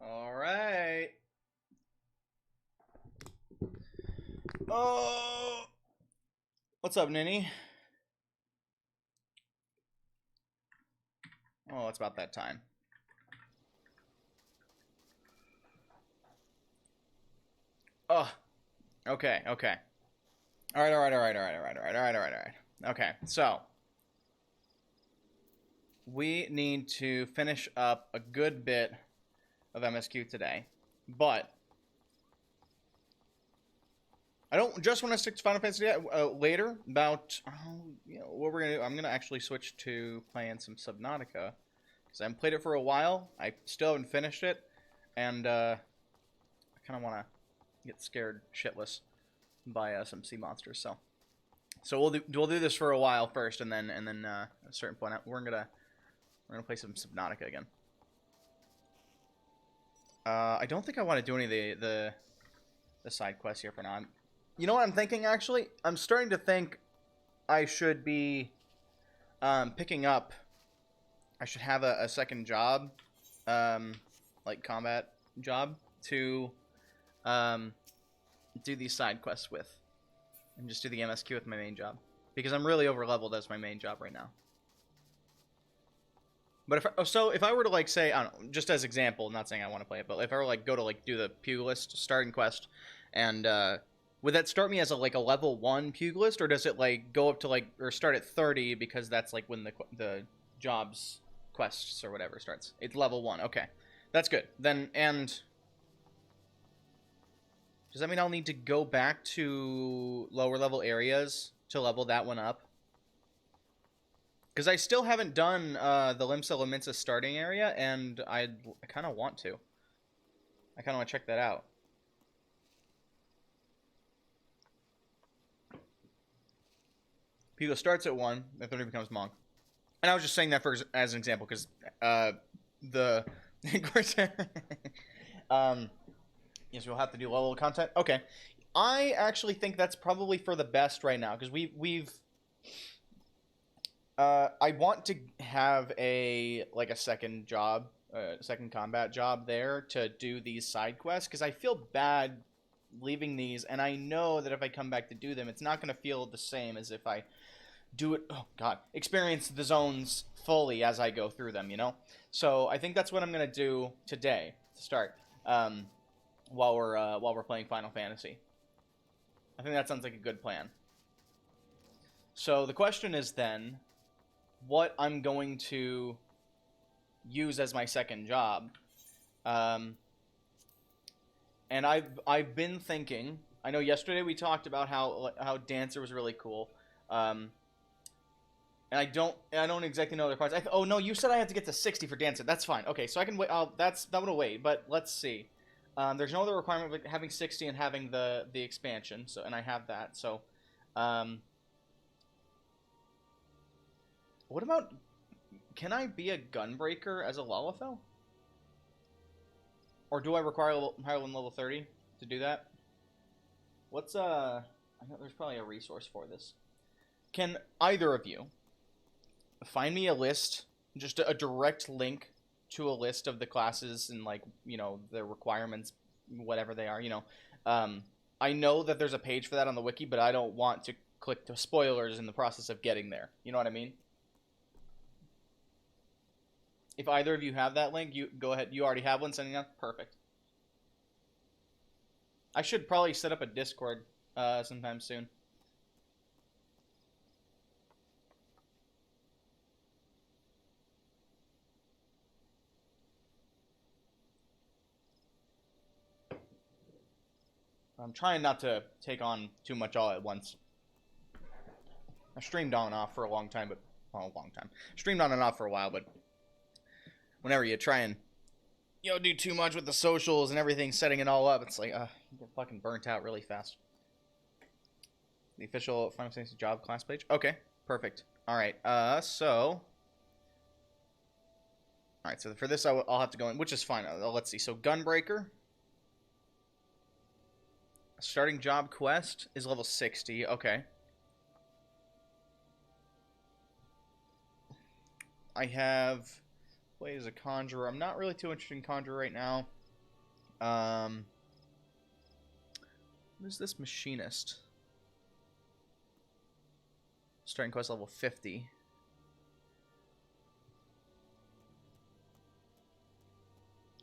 All right. Oh, what's up, Ninny? Oh, it's about that time. Oh, okay. All right. Okay, so we need to finish up a good bit of MSQ today, but I don't just want to stick to Final Fantasy later about what we're gonna do. I'm gonna actually switch to playing some Subnautica because I haven't played it for a while. I still haven't finished it, and I kind of want to get scared shitless by some sea monsters. So we'll do this for a while first, and then at a certain point we're gonna play some Subnautica again. I don't think I want to do any of the side quests here for now. You know what I'm thinking, actually? I'm starting to think I should be picking up... I should have a second job, like combat job, to do these side quests with. And just do the MSQ with my main job. Because I'm really over-leveled as my main job right now. But if I were to, like, say, I don't know, just as example, not saying I want to play it, but if I were, like, go to, like, do the Pugilist starting quest, and, would that start me as, a level 1 Pugilist, or does it, like, go up to, like, or start at 30, because that's, like, when the jobs, quests, or whatever starts? It's level 1, okay. That's good. Then, and... does that mean I'll need to go back to lower level areas to level that one up? Because I still haven't done the Limsa Lominsa starting area, and I kind of want to. I kind of want to check that out. Pico starts at 1, then 30 becomes Monk. And I was just saying that as an example, because the... yes, we'll have to do level content. Okay. I actually think that's probably for the best right now, because we've... I want to have a second job, second combat job there to do these side quests, because I feel bad leaving these, and I know that if I come back to do them, it's not going to feel the same as if I do it, oh god, experience the zones fully as I go through them, you know? So I think that's what I'm going to do today to start, while we're playing Final Fantasy. I think that sounds like a good plan. So the question is then, what I'm going to use as my second job. And I've been thinking, I know yesterday we talked about how Dancer was really cool. And I don't exactly know the parts. Oh no, you said I had to get to 60 for Dancer. That's fine. Okay, so I can wait. That will wait. But let's see. There's no other requirement with having 60 and having the expansion. So, and I have that. So, what about? Can I be a gunbreaker as a Lalafell? Or do I require higher than level 30 to do that? What's I know there's probably a resource for this. Can either of you find me a list, just a direct link to a list of the classes and, like, you know, the requirements, whatever they are, you know. I know that there's a page for that on the wiki, but I don't want to click to spoilers in the process of getting there. You know what I mean? If either of you have that link, you go ahead. You already have one sending out? Perfect. I should probably set up a Discord sometime soon. I'm trying not to take on too much all at once. I streamed on and off for a long time, but... well, a long time. Streamed on and off for a while, but... whenever you try and, you know, do too much with the socials and everything, setting it all up, it's like, you get fucking burnt out really fast. The official Final Fantasy job class page? Okay, perfect. Alright, so... alright, so for this I'll have to go in, which is fine. Let's see, so Gunbreaker. Starting job quest is level 60, okay. I have... play as a Conjurer. I'm not really too interested in Conjurer right now. What is this machinist? Starting quest level 50.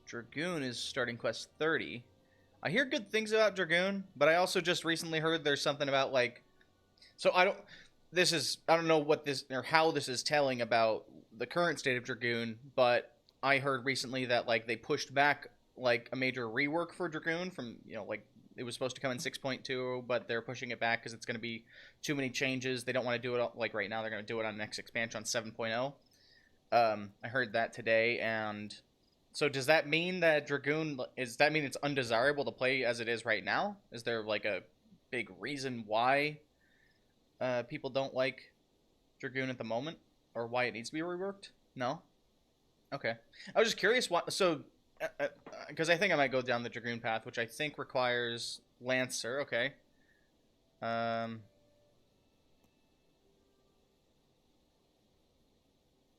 Dragoon is starting quest 30. I hear good things about Dragoon, but I also just recently heard there's something about, like... So I don't know what this, or how this is telling about the current state of Dragoon, but I heard recently that, like, they pushed back, like, a major rework for Dragoon from, you know, like, it was supposed to come in 6.2, but they're pushing it back because it's going to be too many changes. They don't want to do it, like, right now. They're going to do it on the next expansion on 7.0. I heard that today, and... So does that mean that Dragoon, does that mean it's undesirable to play as it is right now? Is there, like, a big reason why people don't like Dragoon at the moment? Or why it needs to be reworked? No? Okay. I was just curious why, so, because I think I might go down the Dragoon path, which I think requires Lancer, okay.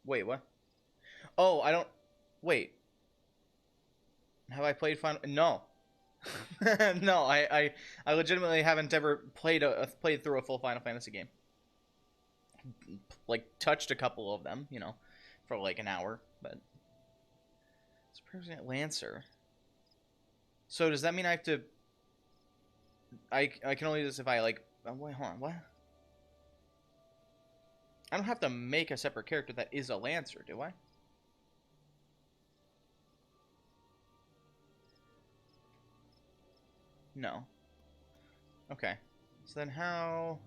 Wait, what? Oh, I don't, wait. Have I played Final? No. No, I legitimately haven't ever played through a full Final Fantasy game. Like, touched a couple of them, you know, for like an hour, but it's President Lancer. So does that mean I have to? I can only do this if I, like. Oh, wait, hold on. What? I don't have to make a separate character that is a Lancer, do I? No. Okay. So then how...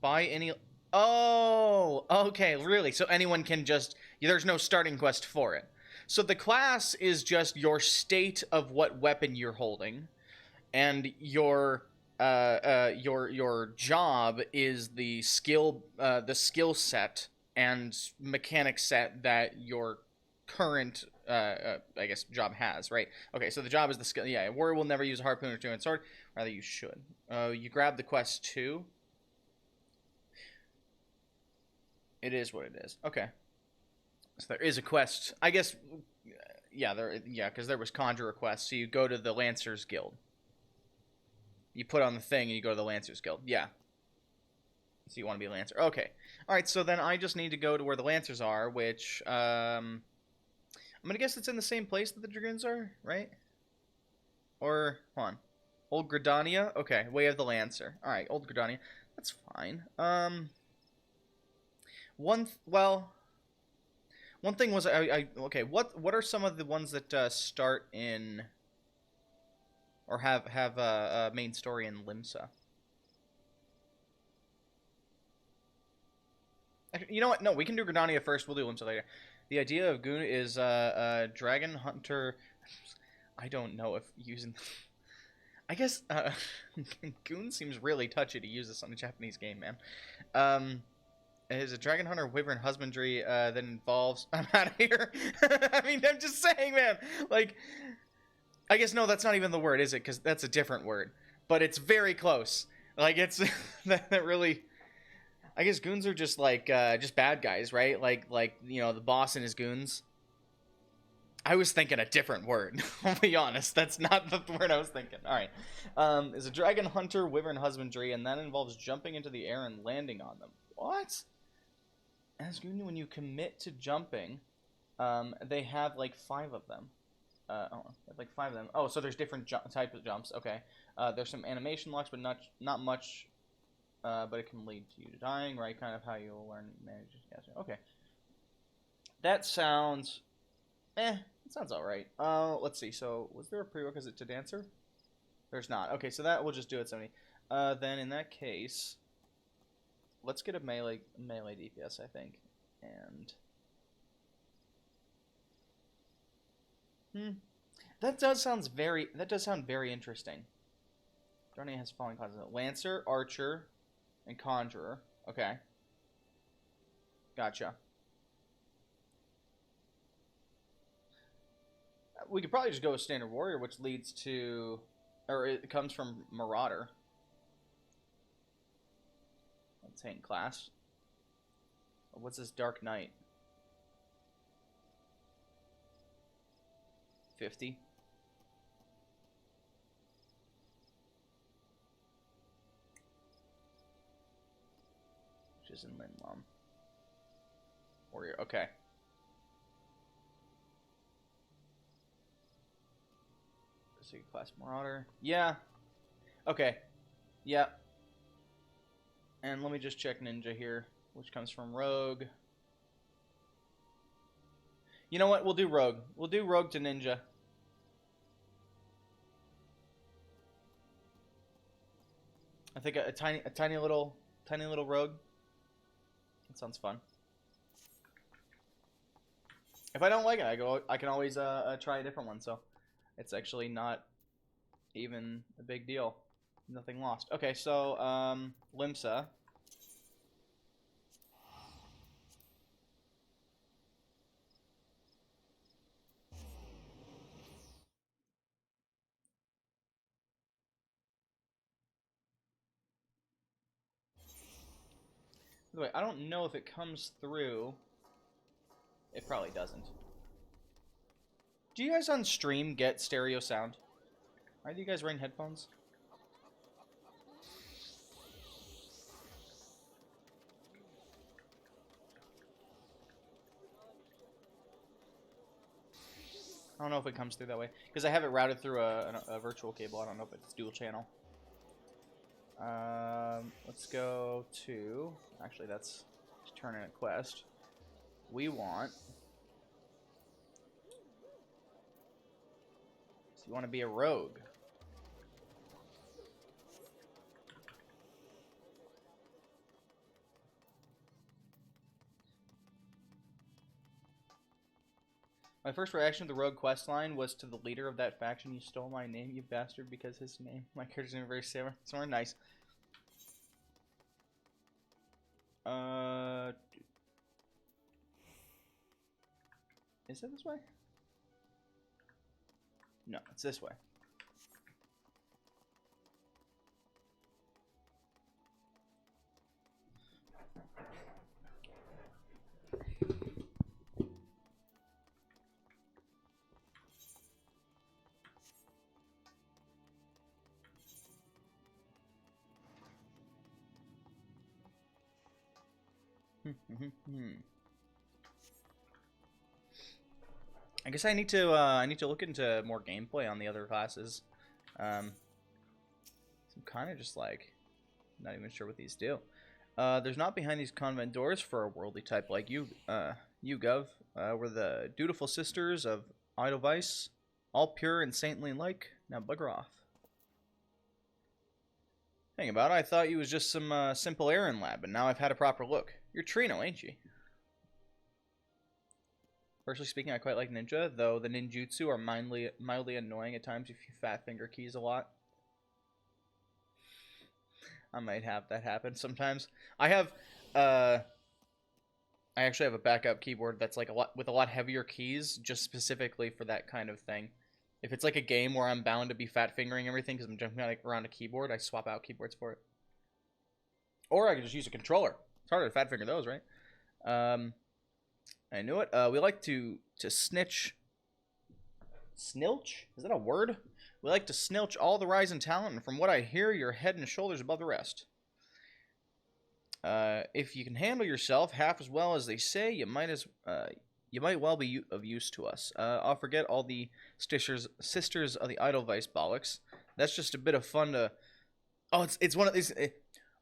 Buy any... Oh! Okay, really? So anyone can just... There's no starting quest for it. So the class is just your state of what weapon you're holding. And your job is the skill set and mechanic set that your current I guess job has, right? Okay, so the job is the skill. Yeah, warrior will never use a harpoon or two-handed sword. Rather, you should. You grab the quest 2. It is what it is. Okay, so there is a quest. I guess. Yeah, because there was Conjurer quest. So you go to the Lancers Guild. You put on the thing and you go to the Lancers Guild. Yeah. So you want to be a Lancer. Okay. Alright, so then I just need to go to where the Lancers are, which, I'm going to guess it's in the same place that the Dragoons are, right? Or, hold on. Old Gridania? Okay, Way of the Lancer. Alright, Old Gridania. That's fine. One thing was, okay, what are some of the ones that, start in... Or have a main story in Limsa? You know what? No, we can do Gridania first. We'll do Limsa later. The idea of Goon is Dragon Hunter. I don't know if using. I guess Goon seems really touchy to use this on a Japanese game, man. It is a Dragon Hunter Wyvern Husbandry that involves. I'm out of here. I mean, I'm just saying, man. Like, I guess no, that's not even the word, is it? Because that's a different word. But it's very close. Like, it's that really. I guess goons are just like just bad guys, right? Like you know, the boss and his goons. I was thinking a different word. I'll be honest, that's not the word I was thinking. All right, is a dragon hunter wyvern husbandry, and that involves jumping into the air and landing on them. What? As goon, when you commit to jumping, they have like 5 of them. Like 5 of them. Oh, so there's different types of jumps. Okay. There's some animation locks, but not much. But it can lead to you to dying, right? Kind of how you'll learn manage. Okay. That sounds... it sounds alright. Let's see. So, was there a prerequisite to Dancer? There's not. Okay, so that we'll just do it 70. Then in that case, let's get a melee DPS, I think. And... That does sound very interesting. Johnny has falling classes. Lancer, Archer... and Conjurer. Okay. Gotcha. We could probably just go with Standard Warrior, which leads to... Or it comes from Marauder. Let's say in class. What's this Dark Knight? 50. is in Linlum. Warrior. Okay. Secret class Marauder. Yeah. Okay. Yeah. And let me just check Ninja here, which comes from Rogue. You know what? We'll do Rogue. We'll do Rogue to Ninja. I think a tiny little Rogue. That sounds fun. If I don't like it, I can always try a different one. So it's actually not even a big deal. Nothing lost. Okay, so Limsa. By the way, I don't know if it comes through. It probably doesn't. Do you guys on stream get stereo sound? Are you guys wearing headphones? I don't know if it comes through that way. Because I have it routed through a virtual cable. I don't know if it's dual channel. Let's go to... Actually, that's to turn in a quest. We want... So you want to be a rogue. My first reaction to the rogue quest line was to the leader of that faction. You stole my name, you bastard, because his name. My character's name is very similar. Somewhere nice. Is it this way? No, it's this way. I guess I need to look into more gameplay on the other classes. I'm kind of just like not even sure what these do. There's not behind these convent doors for a worldly type like you, Gov. We're the dutiful sisters of Edelweiss, all pure and saintly like. Now bugger off. Hang about it, I thought you was just some simple errand lad, but now I've had a proper look. You're Trino, ain't you? Personally speaking, I quite like Ninja, though the ninjutsu are mildly annoying at times if you fat finger keys a lot. I might have that happen sometimes. I actually have a backup keyboard that's like with a lot heavier keys, just specifically for that kind of thing. If it's like a game where I'm bound to be fat fingering everything because I'm jumping around a keyboard, I swap out keyboards for it. Or I can just use a controller. It's harder to fat finger those, right? I knew it. We like to snitch. Snilch? Is that a word? We like to snilch all the rise in talent, and from what I hear, you're head and shoulders above the rest. If you can handle yourself half as well as they say, you might well be of use to us. I'll forget all the sisters of the Edelweiss bollocks. That's just a bit of fun to... Oh, it's one of these...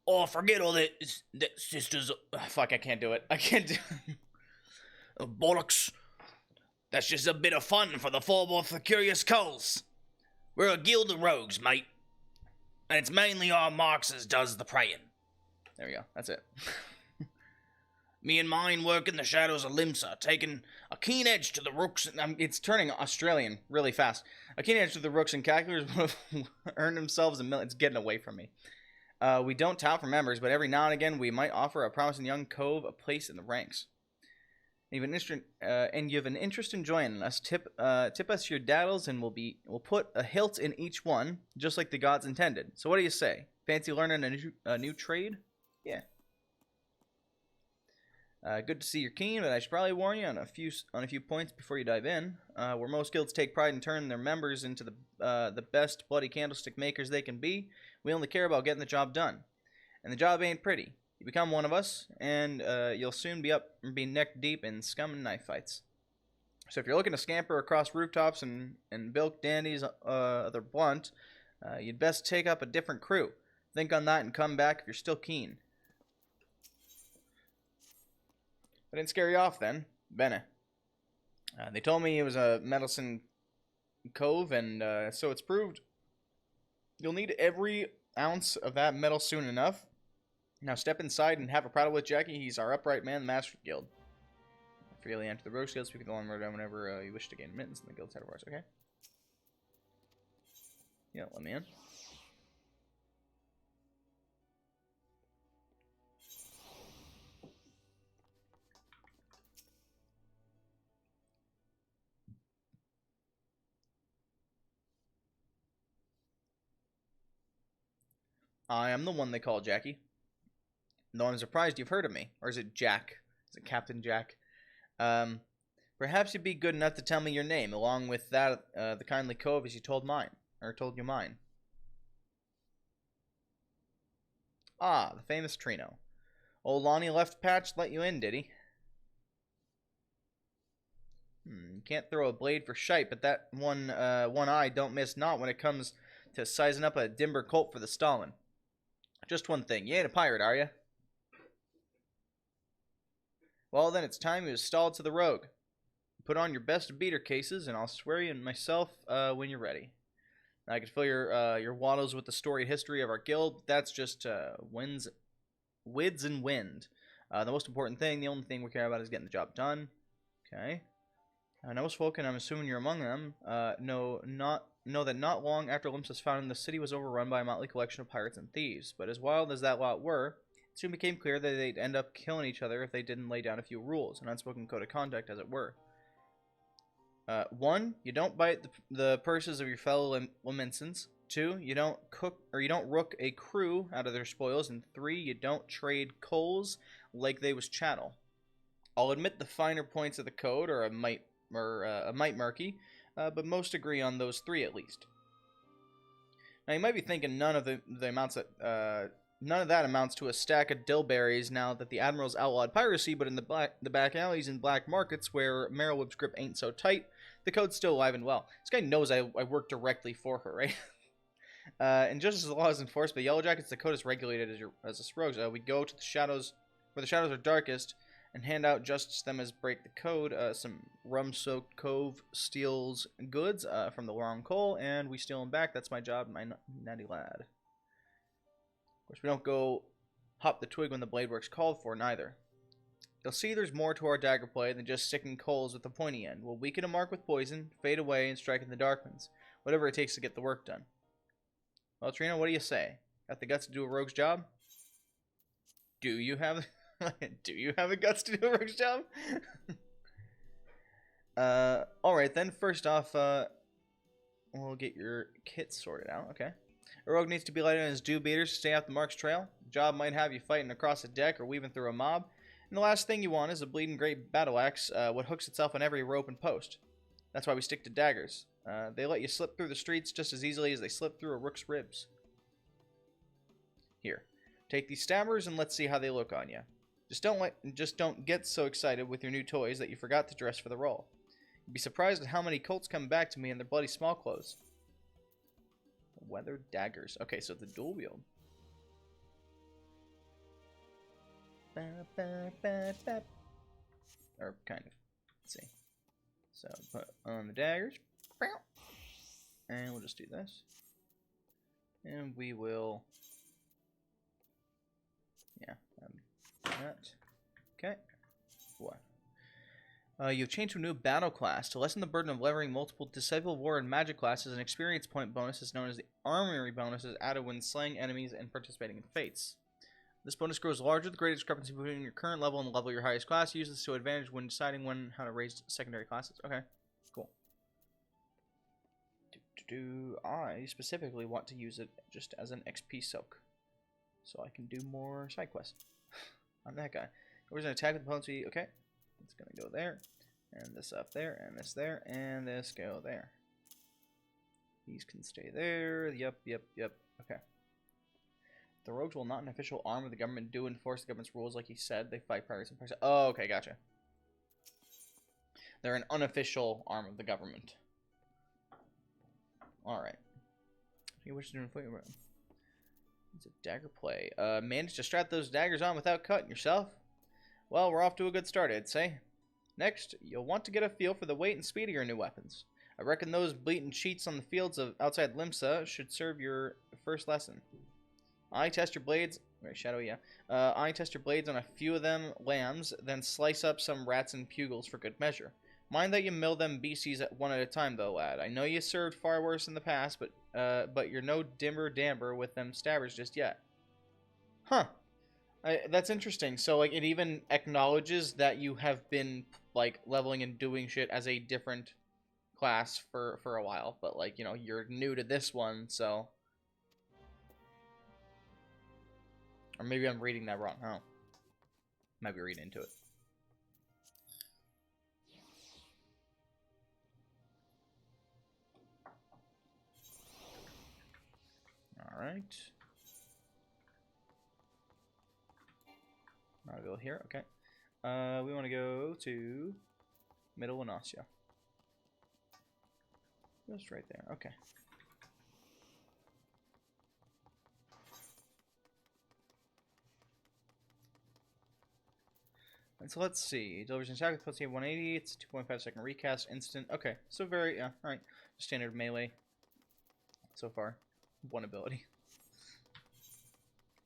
Oh, forget all the sisters... Oh, fuck, I can't do it. I can't do... bollocks. That's just a bit of fun for the four of the curious culls. We're a guild of rogues, mate. And it's mainly our marks as does the praying. There we go. That's it. Me and mine work in the shadows of Limsa, taking a keen edge to the rooks. It's turning Australian really fast. A keen edge to the rooks and calculators would have earned themselves a million. It's getting away from me. We don't tout for members, but every now and again we might offer a promising young cove a place in the ranks. You have an interest in joining us. Tip us your daddles, and we'll put a hilt in each one, just like the gods intended. So what do you say? Fancy learning a new trade? Yeah. Good to see you're keen, but I should probably warn you on a few points before you dive in. Where most guilds take pride in turning their members into the best bloody candlestick makers they can be, we only care about getting the job done. And the job ain't pretty. You become one of us, and you'll soon be neck deep in scum and knife fights. So if you're looking to scamper across rooftops and bilk dandies other blunt, you'd best take up a different crew. Think on that and come back if you're still keen. I didn't scare you off then. Bene. They told me it was a medicine cove, and so it's proved. You'll need every ounce of that metal soon enough. Now step inside and have a prattle with Jackie. He's our upright man, the Master of the Guild. Freely enter the Rogues Guild, speak with the Long Road whenever you wish to gain admittance in the Guild's headquarters. Okay. Yeah, let me in. I am the one they call Jackie. Though I'm surprised you've heard of me. Or is it Jack? Is it Captain Jack? Perhaps you'd be good enough to tell me your name, along with that the kindly cove as you told you mine. Ah, the famous Trino. Old Lonnie left patch let you in, did he? You can't throw a blade for shite, but that one eye don't miss not when it comes to sizing up a dimber colt for the Stalin. Just one thing, you ain't a pirate, are you? Well, then it's time you was stalled to the rogue. Put on your best beater cases, and I'll swear you myself when you're ready. I could fill your waddles with the storied history of our guild. But that's just wids and wind. The most important thing, the only thing we care about is getting the job done. Okay. I know folk, and I'm assuming you're among them. Know that not long after Limps was founded, the city was overrun by a motley collection of pirates and thieves. But as wild as that lot were, it soon became clear that they'd end up killing each other if they didn't lay down a few rules, an unspoken code of conduct, as it were. 1, you don't bite the purses of your fellow Liminsons. 2, you don't rook a crew out of their spoils. And 3, you don't trade coals like they was chattel. I'll admit the finer points of the code are a mite murky, but most agree on those 3 at least. Now you might be thinking none of that amounts to a stack of dillberries now that the Admiral's outlawed piracy, but in the back alleys and black markets where Merylweb's grip ain't so tight, the code's still alive and well. This guy knows I work directly for her, right? And just as the law is enforced by Yellow Jackets, the code is regulated as us rogues. We go to the shadows, where the shadows are darkest, and hand out justice to them as break the code. Some rum-soaked cove steals goods from the wrong coal, and we steal them back. That's my job, my natty lad. Of course, we don't go hop the twig when the blade work's called for, neither. You'll see there's more to our dagger play than just sticking coals with the pointy end. We'll weaken a mark with poison, fade away, and strike in the dark ones. Whatever it takes to get the work done. Well, Trino, what do you say? Got the guts to do a rogue's job? Do you have the guts to do a rogue's job? Alright then, first off, we'll get your kit sorted out, okay. A rogue needs to be lighter on his dew beaters to stay off the mark's trail. The job might have you fighting across a deck or weaving through a mob. And the last thing you want is a bleeding great battle axe, what hooks itself on every rope and post. That's why we stick to daggers. They let you slip through the streets just as easily as they slip through a rook's ribs. Here, take these stabbers and let's see how they look on you. Just don't get so excited with your new toys that you forgot to dress for the role. You'd be surprised at how many colts come back to me in their bloody small clothes. Weathered daggers. Okay, so the dual wield. Or kind of. Let's see. So put on the daggers. And we'll just do this. And we will. Yeah. That. Okay. What? You've changed to a new battle class. To lessen the burden of levering multiple Disciple War and Magic classes, an experience point bonus is known as the Armory bonus is added when slaying enemies and participating in fates. This bonus grows larger the greater discrepancy between your current level and the level of your highest class. Use this to advantage when deciding how to raise secondary classes. Okay, cool. I specifically want to use it just as an XP soak, so I can do more side quests. I'm that guy. Where's an attack with opponents? Okay, it's gonna go there, and this up there, and this there, and this go there. These can stay there. Yep. Okay. The rogues will not an official arm of the government do enforce the government's rules like he said. They fight pirates and pirates. Oh, okay, gotcha. They're an unofficial arm of the government. Alright. You wish to inflate your room. It's a dagger play. Managed to strap those daggers on without cutting yourself? Well, we're off to a good start, I'd say. Next, you'll want to get a feel for the weight and speed of your new weapons. I reckon those bleating cheats on the fields of outside Limsa should serve your first lesson. I test your blades. Very shadowy, yeah. I test your blades on a few of them lambs, then slice up some rats and pugils for good measure. Mind that you mill them beasties one at a time, though, lad. I know you served far worse in the past, but you're no dimmer-damber with them stabbers just yet. Huh. That's interesting. So, like, it even acknowledges that you have been, like, leveling and doing shit as a different class for a while. But, like, you know, you're new to this one, so... Or maybe I'm reading that wrong. Oh. Might be reading into it. Alright. I'll go here. Okay. We want to go to Middle Wanasia. Just right there. Okay. And so let's see. Delivers an attack with plus 180. It's a 2.5 second recast instant. Okay. So very, yeah. Alright. Standard melee so far. One ability.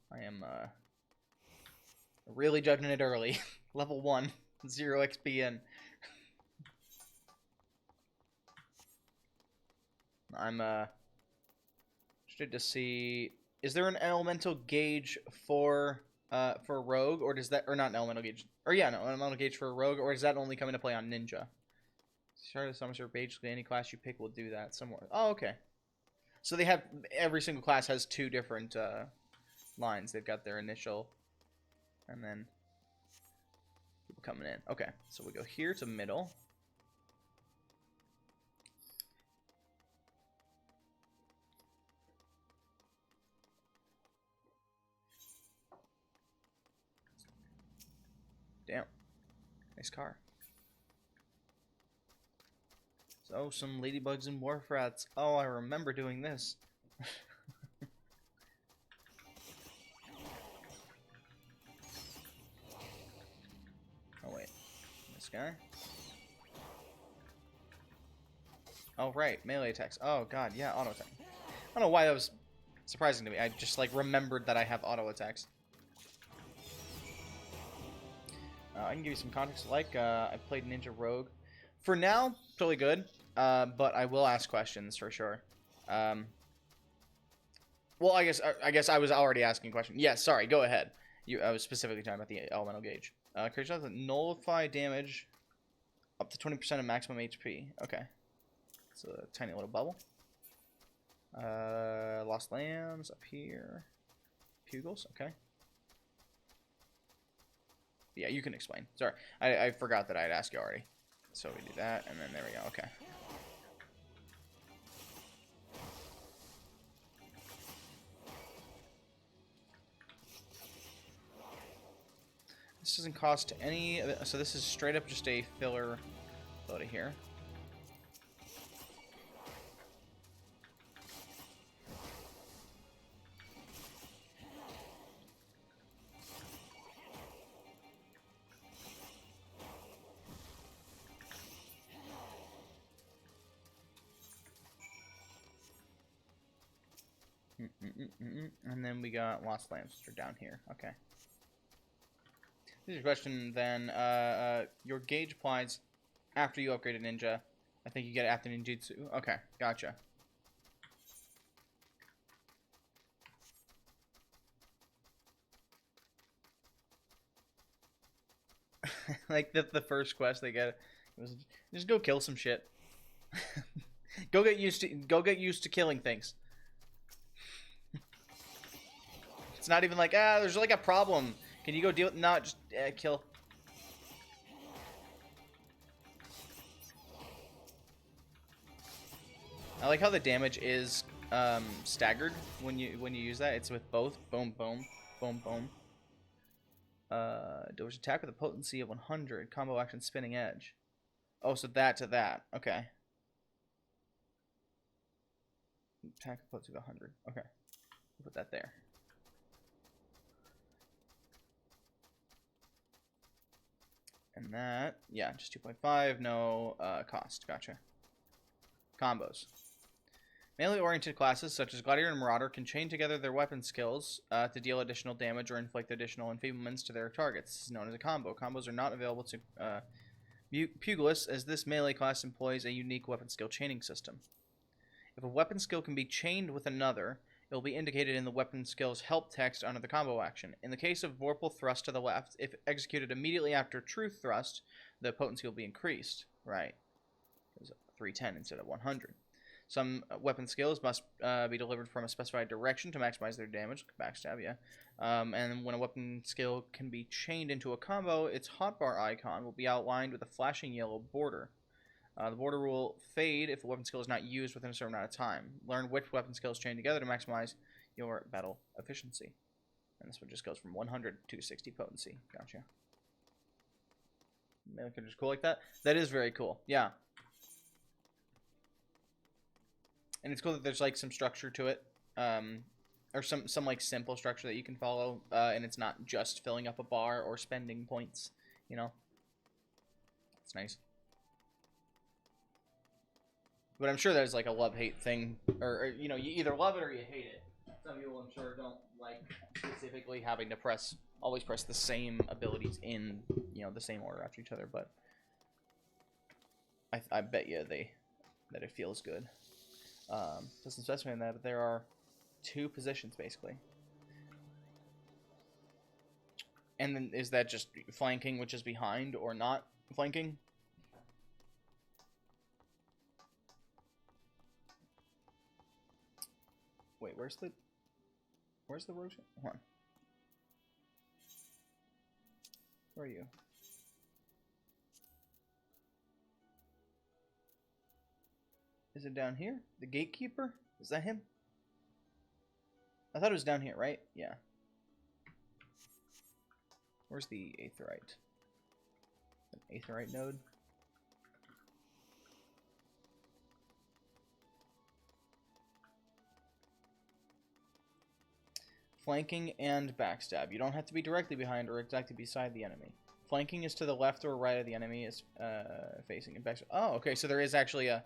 I am really judging it early. Level 1. 0 XP in. I'm interested to see, is there an elemental gauge for rogue, or does that, or not an elemental gauge, or yeah, no, an elemental gauge for rogue, or is that only coming to play on ninja? Start of summons or basically any class you pick will do that somewhere. Oh, okay. So they have, every single class has two different lines. They've got their initial, and then people coming in. Okay, so we go here to middle. Damn. Nice car. So, some ladybugs and wharf rats. Oh, I remember doing this. Oh, wait. This guy? Oh, right. Melee attacks. Oh, God. Yeah, auto attack. I don't know why that was surprising to me. I just, like, remembered that I have auto attacks. I can give you some context. Like, I played Ninja Rogue. For now, totally good. But I will ask questions for sure. Well, I guess I was already asking questions. Yeah, sorry. Go ahead. I was specifically talking about the elemental gauge. Creatures that nullify damage up to 20% of maximum HP. Okay. It's a tiny little bubble. Lost Lambs up here. Pugils. Okay. Yeah, you can explain. Sorry, I forgot that I'd asked you already. So we do that, and then there we go. Okay. This doesn't cost any, so this is straight up just a filler ability here. And then we got Lost Lambs, which are down here. Okay. This is a question then. Your gauge applies after you upgrade a ninja. I think you get it after ninjutsu. Okay, gotcha. Like the first quest they get was just go kill some shit. Go get used to killing things. It's not even like, there's like a problem. Can you go deal with... No, just kill. I like how the damage is staggered when you use that. It's with both. Boom, boom, boom, boom. Doge attack with a potency of 100. Combo action spinning edge. Oh, so that to that. Okay. Attack with potency of 100. Okay. We'll put that there. And that, yeah, just 2.5, no cost. Gotcha. Combos. Melee-oriented classes, such as Gladiator and Marauder, can chain together their weapon skills to deal additional damage or inflict additional enfeeblements to their targets. This is known as a combo. Combos are not available to Pugilists, as this melee class employs a unique weapon skill chaining system. If a weapon skill can be chained with another, it will be indicated in the weapon skill's help text under the combo action. In the case of Vorpal Thrust to the left, if executed immediately after True Thrust, the potency will be increased. Right. It was 310 instead of 100. Some weapon skills must be delivered from a specified direction to maximize their damage. Backstab, yeah. And when a weapon skill can be chained into a combo, its hotbar icon will be outlined with a flashing yellow border. The border will fade if a weapon skill is not used within a certain amount of time. Learn which weapon skills chain together to maximize your battle efficiency. And this one just goes from 100 to 60 potency. Gotcha. Melee character's cool like that. That is very cool. Yeah. And it's cool that there's like some structure to it, or some like simple structure that you can follow, and it's not just filling up a bar or spending points. You know, it's nice. But I'm sure there's like a love-hate thing, or you know, you either love it or you hate it. Some people, I'm sure, don't like specifically having to always press the same abilities in, you know, the same order after each other. But I bet you that it feels good. Doesn't specify that, but there are 2 positions basically. And then is that just flanking, which is behind, or not flanking? Wait, where's the rotation? Hold on. Where are you? Is it down here? The gatekeeper? Is that him? I thought it was down here, right? Yeah. Where's the aetheryte? An aetheryte node? Flanking and backstab. You don't have to be directly behind or exactly beside the enemy. Flanking is to the left or right of the enemy is facing, and backstab. Oh, okay, so there is actually a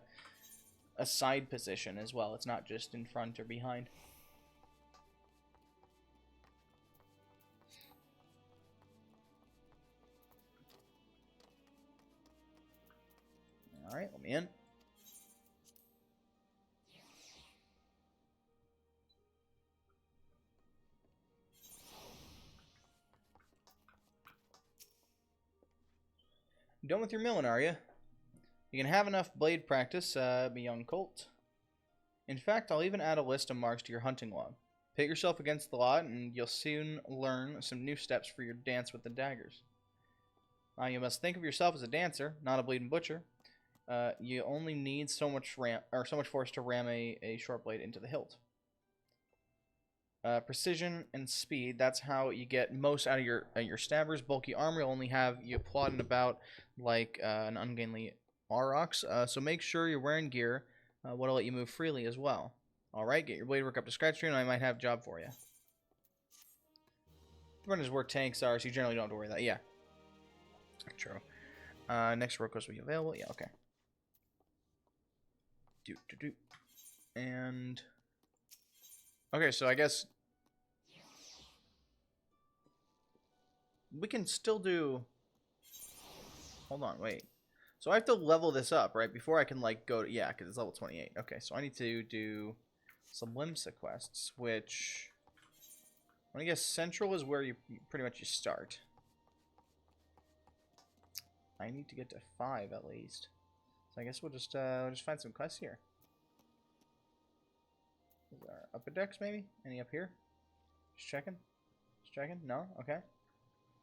side position as well. It's not just in front or behind. Alright, let me in. Done with your milling, are you? You can have enough blade practice, be young colt. In fact, I'll even add a list of marks to your hunting log. Pit yourself against the lot, and you'll soon learn some new steps for your dance with the daggers. You must think of yourself as a dancer, not a bleeding butcher. You only need so much force to ram a short blade into the hilt. Precision and speed, that's how you get most out of your stabbers. Bulky armor will only have you plodding about like an ungainly aurochs, so make sure you're wearing gear what'll let you move freely as well. Alright, get your blade work up to scratch and I might have a job for you. The runners where tanks are, so you generally don't have to worry about that. Yeah. True. Next work will be available. Yeah, okay. And okay, so I guess we can still do. Hold on, wait. So I have to level this up, right? Before I can like go to, yeah, because it's level 28. Okay, so I need to do some Limsa quests, which I guess Central is where you pretty much start. I need to get to 5 at least. So I guess we'll just find some quests here. Is there upper decks maybe? Any up here? Just checking. Just checking. No. Okay.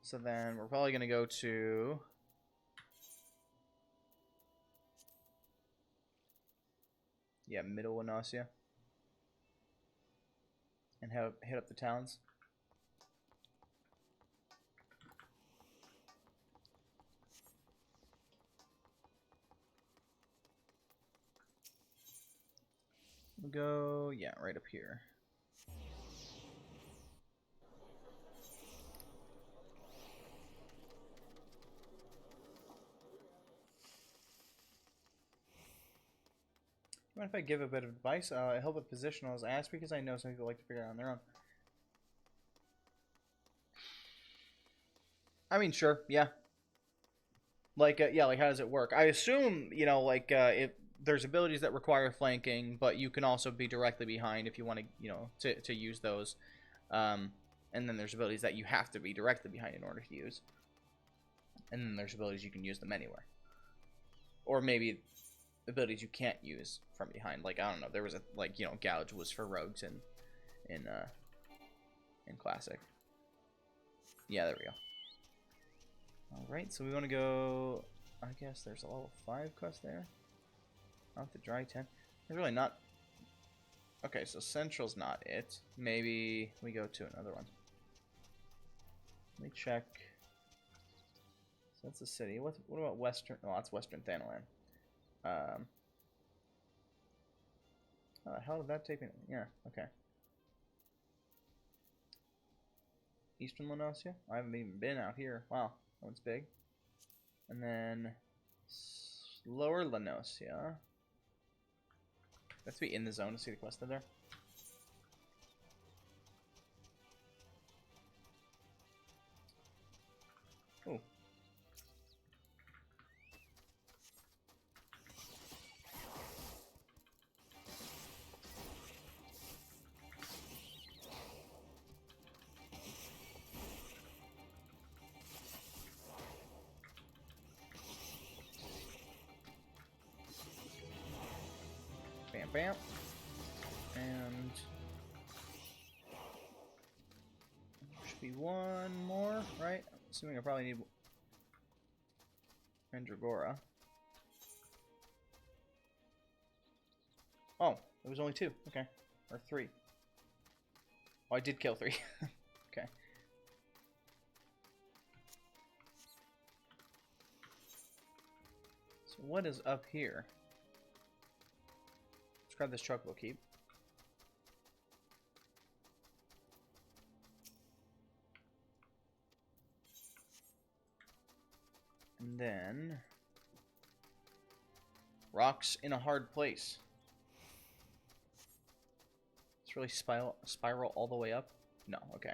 So then we're probably gonna go to. Yeah, Middle Winasia. and hit up the towns. We'll go, yeah, right up here. Mind if I give a bit of advice? I help with positionals. I ask because I know some people like to figure it out on their own. I mean, sure, yeah. Like, yeah, like how does it work? I assume, you know, like if there's abilities that require flanking, but you can also be directly behind if you want to, you know, to use those. And then there's abilities that you have to be directly behind in order to use. And then there's abilities you can use them anywhere. Or maybe abilities you can't use from behind. Like, I don't know, there was a, like, you know, gouge was for rogues in classic. Yeah, there we go. Alright, so we want to go, I guess there's a level 5 quest there. Not the dry 10. There's really not. Okay, so Central's not it. Maybe we go to another one. Let me check. So that's the city. What about Western? Oh, that's Western Thanalan. How the hell did that take me? Yeah, okay. Eastern Lenosia? I haven't even been out here. Wow, that one's big. And then Lower Lenosia. Let's be in the zone to see the quest there. Ooh. Bam, bam. And there should be one more, right? I'm assuming I probably need Mandragora. Oh, it was only 2. Okay. Or 3. Oh, I did kill 3. Okay. So what is up here? Let's grab this chocobo keep. And then rocks in a hard place. It's really spiral all the way up. No, okay.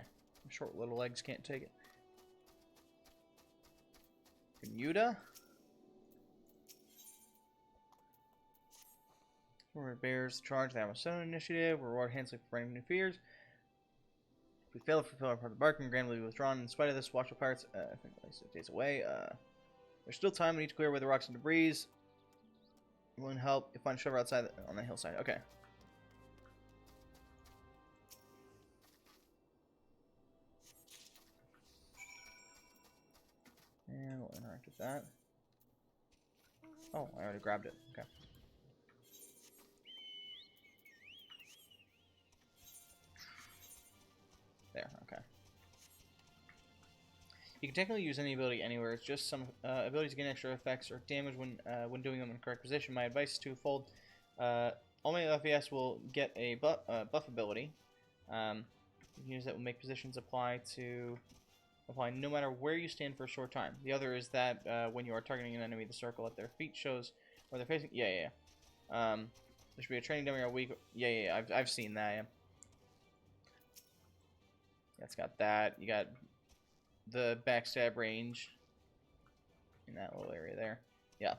Short little legs can't take it. Bermuda. Reward bears charge. They have a 7 initiative. Reward Hansley for fighting new fears. If we fail to fulfill our part of the bargain, Grand will be withdrawn. In spite of this, watchful pirates, I think at least 6 days away. There's still time. We need to clear away the rocks and debris. Willing to help. You find Trevor outside on the hillside. Okay. And we'll interact with that. Oh, I already grabbed it. Okay. There, okay. You can technically use any ability anywhere. It's just some abilities gain extra effects or damage when doing them in the correct position. My advice is twofold. All my FPS will get a buff ability. Use that will make positions apply no matter where you stand for a short time. The other is that when you are targeting an enemy, the circle at their feet shows where they're facing. Yeah. There should be a training dummy or a week. Yeah. I've seen that. Yeah. It's got that. You got the backstab range in that little area there. Yeah.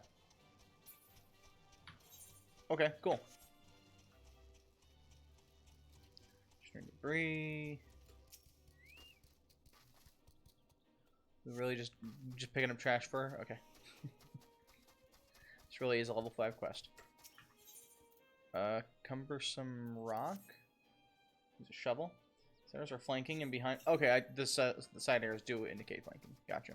Okay, cool. Destroying debris. We really just picking up trash fur? Okay. This really is a level 5 quest. Cumbersome rock. Use a shovel. Centers are flanking and behind. Okay, the side arrows do indicate flanking. Gotcha.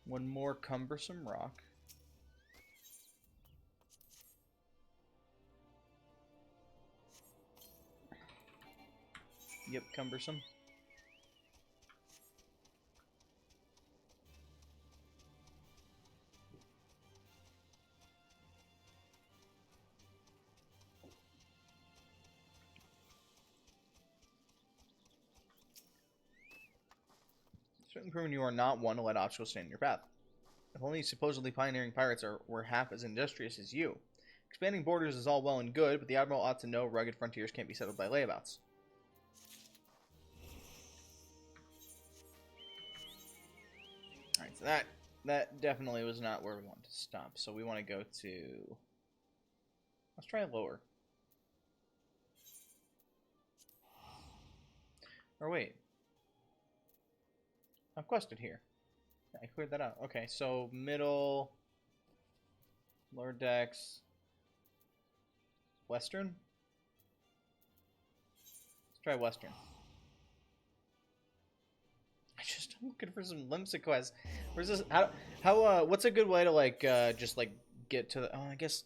One more cumbersome rock. Yep, cumbersome. Certainly proving you are not one to let obstacles stand in your path. If only supposedly pioneering pirates were half as industrious as you. Expanding borders is all well and good, but the Admiral ought to know rugged frontiers can't be settled by layabouts. Alright, so that definitely was not where we wanted to stop. So we want to go to... Let's try lower. Or wait. I've quested here. I cleared that out. Okay, so middle... Lower decks... Western? Let's try Western. I'm looking for some Limsa quests. Where's this? What's a good way to, like, just, like, get to the... Oh, I guess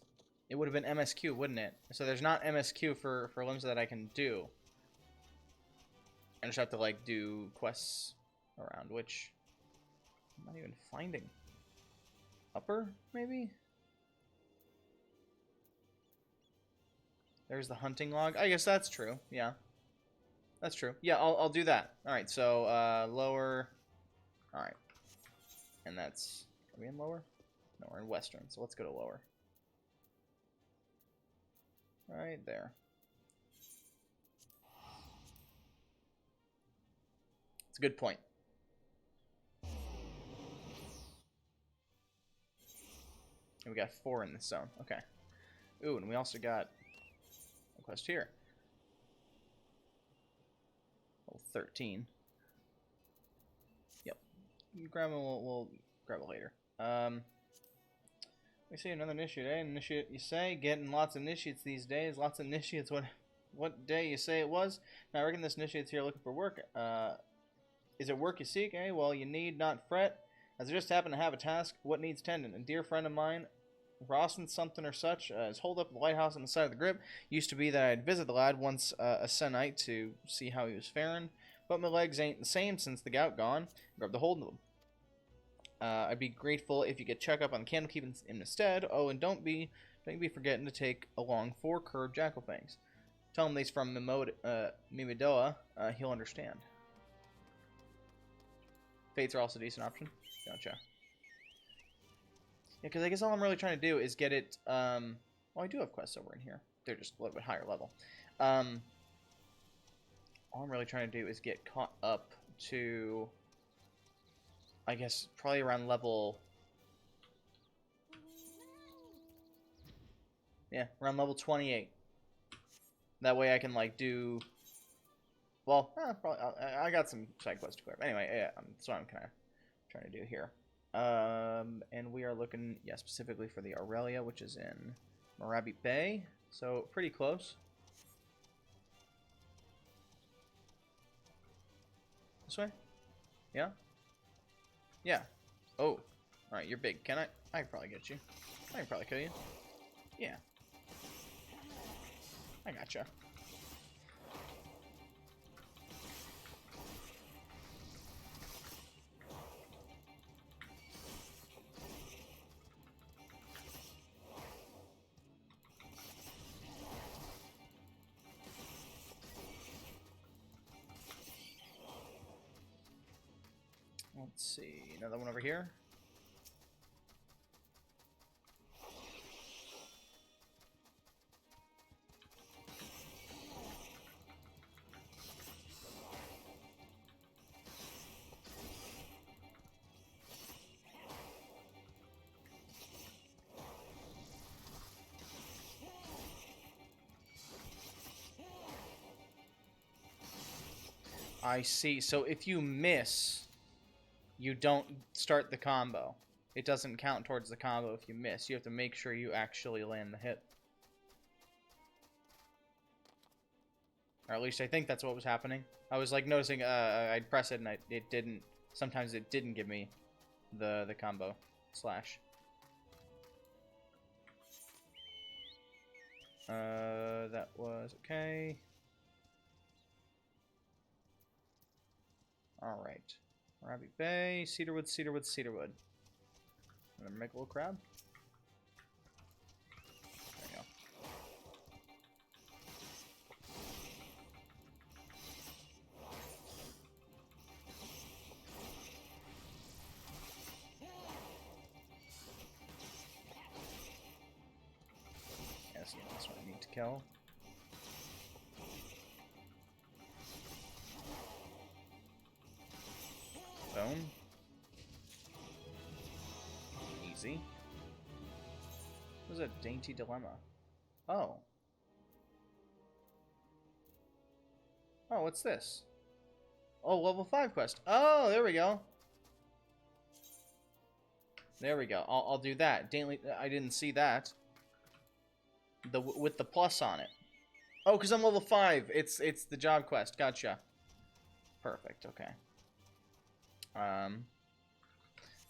it would have been MSQ, wouldn't it? So there's not MSQ for Limsa that I can do. I just have to, like, do quests around, which I'm not even finding. Upper, maybe? There's the hunting log. I guess that's true. Yeah. That's true. Yeah, I'll do that. Alright, so, lower... Alright. And that's... Are we in lower? No, we're in western, so let's go to lower. Right there. It's a good point. And we got 4 in this zone. Okay. Ooh, and we also got a quest here. Level 13. Yep. Grab it, we'll grab it later. We see another initiate, eh? Initiate, you say? Getting lots of initiates these days. Lots of initiates. What day you say it was? Now, I reckon this initiate's here looking for work. Is it work you seek, eh? Well, you need not fret, as I just happen to have a task. What needs tending? A dear friend of mine, Rawson something or such, is holed up at the lighthouse on the side of the grip. Used to be that I'd visit the lad once a se'night to see how he was faring, but my legs ain't the same since the gout gone. Grabbed a hold of them. I'd be grateful if you could check up on the Candlekeep instead. Oh, and don't be forgetting to take along 4 curved jackal fangs. Tell him they's from Mimidoa. He'll understand. Fates are also a decent option. Gotcha. Yeah, because I guess all I'm really trying to do is get it... well, I do have quests over in here. They're just a little bit higher level. All I'm really trying to do is get caught up to... I guess probably around level... Yeah, around level 28. That way I can, like, do... Well, probably, I got some side quests to clear. Anyway, yeah, that's what I'm kind of trying to do here. And we are looking, yeah, specifically for the Aurelia, which is in Marabi Bay. So, pretty close. This way? Yeah? Yeah. Oh. Alright, you're big. Can I? I can probably get you. I can probably kill you. Yeah. I gotcha. Let's see, another one over here. I see. So if you miss, you don't start the combo. It doesn't count towards the combo if you miss. You have to make sure you actually land the hit. Or at least I think that's what was happening. I was like noticing I'd press it and it didn't. Sometimes it didn't give me the combo slash. That was okay. All right. Rabbit Bay, cedarwood, cedarwood, cedarwood. Another megalo crab. There you go. Yes, that's what I need to kill. Boom. Easy. What was a dainty dilemma? Oh. Oh, what's this? Oh, level 5 quest. Oh, there we go. There we go. I'll do that. Daily, I didn't see that. With the plus on it. Oh, because I'm level 5. It's the job quest. Gotcha. Perfect. Okay.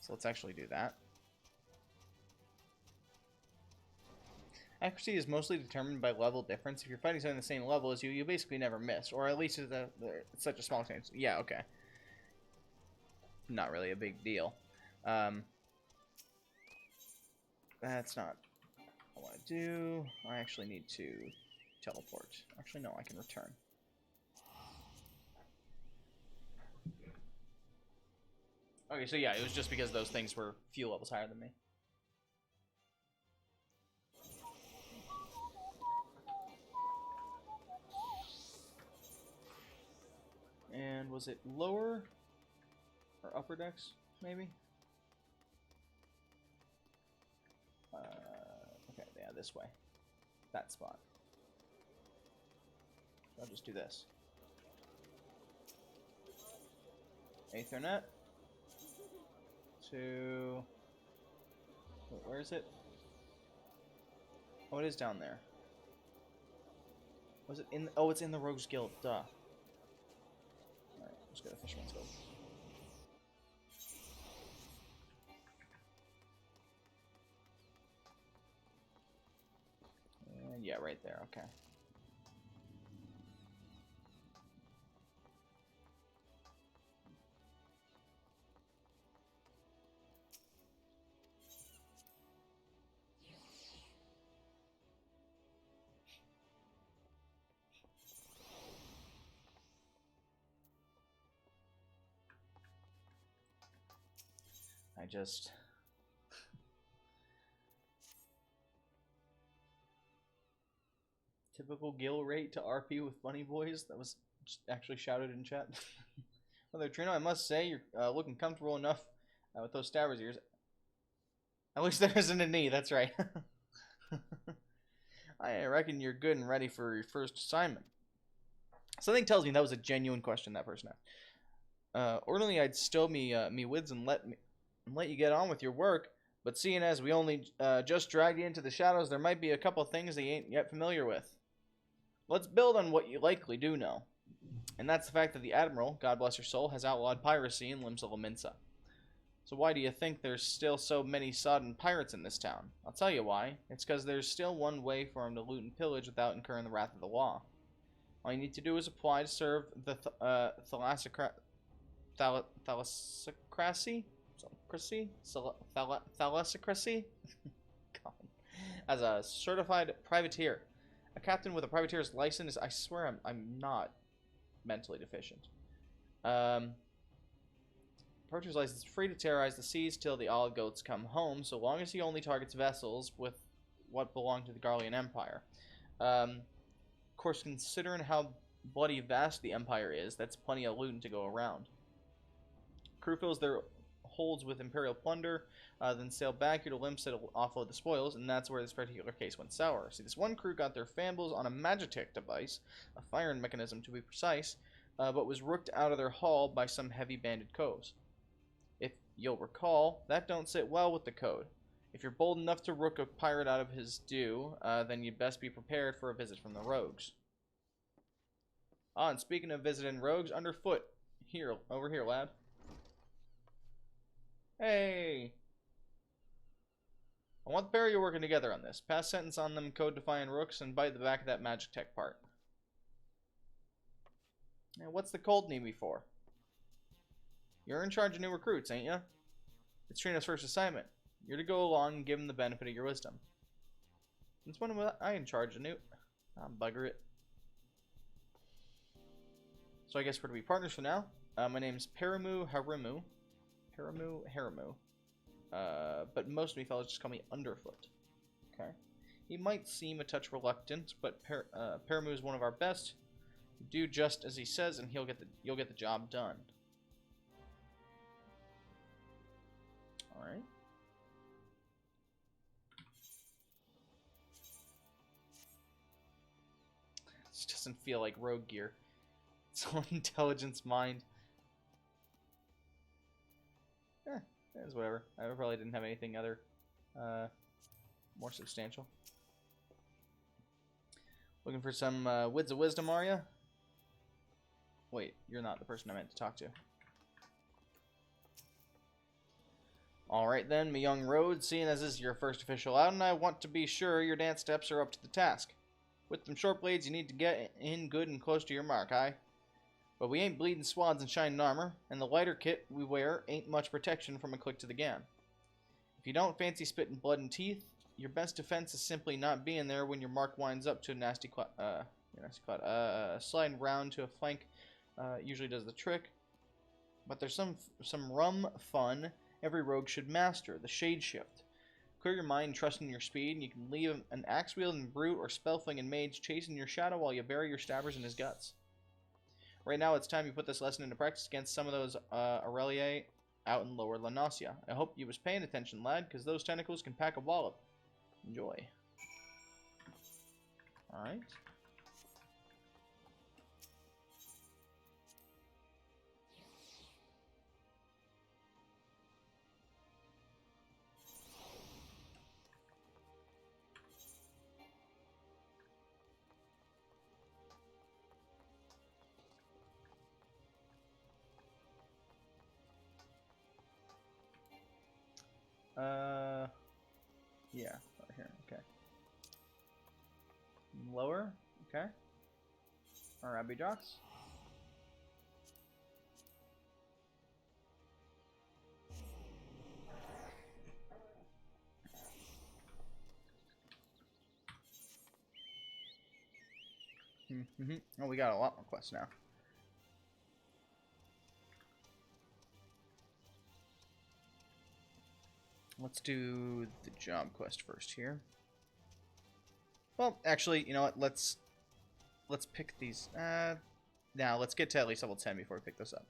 So let's actually do that. Accuracy is mostly determined by level difference. If you're fighting something the same level as you, you basically never miss. Or at least it's such a small chance. Yeah, okay. Not really a big deal. That's not what I want to do. I actually need to teleport. Actually, no, I can return. Okay, so yeah, it was just because those things were a few levels higher than me. And was it lower or upper decks, maybe? Okay, yeah, this way. That spot. So I'll just do this. Aethernet. To... Wait, where is it? Oh, it is down there. Was it in... Oh, it's in the Rogues Guild. Duh. Alright, let's go to Fisherman's Guild. And yeah, right there. Okay. I just... Typical Gil rate to RP with Bunny Boys. That was actually shouted in chat. Although, Trino, I must say, you're looking comfortable enough with those Stabber's ears. At least there isn't a knee, that's right. I reckon you're good and ready for your first assignment. Something tells me that was a genuine question that person asked. Ordinarily, I'd stow me wids and let you get on with your work, but seeing as we only just dragged you into the shadows, there might be a couple things that you ain't yet familiar with. Let's build on what you likely do know. And that's the fact that the Admiral, God bless her soul, has outlawed piracy in Lims of Laminsa. So why do you think there's still so many sodden pirates in this town? I'll tell you why. It's because there's still one way for them to loot and pillage without incurring the wrath of the law. All you need to do is apply to serve the thalassocracy? Thalassocracy? As a certified privateer. A captain with a privateer's license. I swear I'm not mentally deficient. Privateer's license is free to terrorize the seas till the olive goats come home, so long as he only targets vessels with what belong to the Garlean Empire. Of course, considering how bloody vast the Empire is, that's plenty of loot to go around. Crew fills their holds with Imperial plunder, then sail back here to Limsa to offload the spoils, and that's where this particular case went sour. See, this one crew got their fambles on a Magitech device, a firing mechanism to be precise, but was rooked out of their hull by some heavy-banded coves. If you'll recall, that don't sit well with the code. If you're bold enough to rook a pirate out of his due, then you'd best be prepared for a visit from the rogues. Ah, and speaking of visiting rogues, underfoot. Here, over here, lad. Hey! I want the pair of you working together on this. Pass sentence on them code-defying rooks and bite the back of that magic tech part. Now, what's the cold need me for? You're in charge of new recruits, ain't ya? It's Trino's first assignment. You're to go along and give him the benefit of your wisdom. Since when am I in charge of Newt? Ah, bugger it. So I guess we're to be partners for now. My name's Paramu Harimu. Harimu. But most of me fellas just call me Underfoot. Okay. He might seem a touch reluctant, but Paramu is one of our best. Do just as he says, and you'll get the job done. All right. This doesn't feel like rogue gear. It's all intelligence mind. It's whatever. I probably didn't have anything other more substantial. Looking for some Wids of Wisdom, are ya? Wait, you're not the person I meant to talk to. Alright then, my young road, seeing as this is your first official outing, I want to be sure your dance steps are up to the task. With them short blades, you need to get in good and close to your mark, aye? But we ain't bleeding swads in shining armor, and the lighter kit we wear ain't much protection from a click to the gan. If you don't fancy spitting blood and teeth, your best defense is simply not being there when your mark winds up to a nasty cloud. Sliding round to a flank usually does the trick. But there's some rum fun every rogue should master, the shade shift. Clear your mind, trust in your speed, and you can leave an axe-wielding brute or spell-flinging mage chasing your shadow while you bury your stabbers in his guts. Right now, it's time you put this lesson into practice against some of those Aurelie out in lower La Nausea. I hope you was paying attention, lad, because those tentacles can pack a wallop. Enjoy. Alright. Yeah, right here, okay. Lower, okay. Arabi jocks. Oh, we got a lot more quests now. Let's do the job quest first here. Well, actually, you know what? Let's pick these. Now let's get to at least level 10 before we pick this up.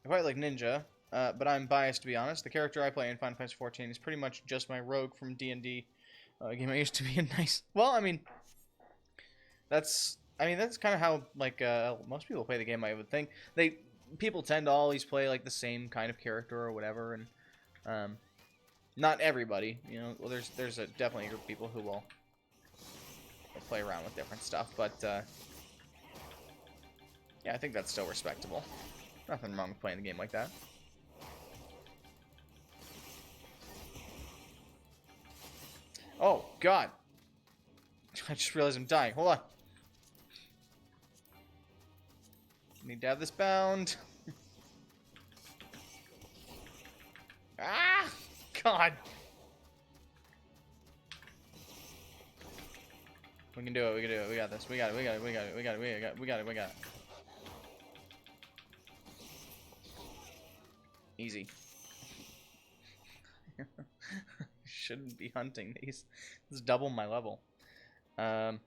I quite like Ninja, but I'm biased to be honest. The character I play in Final Fantasy XIV is pretty much just my rogue from D&D. Game I used to be a nice. Well, I mean, that's kind of how like most people play the game. I would think people tend to always play like the same kind of character or whatever, and not everybody, you know. Well, there's definitely a group of people who will play around with different stuff, but yeah, I think that's still respectable. Nothing wrong with playing the game like that. Oh God! I just realized I'm dying. Hold on. Need to have this bound. Ah! God! We can do it, we can do it, we got this, we got it, we got it, we got it, we got it, we got it, we got it, we got it. Easy. Shouldn't be hunting these. This is double my level. Oh,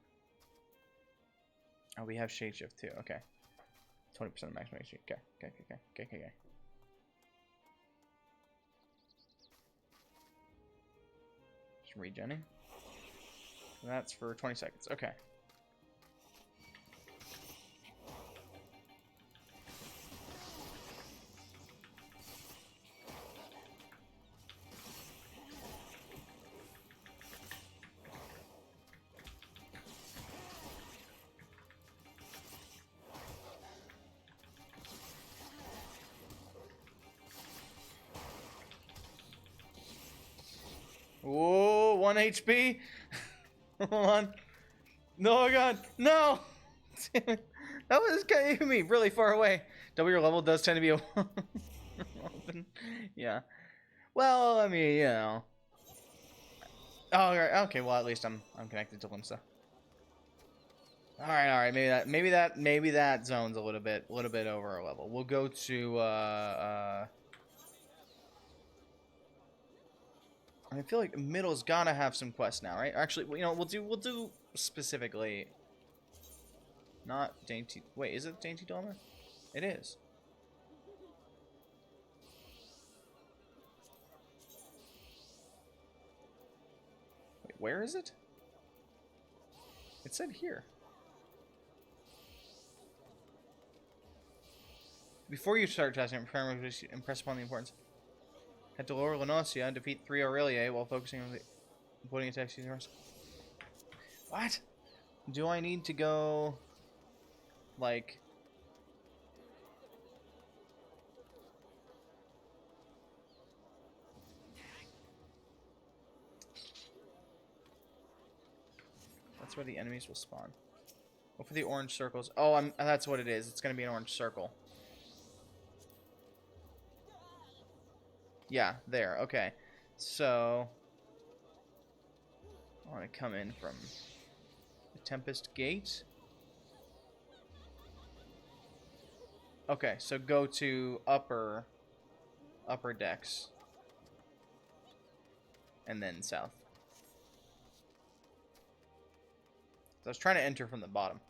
we have shade shift too, okay. 20% of maximum HP, okay. Just regenning. That's for 20 seconds. Okay. 1 HP. Hold on. No, God. No! That was getting me really far away. Double your level does tend to be open. Yeah. Well, I mean, you know. Oh, right. Okay. Well, at least I'm connected to Limsa. All right. Maybe that zone's a little bit over our level. We'll go to I feel like middle's gotta have some quests now, right? Actually, you know, we'll do specifically. Not dainty. Wait, is it dainty Dolma? It is. Wait, where is it? It said here. Before you start testing, impress upon the importance. Head to Lower Lenosia and defeat 3 Aurelia while focusing on the avoiding attacks using rest. What? Do I need to go like that's where the enemies will spawn. Look for the orange circles. Oh, that's what it is. It's gonna be an orange circle. Yeah, there. Okay. So I want to come in from the Tempest Gate. Okay, so go to upper decks. And then south. So I was trying to enter from the bottom.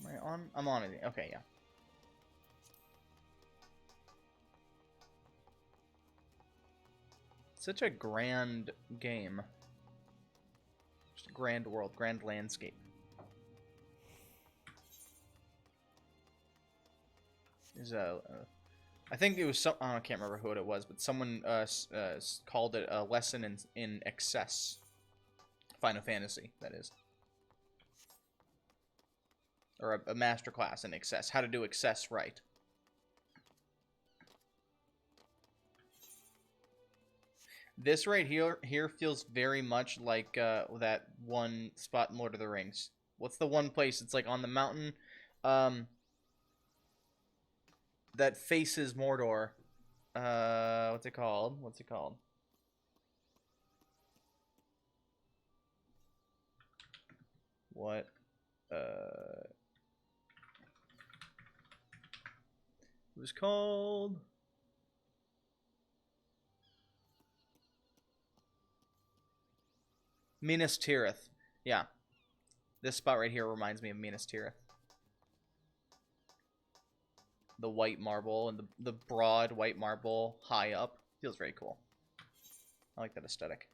Am I on? I'm on it. Okay, yeah. Such a grand game. Just a grand world, grand landscape. Is I think it was some. Oh, I can't remember who it was, but someone called it a lesson in excess. Final Fantasy, that is. Or a master class in excess. How to do excess right. This right here feels very much like that one spot in Lord of the Rings. What's the one place? It's like on the mountain that faces Mordor. What's it called? What's it called? What? It was called... Minas Tirith. Yeah. This spot right here reminds me of Minas Tirith. The white marble and the broad white marble high up. Feels very cool. I like that aesthetic.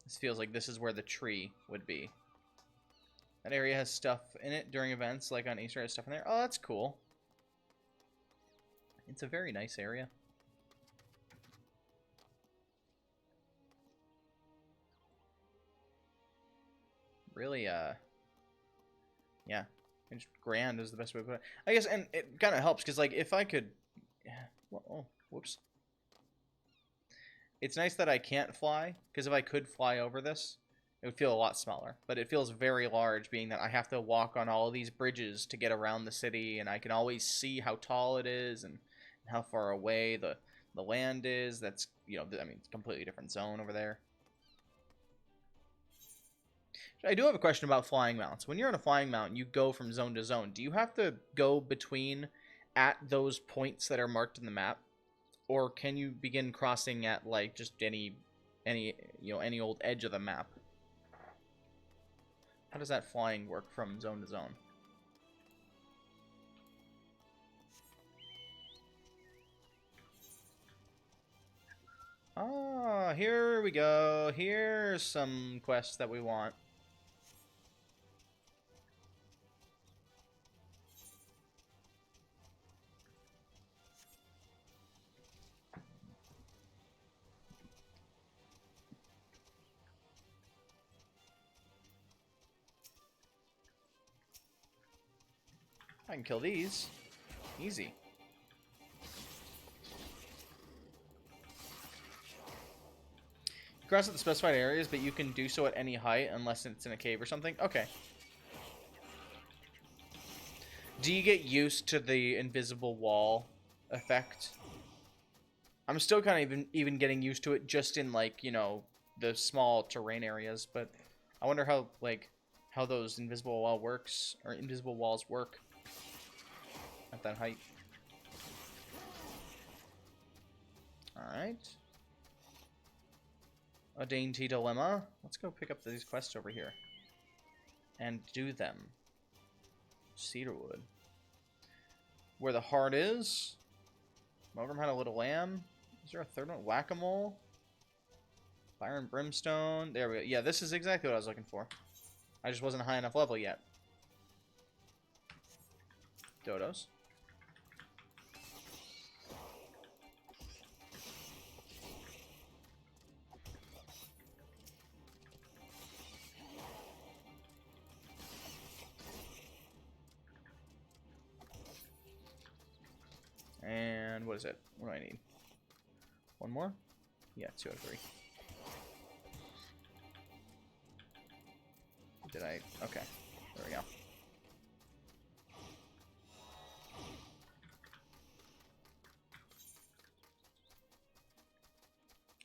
This feels like this is where the tree would be. That area has stuff in it during events, like on Easter, has stuff in there. Oh, that's cool. It's a very nice area. Really, yeah. Just grand is the best way to put it. I guess, and it kind of helps, because, like, if I could... Well, oh, whoops. It's nice that I can't fly, because if I could fly over this, it would feel a lot smaller. But it feels very large, being that I have to walk on all of these bridges to get around the city, and I can always see how tall it is, and how far away the land is. That's, you know, I mean, it's a completely different zone over there. I do have a question about flying mounts. When you're on a flying mount, you go from zone to zone. Do you have to go between at those points that are marked in the map? Or can you begin crossing at, like, just any old edge of the map? How does that flying work from zone to zone? Ah, here we go. Here's some quests that we want. I can kill these. Easy. You cross at the specified areas, but you can do so at any height unless it's in a cave or something. Okay. Do you get used to the invisible wall effect? I'm still kind of even getting used to it just in, like, you know, the small terrain areas, but I wonder how, like, how those invisible walls work at that height. Alright. A dainty dilemma. Let's go pick up these quests over here. And do them. Cedarwood. Where the heart is. Mogrim had a little lamb. Is there a third one? Whack-a-mole? Fire and brimstone. There we go. Yeah, this is exactly what I was looking for. I just wasn't a high enough level yet. Dodos. And what is it? What do I need? One more? Yeah, 2 out of 3. Did I? Okay. There we go.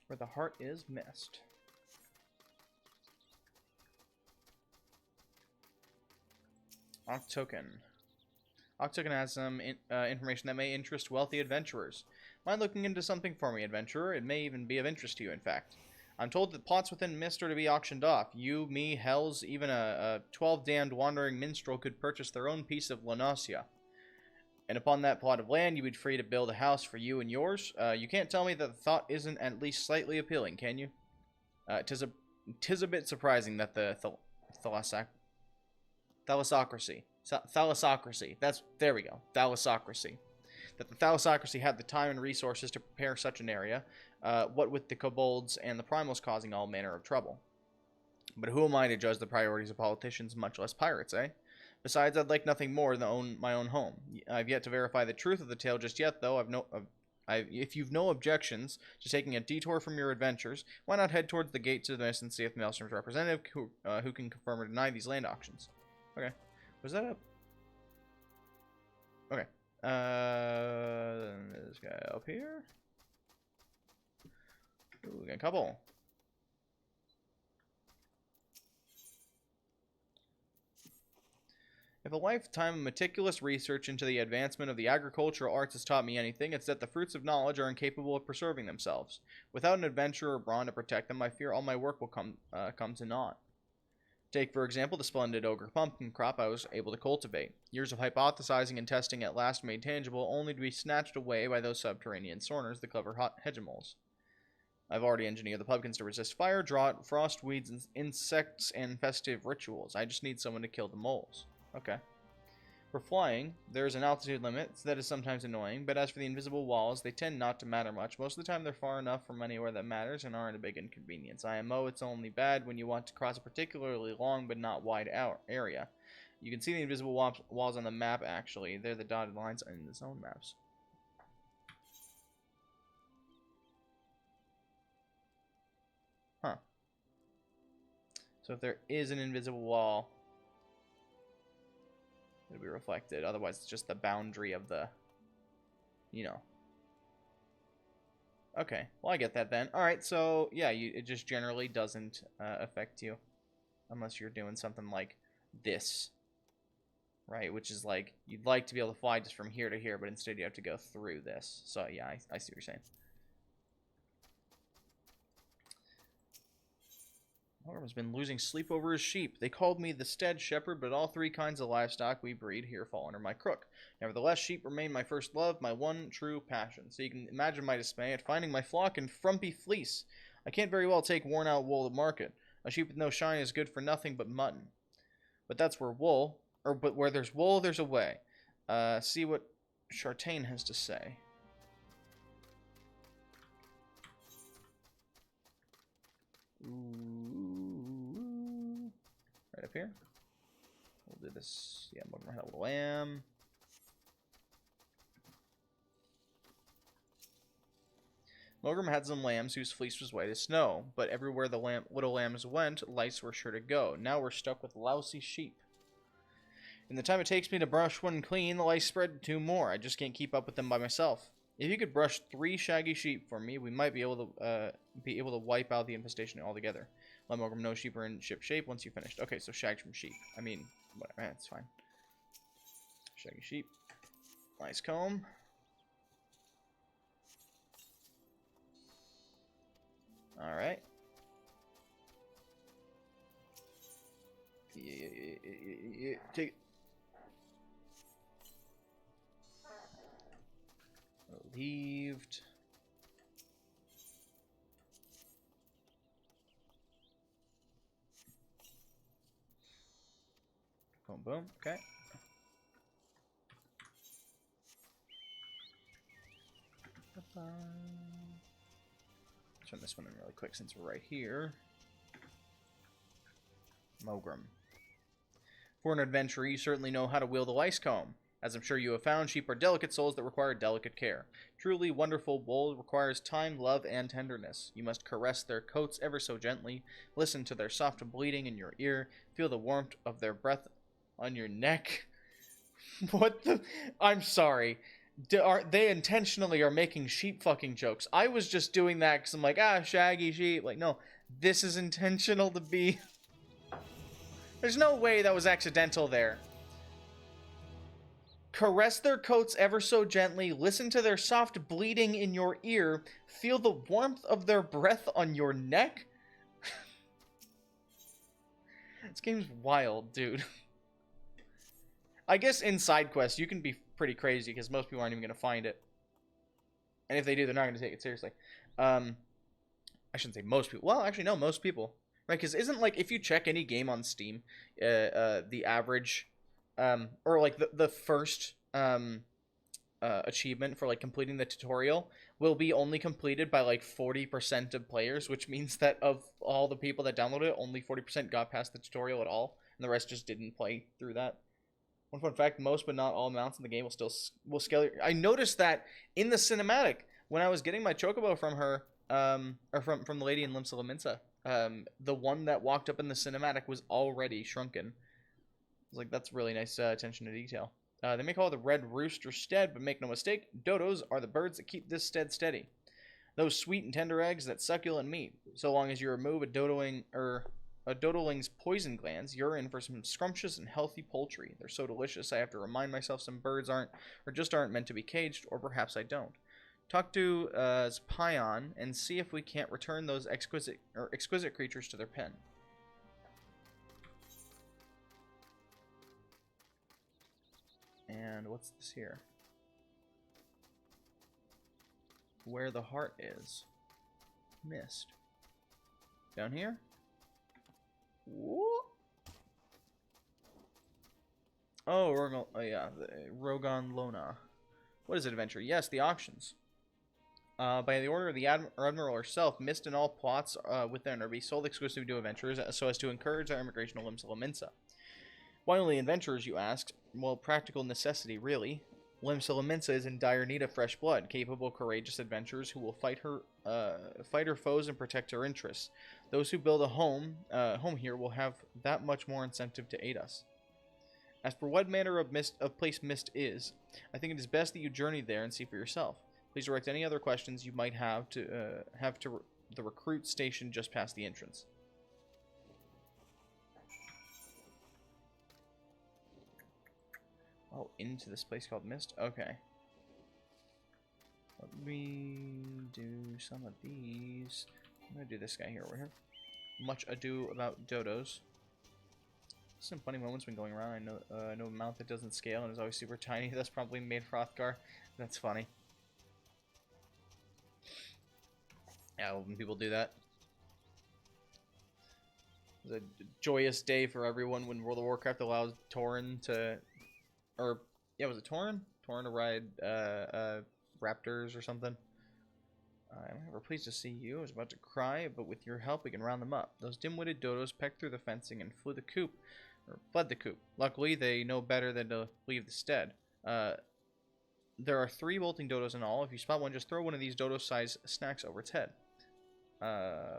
Where the heart is missed. Octoken. Octoken has some information that may interest wealthy adventurers. Mind looking into something for me, adventurer? It may even be of interest to you, in fact. I'm told that plots within Mist are to be auctioned off. You, me, Hells, even a 12-damned wandering minstrel could purchase their own piece of Lanosia. And upon that plot of land, you would be free to build a house for you and yours. You can't tell me that the thought isn't at least slightly appealing, can you? Tis a bit surprising that the thalassocracy. There we go. Thalassocracy. That the thalassocracy had the time and resources to prepare such an area, what with the kobolds and the primals causing all manner of trouble. But who am I to judge the priorities of politicians, much less pirates, eh? Besides, I'd like nothing more than own my own home. I've yet to verify the truth of the tale just yet, though. If you've no objections to taking a detour from your adventures, why not head towards the gate to the Mist and see if Maelstrom's representative who can confirm or deny these land auctions. Okay. Was that up? Okay. This guy up here. Ooh, we got a couple. If a lifetime of meticulous research into the advancement of the agricultural arts has taught me anything, it's that the fruits of knowledge are incapable of preserving themselves. Without an adventurer or brawn to protect them, I fear all my work will come to naught. Take, for example, the splendid ogre pumpkin crop I was able to cultivate. Years of hypothesizing and testing at last made tangible, only to be snatched away by those subterranean sorners, the clever hegemols. I've already engineered the pumpkins to resist fire, drought, frost, weeds, insects, and festive rituals. I just need someone to kill the moles. Okay. For flying, there is an altitude limit, so that is sometimes annoying, but as for the invisible walls, they tend not to matter much. Most of the time they're far enough from anywhere that matters and aren't a big inconvenience. IMO, it's only bad when you want to cross a particularly long but not wide area. You can see the invisible walls on the map, actually. They're the dotted lines in the zone maps. Huh. So if there is an invisible wall, it'll be reflected. Otherwise, it's just the boundary of the, you know. Okay, well, I get that then. Alright, so, yeah, it just generally doesn't affect you. Unless you're doing something like this. Right, which is like, you'd like to be able to fly just from here to here, but instead you have to go through this. So, yeah, I see what you're saying. Morgan's been losing sleep over his sheep. They called me the stead shepherd, but all 3 kinds of livestock we breed here fall under my crook. Nevertheless, sheep remain my first love, my one true passion. So you can imagine my dismay at finding my flock in frumpy fleece. I can't very well take worn-out wool to market. A sheep with no shine is good for nothing but mutton. But that's where but where there's wool, there's a way. See what Chartain has to say. Ooh. Right up here. We'll do this. Yeah, I'm gonna have a lamb. Mogrim had some lambs whose fleece was white as snow, but everywhere the little lambs went, lice were sure to go. Now we're stuck with lousy sheep. In the time it takes me to brush one clean, the lice spread to 2 more. I just can't keep up with them by myself. If you could brush 3 shaggy sheep for me, we might be able to wipe out the infestation altogether. Let Mogrim know sheep are in ship shape once you finished. Okay, so shagged from sheep. I mean, whatever, that's fine. Shaggy sheep. Lice comb. Alright. Yeah. Take it. Relieved. Boom, boom. Okay. Turn this one in really quick since we're right here. Mogrim. For an adventurer, you certainly know how to wield a lice comb. As I'm sure you have found, sheep are delicate souls that require delicate care. Truly wonderful wool requires time, love, and tenderness. You must caress their coats ever so gently, listen to their soft bleating in your ear, feel the warmth of their breath on your neck. What the? I'm sorry. They intentionally are making sheep fucking jokes. I was just doing that because I'm like, shaggy sheep. Like, no, this is intentional to be... There's no way that was accidental there. Caress their coats ever so gently, listen to their soft bleating in your ear, feel the warmth of their breath on your neck? This game's wild, dude. I guess in side quests, you can be pretty crazy because most people aren't even going to find it. And if they do, they're not going to take it seriously. I shouldn't say most people. Well, actually, no, most people. Right? Because isn't, like, if you check any game on Steam, the average, or, like, the first achievement for, like, completing the tutorial will be only completed by, like, 40% of players, which means that of all the people that downloaded it, only 40% got past the tutorial at all, and the rest just didn't play through that. One fun fact, most but not all mounts in the game will scale. I noticed that in the cinematic, when I was getting my chocobo from her, or from the lady in Limsa Lominsa, the one that walked up in the cinematic was already shrunken. I was like, that's really nice attention to detail. They may call it the red rooster stead, but make no mistake, dodos are the birds that keep this stead steady. Those sweet and tender eggs that succulent meat. So long as you remove a dodoling's poison glands, you're in for some scrumptious and healthy poultry. They're so delicious, I have to remind myself some birds aren't meant to be caged, or perhaps I don't. Talk to Spion and see if we can't return those exquisite creatures to their pen. And what's this here? Where the heart is. Missed. Down here? Whoop. Oh, yeah, the Rogan Lona. What is it, adventure? Yes, the auctions. By the order of the Admiral herself, Mist and all plots within are be sold exclusively to adventurers so as to encourage our immigration to Limsa Lominsa. Why only adventurers, you asked? Well, practical necessity, really. Limsa Lominsa is in dire need of fresh blood, capable, courageous adventurers who will fight her foes and protect her interests. Those who build a home here will have that much more incentive to aid us. As for what manner of place Mist is, I think it is best that you journey there and see for yourself. Please direct any other questions you might have to the recruit station just past the entrance. Oh, into this place called Mist? Okay. Let me do some of these. I'm going to do this guy here over here. Much ado about dodos. Some funny moments when going around. I know a mount that doesn't scale and is always super tiny. That's probably made Hrothgar. That's funny. Yeah, when people do that. It was a joyous day for everyone when World of Warcraft allowed Tauren to... Or, yeah, was it Tauren? Tauren to ride raptors or something. We're pleased to see you. I was about to cry, but with your help we can round them up. Those dim-witted dodos pecked through the fencing and fled the coop. Luckily, they know better than to leave the stead. There are 3 bolting dodos in all. If you spot one, just throw one of these dodo-sized snacks over its head.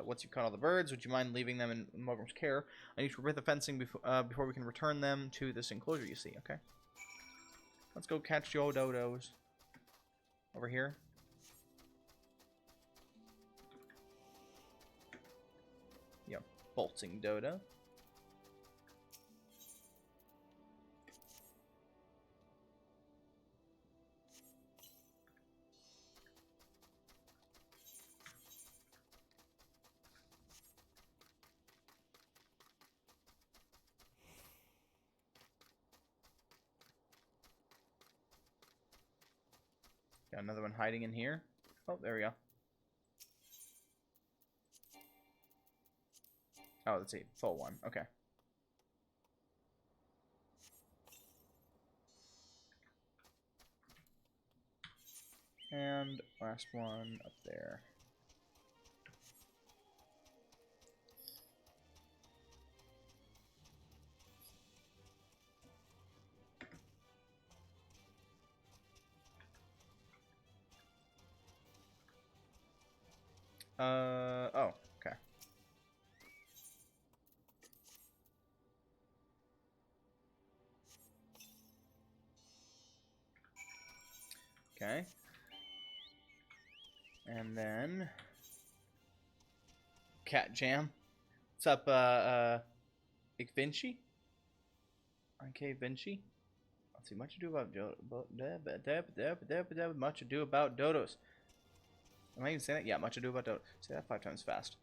Once you've caught all the birds, would you mind leaving them in Mogram's care? I need to repair the fencing before we can return them to this enclosure you see. Okay. Let's go catch your dodos. Over here. Yeah, bolting dodo. Got another one hiding in here. Oh, there we go. Oh, let's see. Full one. Okay. And last one up there. Oh, okay. Okay. And then Cat Jam. What's up, Vinci? IK Vinci? Let's see, much ado about much ado about dodos. Am I even saying that? Yeah, much ado about dodos. Say that 5 times fast.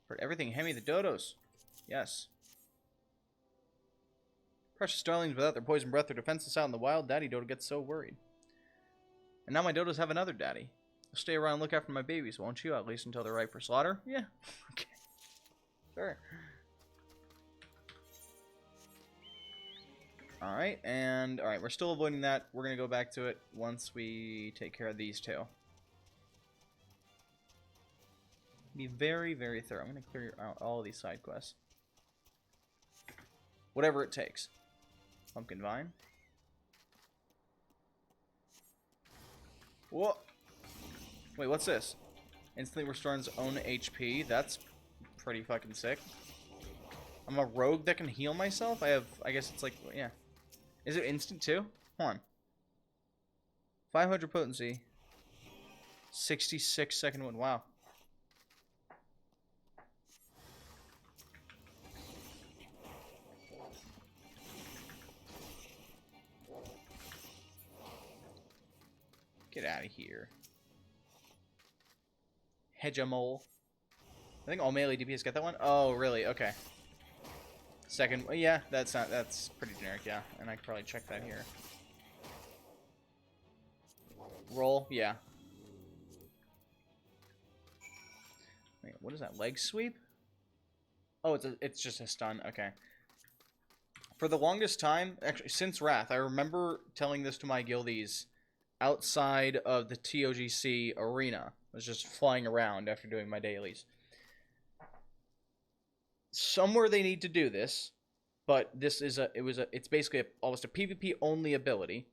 For everything, hand me the dodos. Yes. Precious darlings, without their poison breath or defenses out in the wild, Daddy Dodo gets so worried. And now my dodos have another daddy. You'll stay around and look after my babies, won't you? At least until they're ripe for slaughter? Yeah. Okay. Sure. Alright, and alright, we're still avoiding that. We're gonna go back to it once we take care of these 2. Be very, very thorough. I'm gonna clear out all of these side quests. Whatever it takes. Pumpkin vine. Whoa! Wait, what's this? Instantly restores own HP. That's pretty fucking sick. I'm a rogue that can heal myself? I guess it's like, yeah. Is it instant too? Hold on. 500 potency. 66 second one. Wow. Get out of here. Hegemol. I think all melee DPS get that one. Oh, really? Okay. Second, well, yeah, that's pretty generic, yeah. And I could probably check that here. Roll, yeah. Wait, what is that? Leg sweep? Oh, it's just a stun. Okay. For the longest time, actually, since Wrath, I remember telling this to my guildies outside of the TOGC arena. I was just flying around after doing my dailies. Somewhere they need to do this, but this is it's basically almost a PvP only ability.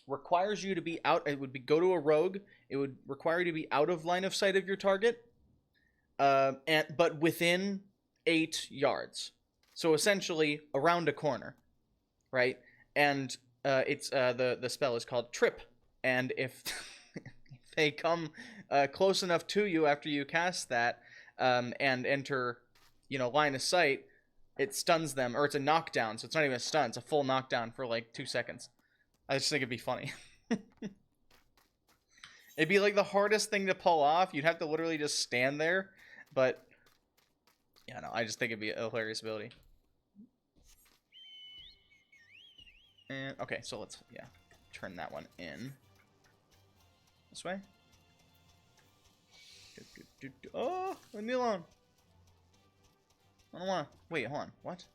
Requires you to be out. It would be go to a rogue. It would require you to be out of line of sight of your target, but within 8 yards. So essentially around a corner, right? And it's the spell is called Trip, and if they come close enough to you after you cast that and enter, line of sight, it stuns them, or it's a knockdown. So it's not even a stun; it's a full knockdown for like 2 seconds. I just think it'd be funny. It'd be like the hardest thing to pull off. You'd have to literally just stand there, but yeah, no, I just think it'd be a hilarious ability. And okay, so let's turn that one in. This way. Oh, leave me alone. I don't wanna. Wait, hold on. What?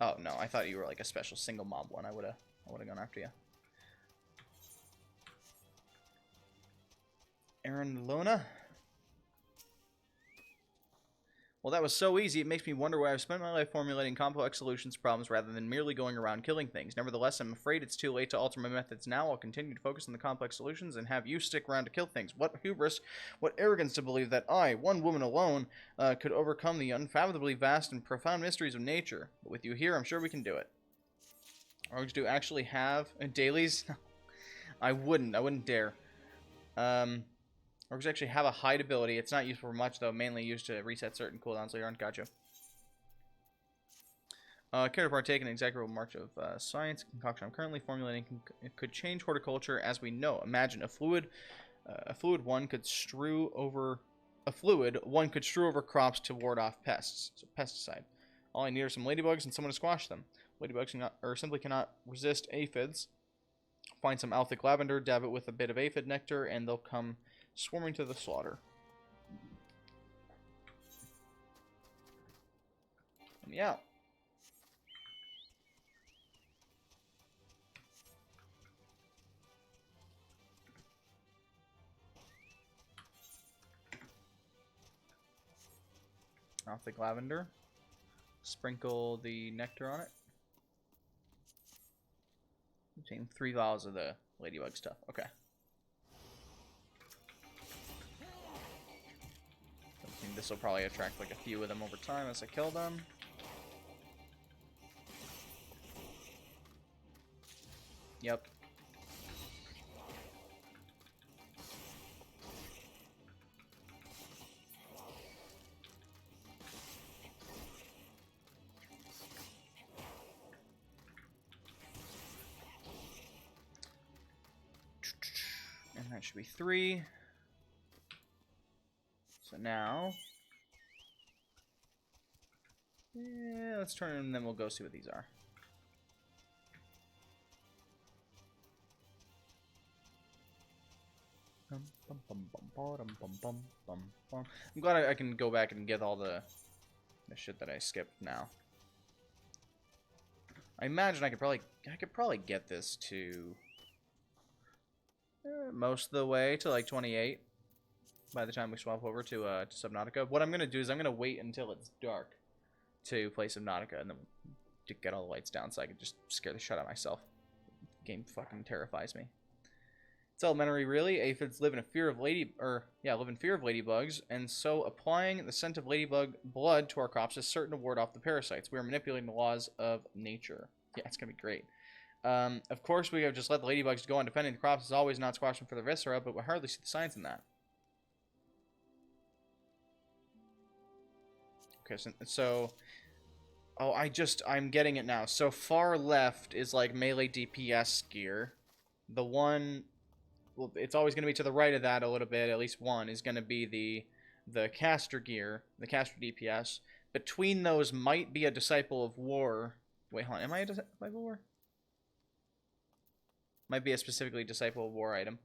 Oh no, I thought you were like a special single mob one. I would've gone after you. Aaron Luna. Well, that was so easy, it makes me wonder why I've spent my life formulating complex solutions to problems rather than merely going around killing things. Nevertheless, I'm afraid it's too late to alter my methods now. I'll continue to focus on the complex solutions and have you stick around to kill things. What hubris, what arrogance to believe that I, one woman alone, could overcome the unfathomably vast and profound mysteries of nature. But with you here, I'm sure we can do it. Rogues do actually have dailies? I wouldn't dare. Rogues actually have a hide ability. It's not useful for much, though. Mainly used to reset certain cooldowns later on. Gotcha. Care to partake in an execrable march of science concoction I'm currently formulating could change horticulture as we know. Imagine a fluid one could strew over crops to ward off pests. So pesticide. All I need are some ladybugs and someone to squash them. Ladybugs simply cannot resist aphids. Find some althic lavender, dab it with a bit of aphid nectar, and they'll come swarming to the slaughter. Let me out. Althic lavender. Sprinkle the nectar on it. Obtain 3 vials of the ladybug stuff. Okay. I think this will probably attract like a few of them over time as I kill them. Yep. And that should be 3. So now, yeah, let's turn them and then we'll go see what these are. I'm glad I can go back and get all the shit that I skipped now. I imagine I could probably get this to most of the way to like 28 by the time we swap over to Subnautica. What I'm gonna do is I'm gonna wait until it's dark to play Subnautica and then to get all the lights down so I can just scare the shit out of myself. The game fucking terrifies me. It's elementary, really. Aphids live in fear of ladybugs, and so applying the scent of ladybug blood to our crops is certain to ward off the parasites. We are manipulating the laws of nature. Yeah, it's gonna be great. Of course, we have just let the ladybugs go on defending the crops as always, not squashing for the viscera, but we hardly see the science in that. Okay, so oh, I'm getting it now. So far left is like melee DPS gear. The one, well, it's always going to be to the right of that a little bit. At least one is going to be the caster gear, the caster DPS. Between those might be a Disciple of War. Wait, hold on. Am I a Disciple of War? Might be a specifically Disciple of War item.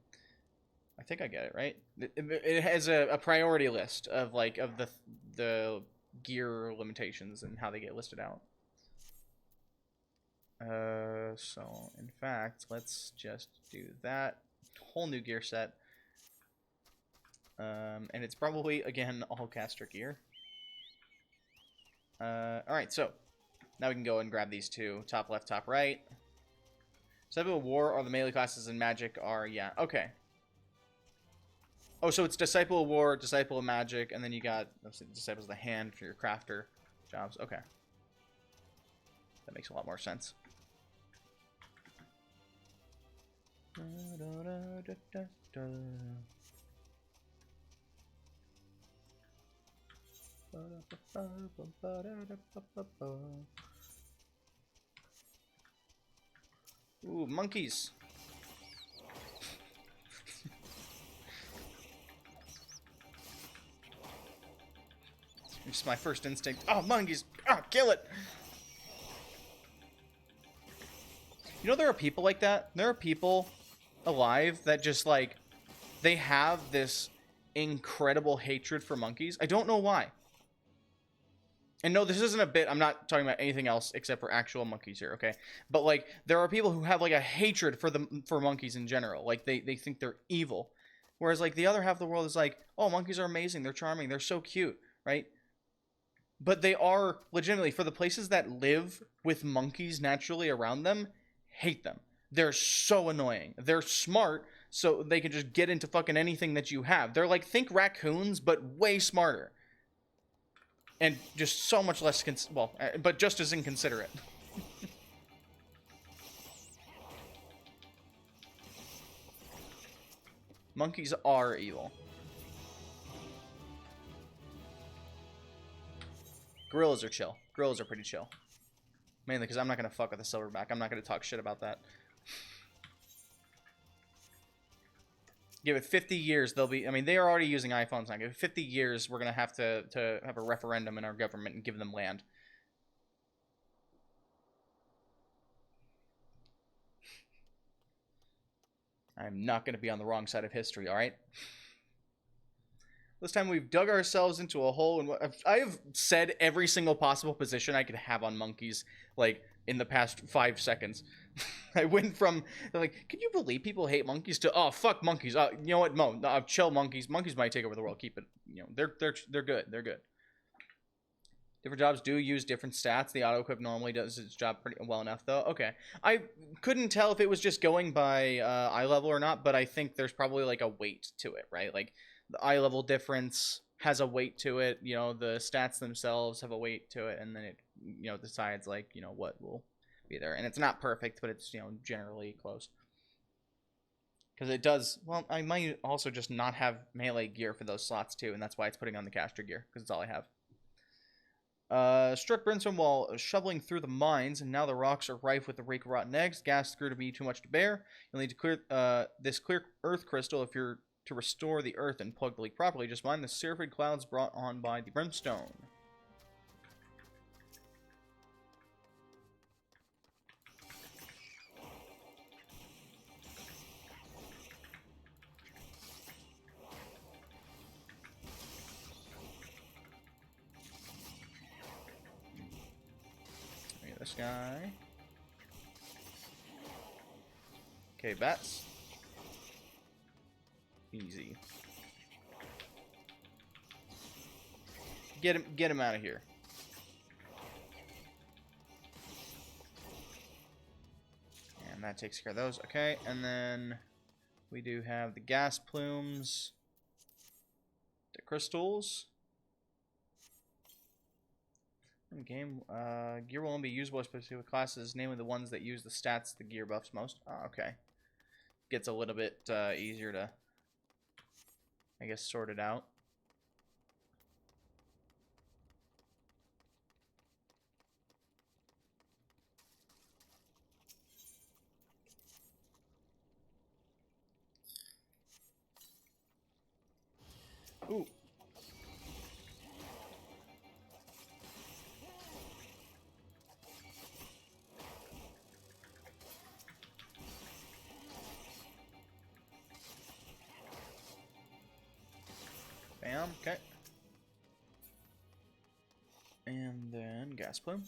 I think I get it, right? It has a priority list of like the gear limitations and how they get listed out. So in fact, let's just do that whole new gear set. And it's probably again all caster gear. Alright, so now we can go and grab these two. Top left, top right. Disciple of War or the melee classes in Magic are, yeah, okay. Oh, so it's Disciple of War, Disciple of Magic, and then you got Disciples of the Hand for your crafter jobs. Okay. That makes a lot more sense. Ooh, monkeys. It's my first instinct. Oh, monkeys! Ah, kill it! You know, there are people like that. There are people alive that just, like, they have this incredible hatred for monkeys. I don't know why. And no, this isn't a bit. I'm not talking about anything else except for actual monkeys here, okay? But, like, there are people who have, like, a hatred for monkeys in general. Like, they think they're evil. Whereas like the other half of the world is like, oh, monkeys are amazing, they're charming, they're so cute, right? But they are legitimately, for the places that live with monkeys naturally around them, hate them. They're so annoying. They're smart, so they can just get into fucking anything that you have. They're like, think raccoons, but way smarter. And just so much less, but just as inconsiderate. Monkeys are evil. Gorillas are chill. Gorillas are pretty chill. Mainly because I'm not going to fuck with a silverback. I'm not going to talk shit about that. Give it 50 years, they'll be... I mean, they are already using iPhones now. Give it 50 years, we're going to have to have a referendum in our government and give them land. I'm not going to be on the wrong side of history, alright? This time we've dug ourselves into a hole, and I have said every single possible position I could have on monkeys, like, in the past 5 seconds. I went from, like, can you believe people hate monkeys, to, oh, fuck monkeys. You know what, chill monkeys. Monkeys might take over the world. Keep it, you know, they're good. They're good. Different jobs do use different stats. The auto-equip normally does its job pretty well enough, though. Okay. I couldn't tell if it was just going by eye level or not, but I think there's probably, like, a weight to it, right? Like, the eye level difference has a weight to it. You know, the stats themselves have a weight to it, and then it, you know, decides, like, you know, what will be there. And it's not perfect, but it's, you know, generally close. Because it does... Well, I might also just not have melee gear for those slots, too, and that's why it's putting on the caster gear, because it's all I have. Struck brimstone while shoveling through the mines, and now the rocks are rife with the rake of rotten eggs. Gas grew to be too much to bear. You'll need to clear this clear earth crystal if you're to restore the earth and plug the leak properly. Just mind the syrphid clouds brought on by the brimstone. This guy. Okay, bats. Easy. Get him out of here. And that takes care of those. Okay, and then we do have the gas plumes, the crystals. Game gear will only be usable with specific classes, namely the ones that use the stats the gear buffs most. Oh, okay. Gets a little bit easier to, I guess, sort it out. Ooh. Bam, okay. And then gas plume.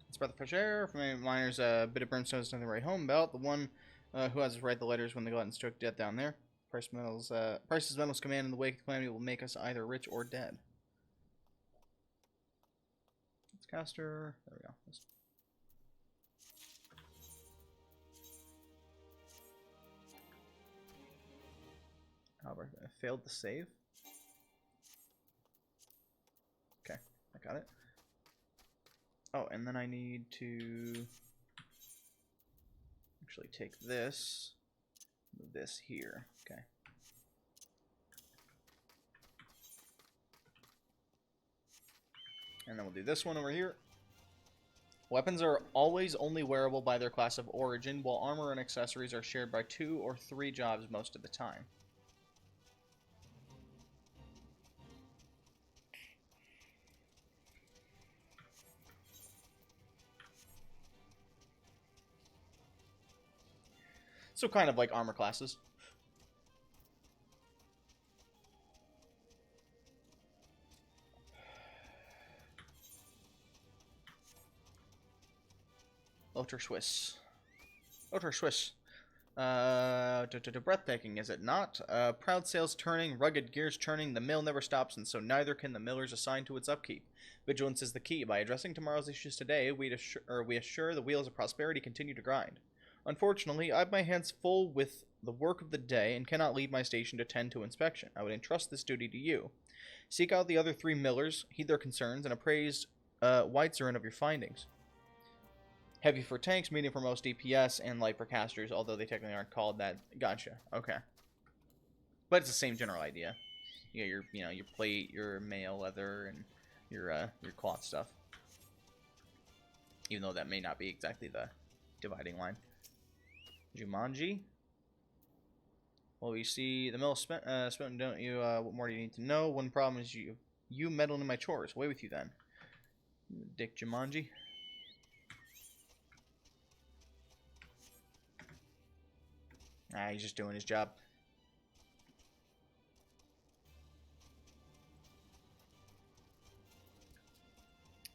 It's about the fresh air. For many miners, a bit of brimstone is nothing to write home about. The one who has to write the letters when they go out and stroke death down there. Prices metals command in the wake of calamity will make us either rich or dead. Let's caster. There we go. However, I failed to save. Okay, I got it. Oh, and then I need to actually take this, move this here. Okay. And then we'll do this one over here. Weapons are always only wearable by their class of origin, while armor and accessories are shared by 2 or 3 jobs most of the time. So kind of like armor classes. Ultra Swiss. Ultra Swiss. Breathtaking, is it not? Proud sails turning, rugged gears churning, the mill never stops, and so neither can the millers assigned to its upkeep. Vigilance is the key. By addressing tomorrow's issues today, we assure the wheels of prosperity continue to grind. Unfortunately, I have my hands full with the work of the day and cannot leave my station to tend to inspection. I would entrust this duty to you. Seek out the other 3 millers, heed their concerns, and appraise Whitezerin of your findings. Heavy for tanks, medium for most DPS, and light for casters, although they technically aren't called that. Gotcha. Okay. But it's the same general idea. You got your plate, your mail leather, and your cloth stuff. Even though that may not be exactly the dividing line. Jumanji. Well, you see, the mill spent, don't you? What more do you need to know? One problem is you meddling in my chores. Away with you then, Dick Jumanji. Ah, he's just doing his job.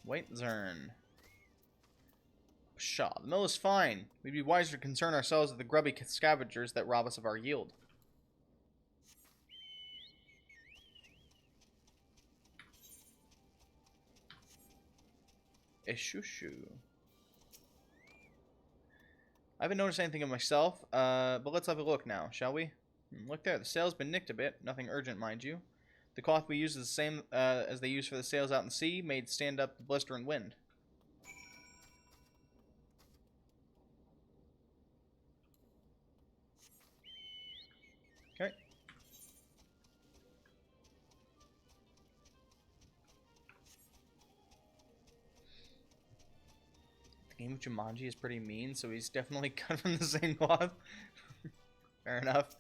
Whitezerin. Pshaw, the mill is fine. We'd be wiser to concern ourselves with the grubby scavengers that rob us of our yield. Ishushu. I haven't noticed anything of myself, but let's have a look now, shall we? Look there, the sail's been nicked a bit. Nothing urgent, mind you. The cloth we use is the same as they use for the sails out in the sea, made to stand up to blistering wind. Okay. The game of Jumanji is pretty mean, so he's definitely cut from the same cloth. Fair enough.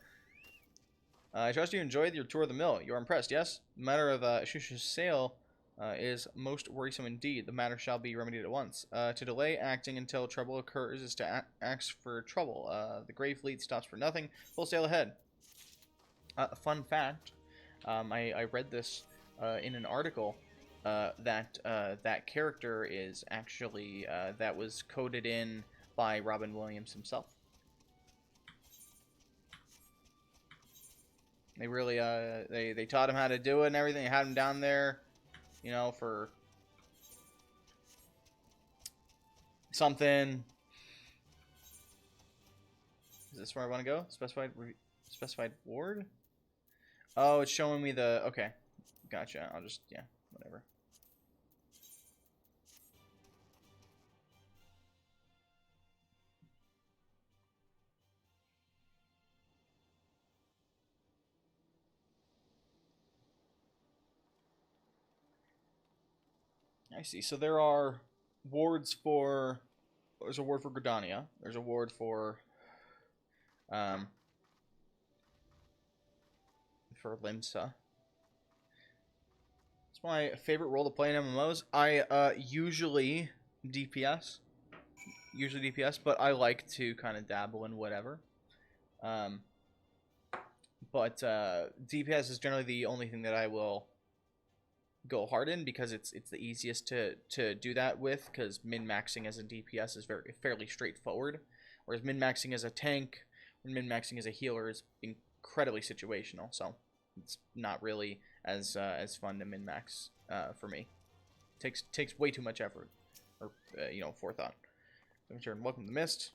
I trust you enjoyed your tour of the mill. You are impressed, yes? The matter of Shushu's sale is most worrisome indeed. The matter shall be remedied at once. To delay acting until trouble occurs is to ask for trouble. The Grey Fleet stops for nothing. Full sail ahead. Fun fact, I read this in an article that that character is actually that was coded in by Robin Williams himself. They really they taught him how to do it and everything. They had him down there, you know, for something. Is this where I want to go? Specified ward? Oh, it's showing me the... Okay. Gotcha. I'll just... Yeah, whatever. I see. So there are wards for... There's a ward for Gridania. There's a ward for Limsa. It's my favorite role to play in MMOs. I usually DPS. But I like to kind of dabble in whatever. But DPS is generally the only thing that I will go hard in because it's the easiest to do that with, because min-maxing as a DPS is fairly straightforward, whereas min-maxing as a tank or min-maxing as a healer is incredibly situational. So it's not really as fun to min-max for me. Takes way too much effort or forethought. Welcome to the Mist.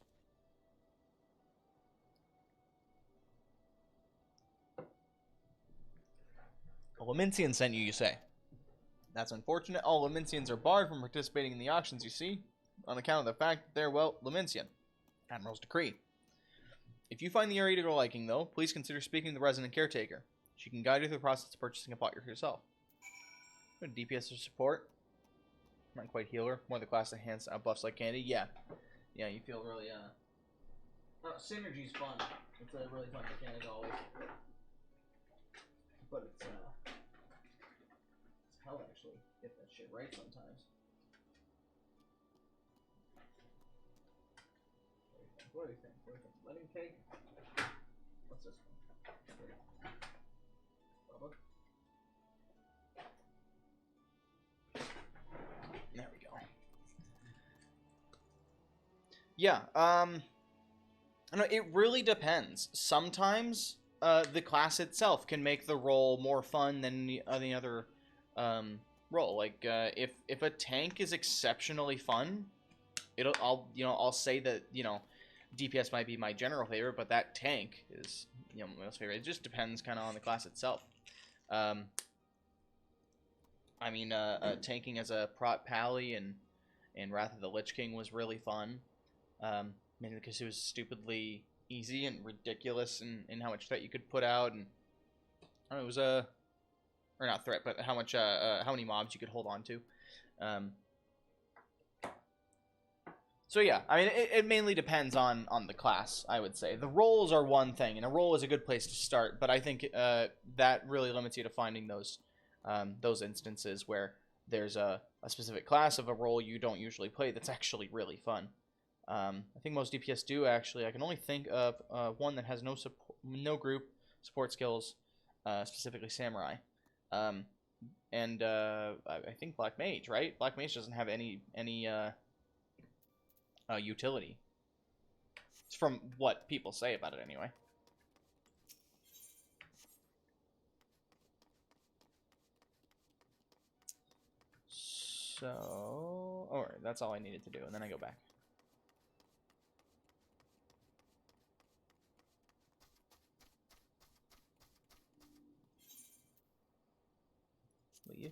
Lementian sent you, you say? That's unfortunate. All Lementians are barred from participating in the auctions, you see, on account of the fact that they're, well, Lementian. Admiral's decree. If you find the area to your liking, though, please consider speaking to the resident caretaker. She can guide you through the process of purchasing a pot yourself. Good DPS or support. Not quite healer. More the class that hands out buffs like candy. Yeah. Yeah, you feel really, Synergy's fun. It's a really fun mechanic always. But it's hell, actually. Get that shit right sometimes. Very fun. What do you think? Lemon cake? What's this one? Bubba? There we go. Yeah, I don't know, it really depends. Sometimes the class itself can make the role more fun than the other role. Like if a tank is exceptionally fun, I'll say that DPS might be my general favorite, but that tank is my most favorite. It just depends kind of on the class itself. I mean, tanking as a prot pally and Wrath of the Lich King was really fun. Mainly because it was stupidly easy and ridiculous in how much threat you could put out, and I don't know, it was or not threat, but how many mobs you could hold on to. So yeah, I mean, it mainly depends on the class, I would say. The roles are one thing, and a role is a good place to start, but I think that really limits you to finding those instances where there's a specific class of a role you don't usually play that's actually really fun. I think most DPS do, actually. I can only think of one that has no group support skills, specifically Samurai. And I think Black Mage, right? Black Mage doesn't have any utility. It's from what people say about it, anyway. So, alright, that's all I needed to do, and then I go back. Leave.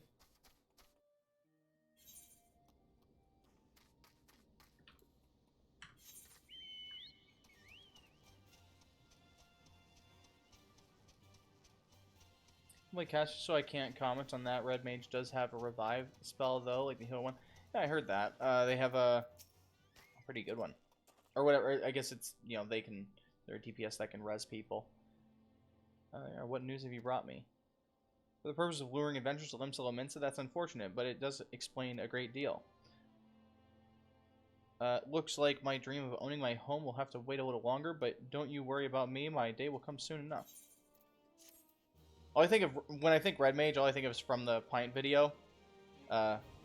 Wait, Cash, so I can't comment on that. Red Mage does have a revive spell, though, like the heal one. Yeah, I heard that. They have a pretty good one. Or whatever, I guess it's, they're a DPS that can res people. What news have you brought me? For the purpose of luring adventurers to Limsa Lominsa, that's unfortunate, but it does explain a great deal. Looks like my dream of owning my home will have to wait a little longer, but don't you worry about me, my day will come soon enough. All I think of when I think Red Mage, all I think of is from the Pint video.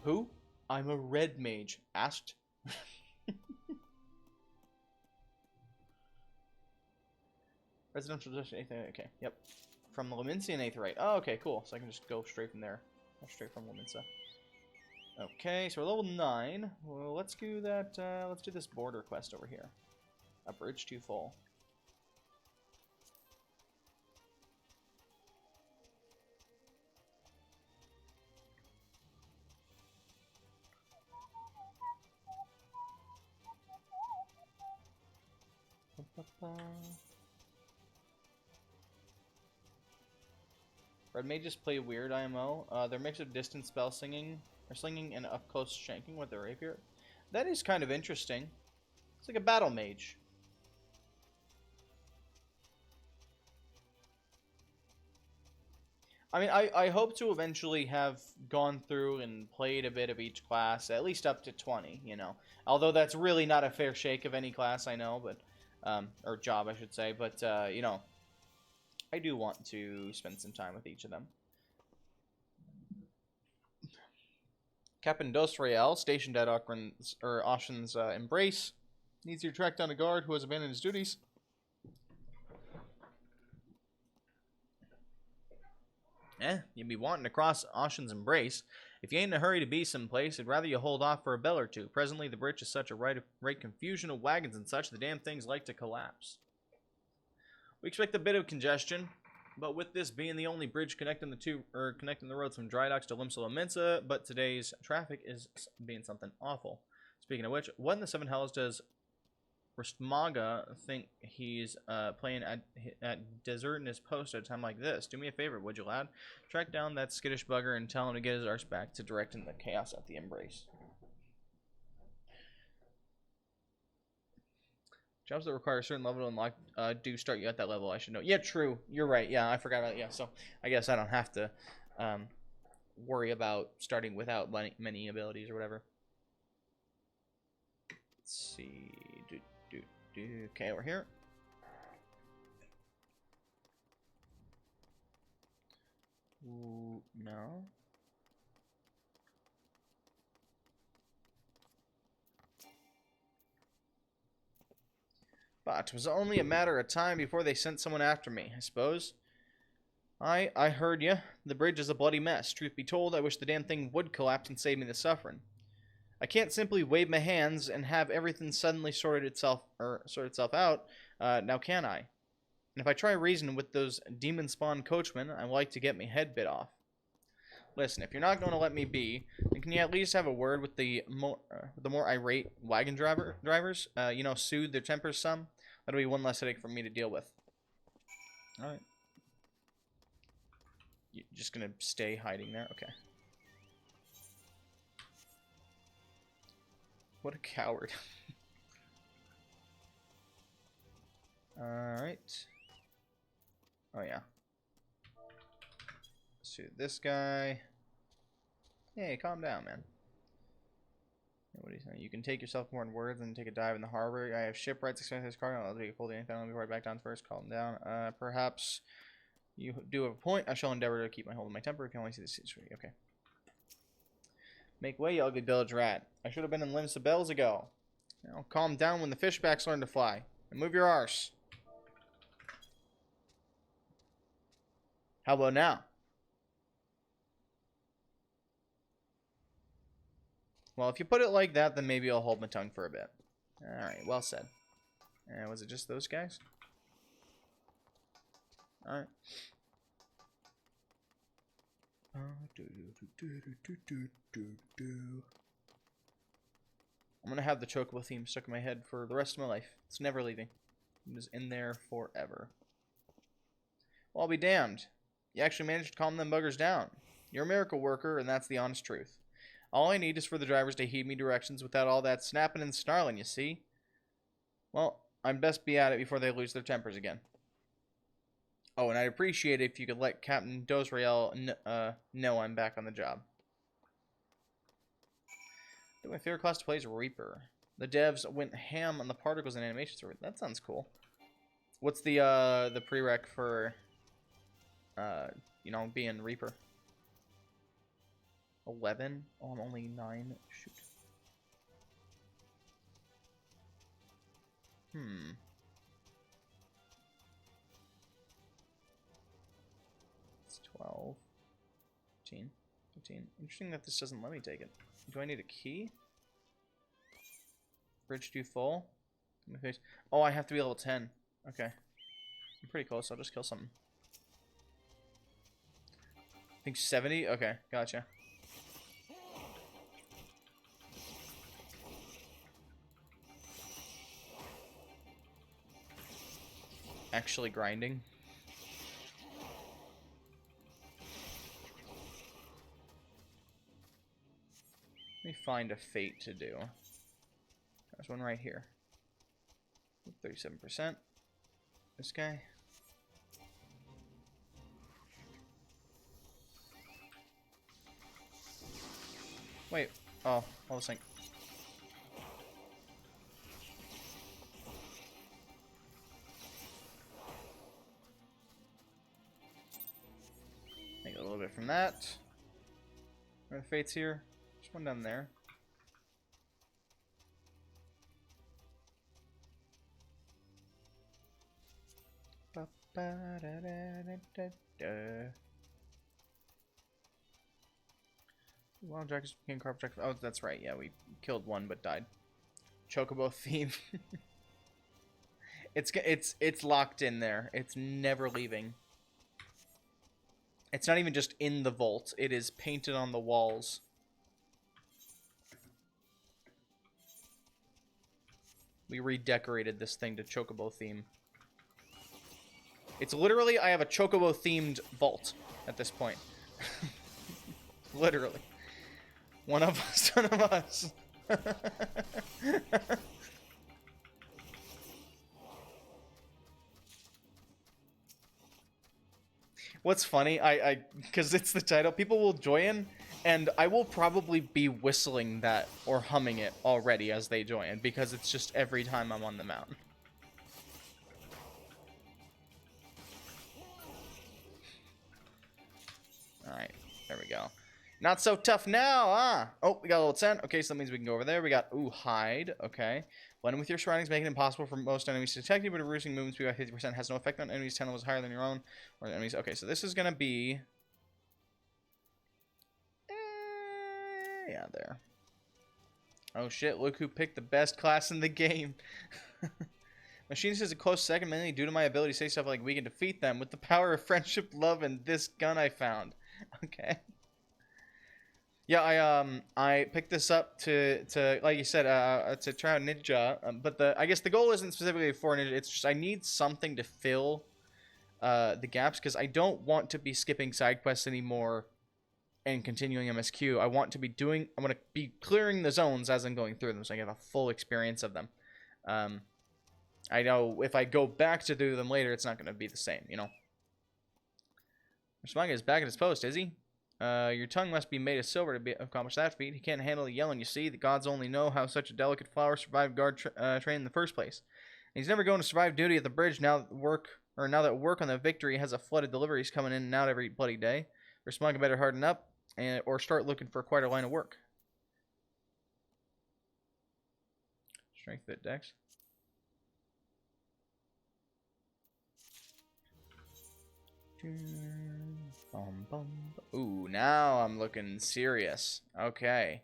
Who? I'm a Red Mage. Asked. Residential district, okay, yep. From the Lominsian Aetheryte. Oh, okay, cool. So I can just go straight from there. Straight from Lominsa. Okay, so we're level 9. Well, let's do that, let's do this border quest over here. A bridge too full. Red mages play weird IMO. Their mix of distance spell slinging and up close shanking with their rapier. That is kind of interesting. It's like a battle mage. I mean, I hope to eventually have gone through and played a bit of each class, at least up to 20, Although that's really not a fair shake of any class, I know, but, or job, I should say, but, I do want to spend some time with each of them. Captain Dos Real, stationed at Ashen's Embrace, needs you to track down a guard who has abandoned his duties. You'd be wanting to cross Ashen's Embrace. If you ain't in a hurry to be someplace, I'd rather you hold off for a bell or two. Presently, the bridge is such a right confusion of wagons and such, the damn things like to collapse. We expect a bit of congestion, but with this being the only bridge connecting the roads from Dry Docks to Limsa Lominsa, but today's traffic is being something awful. Speaking of which, what in the seven hells does Ristmaga think he's playing at deserting his post at a time like this? Do me a favor, would you, lad? Track down that skittish bugger and tell him to get his arse back to directing the chaos at the Embrace. Jobs that require a certain level to unlock do start you at that level. I should know. Yeah, true. You're right. Yeah, I forgot about it. Yeah, so I guess I don't have to worry about starting without many abilities or whatever. Let's see. Okay, we're here. Ooh, no. But it was only a matter of time before they sent someone after me, I suppose. I heard you. The bridge is a bloody mess. Truth be told, I wish the damn thing would collapse and save me the suffering. I can't simply wave my hands and have everything suddenly sort itself out, now can I? And if I try reasoning with those demon-spawned coachmen, I like to get my head bit off. Listen, if you're not going to let me be, then can you at least have a word with the more irate wagon drivers? You know, soothe their tempers some? That'll be one less headache for me to deal with. Alright. You're just gonna stay hiding there? Okay. What a coward. Alright. Oh, yeah. Let's do this guy. Hey, calm down, man. What do you say? You can take yourself more in words and take a dive in the harbor. I have shipwrights expecting this cargo. I'll take a full day and before I back down first. Calm down. Perhaps you do have a point. I shall endeavor to keep my hold of my temper if you only see the situation. Okay. Make way, you ugly village rat. I should have been in Limbs to Bells ago. Now, calm down when the fishbacks learn to fly. And move your arse. How about now? Well, if you put it like that, then maybe I'll hold my tongue for a bit. Alright, well said. Was it just those guys? Alright. I'm gonna have the chocobo theme stuck in my head for the rest of my life. It's never leaving. It is in there forever. Well, I'll be damned. You actually managed to calm them buggers down. You're a miracle worker, and that's the honest truth. All I need is for the drivers to heed me directions without all that snapping and snarling, you see? Well, I'd best be at it before they lose their tempers again. Oh, and I'd appreciate it if you could let Captain Dosrael know I'm back on the job. I think my favorite class to play is Reaper. The devs went ham on the particles and animations. That sounds cool. What's the prereq for, you know, being Reaper? 11? Oh, I'm only 9. Shoot. It's 12. 15. 15. Interesting that this doesn't let me take it. Do I need a key? Bridge too full? Oh, I have to be level 10. Okay. I'm pretty close. I'll just kill something. I think 70? Okay, gotcha. Actually grinding. Let me find a fate to do. There's one right here. 37%. This guy. Wait. Oh, all this thing. Take a little bit from that. Where are the fates here? There's one down there. Well, Jack's became carpet jack. Oh, that's right. Yeah, we killed one but died. Chocobo theme. It's locked in there. It's never leaving. It's not even just in the vault. It is painted on the walls. We redecorated this thing to chocobo theme. It's literally, I have a chocobo themed vault at this point. Literally. One of us, one of us. What's funny, because it's the title, people will join, and I will probably be whistling that or humming it already as they join, because it's just every time I'm on the mountain. Alright, there we go. Not so tough now, huh? Oh, we got a little 10. Okay, so that means we can go over there. We got, ooh, hide. Okay. Blending with your surroundings, making it impossible for most enemies to detect you, but reducing movement speed by 50% has no effect on enemies 10 levels higher than your own. Or enemies. Okay, so this is going to be... yeah, there. Oh, shit. Look who picked the best class in the game. Machinist is a close second, mainly due to my ability to say stuff like, we can defeat them with the power of friendship, love, and this gun I found. Okay. Yeah, I picked this up to like you said, to try out Ninja. But I guess the goal isn't specifically for Ninja. It's just I need something to fill the gaps, because I don't want to be skipping side quests anymore and continuing MSQ. I want to be clearing the zones as I'm going through them, so I have a full experience of them. I know if I go back to do them later, it's not going to be the same, you know. Smug is back at his post, is he? Your tongue must be made of silver to accomplish that feat. He can't handle the yelling, you see. The gods only know how such a delicate flower survived guard train in the first place. And he's never going to survive duty at the bridge now that work on the victory has a flooded deliveries coming in and out every bloody day. For Smug, better harden up or start looking for quite a line of work. Strength fit dex. Ooh, now I'm looking serious. Okay.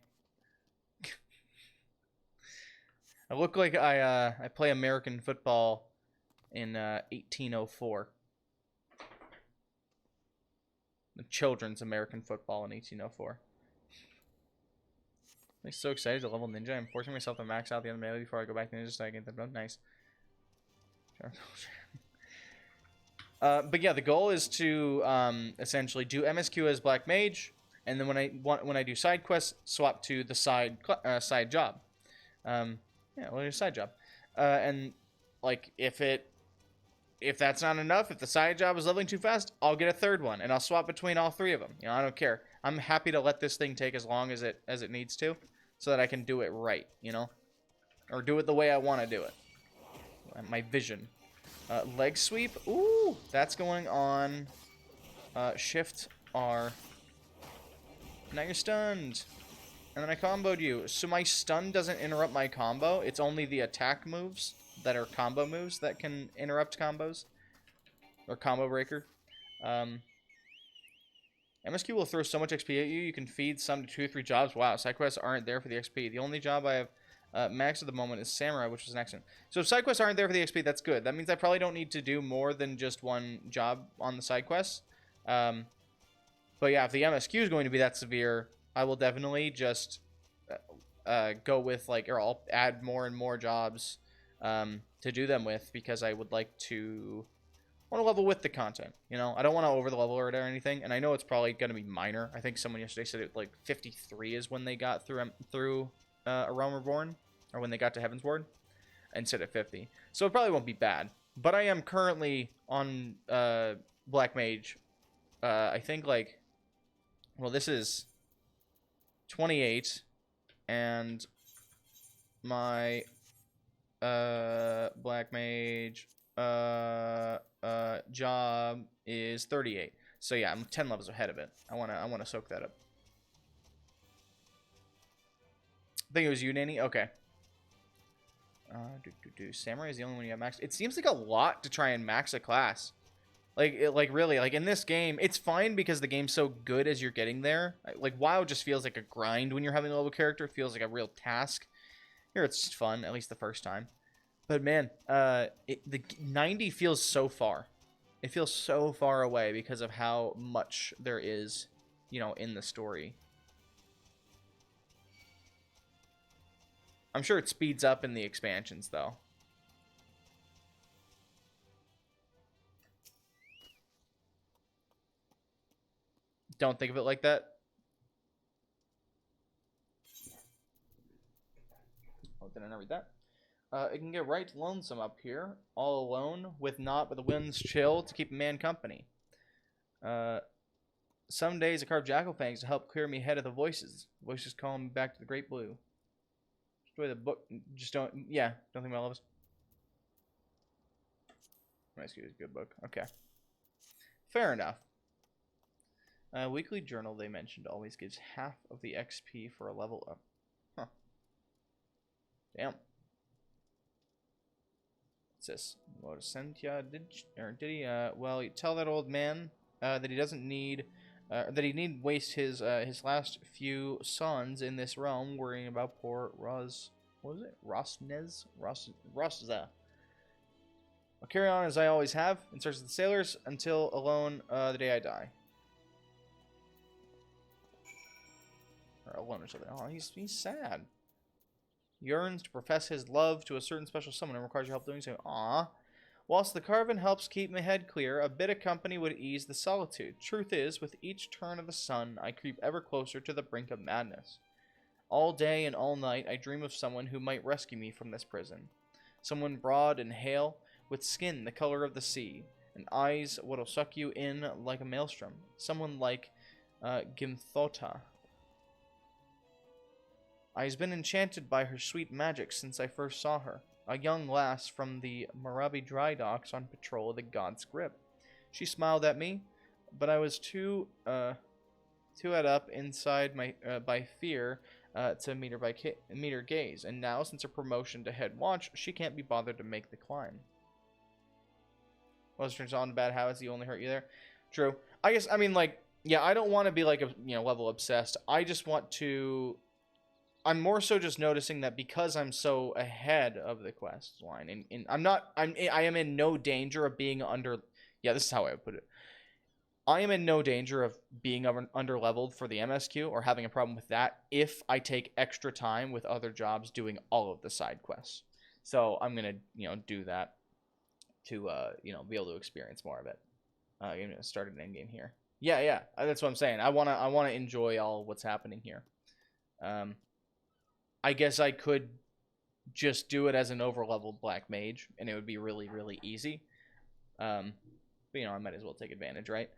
I look like I play American football in 1804. The children's American football in 1804. I'm so excited to level Ninja. I'm forcing myself to max out the other melee before I go back to Ninja so I get them. Nice. But yeah, the goal is to essentially do MSQ as Black Mage, and then when I do side quests, swap to the side job. Yeah, well, it's a side job, and like if that's not enough, if the side job is leveling too fast, I'll get a third one, and I'll swap between all three of them. You know, I don't care. I'm happy to let this thing take as long as it needs to, so that I can do it right. You know, or do it the way I want to do it. My vision. Leg sweep. Ooh, that's going on. Shift R. Now you're stunned. And then I comboed you. So my stun doesn't interrupt my combo. It's only the attack moves that are combo moves that can interrupt combos. Or combo breaker. MSQ will throw so much XP at you, you can feed some to 2 or 3 jobs. Wow, side quests aren't there for the XP. The only job I have max at the moment is Samurai, which is an accident. So if side quests aren't there for the XP, that's good. That means I probably don't need to do more than just one job on the side quests. But yeah, if the MSQ is going to be that severe, I will definitely just go with, like, or I'll add more and more jobs to do them with, because I would like to want to level with the content. You know, I don't want to over the level or anything, and I know it's probably going to be minor. I think someone yesterday said it like 53 is when they got through A Realm Reborn, or when they got to Heaven's Ward, instead of 50. So it probably won't be bad. But I am currently on Black Mage. I think, like, well, this is 28, and my Black Mage job is 38. So yeah, I'm 10 levels ahead of it. I wanna soak that up. I think it was you, Nanny. Okay. Samurai is the only one you have maxed. It seems like a lot to try and max a class. Like really, like in this game, it's fine because the game's so good as you're getting there. Like WoW just feels like a grind when you're having a level character. It feels like a real task. Here it's fun, at least the first time. But man, the 90 feels so far. It feels so far away because of how much there is, you know, in the story. I'm sure it speeds up in the expansions, though. Don't think of it like that. Oh, didn't I read that? It can get right lonesome up here, all alone, with naught but the wind's chill to keep a man company. Some days I carve jackal fangs to help clear me head of the voices. Voices call me back to the great blue. Destroy the book. Just don't. Yeah, don't think about all of us. Rescue is a good book. Okay. Fair enough. Weekly journal they mentioned always gives half of the XP for a level up. Huh. Damn. What's this? What Sentia did he well, you tell that old man that he doesn't need that he need waste his last few sons in this realm worrying about poor Roz. What was it? Rosnez? Rosza. I'll carry on as I always have in search of the sailors until alone the day I die. Or alone or something. Oh, he's sad. Yearns to profess his love to a certain special someone and requires your help doing so. Aww. Whilst the carven helps keep my head clear, a bit of company would ease the solitude. Truth is, with each turn of the sun, I creep ever closer to the brink of madness. All day and all night, I dream of someone who might rescue me from this prison. Someone broad and hale, with skin the color of the sea, and eyes what'll suck you in like a maelstrom. Someone like Gimthota. I've been enchanted by her sweet magic since I first saw her. A young lass from the Marabi dry docks on patrol of the God's Grip. She smiled at me, but I was too head up inside my by fear to meet her gaze. And now, since her promotion to head watch, she can't be bothered to make the climb. Well, it turns on bad habits. You only hurt you there. True. I guess. I mean, like, yeah. I don't want to be like a level obsessed. I just want to. I'm more so just noticing that because I'm so ahead of the quest line, and I am in no danger of being under. Yeah, this is how I would put it. I am in no danger of being under-leveled for the MSQ or having a problem with that if I take extra time with other jobs doing all of the side quests. So I'm gonna do that to be able to experience more of it. I'm gonna start an endgame here. Yeah, that's what I'm saying. I wanna enjoy all what's happening here. I guess I could just do it as an over-leveled black mage, and it would be really, really easy. But I might as well take advantage, right?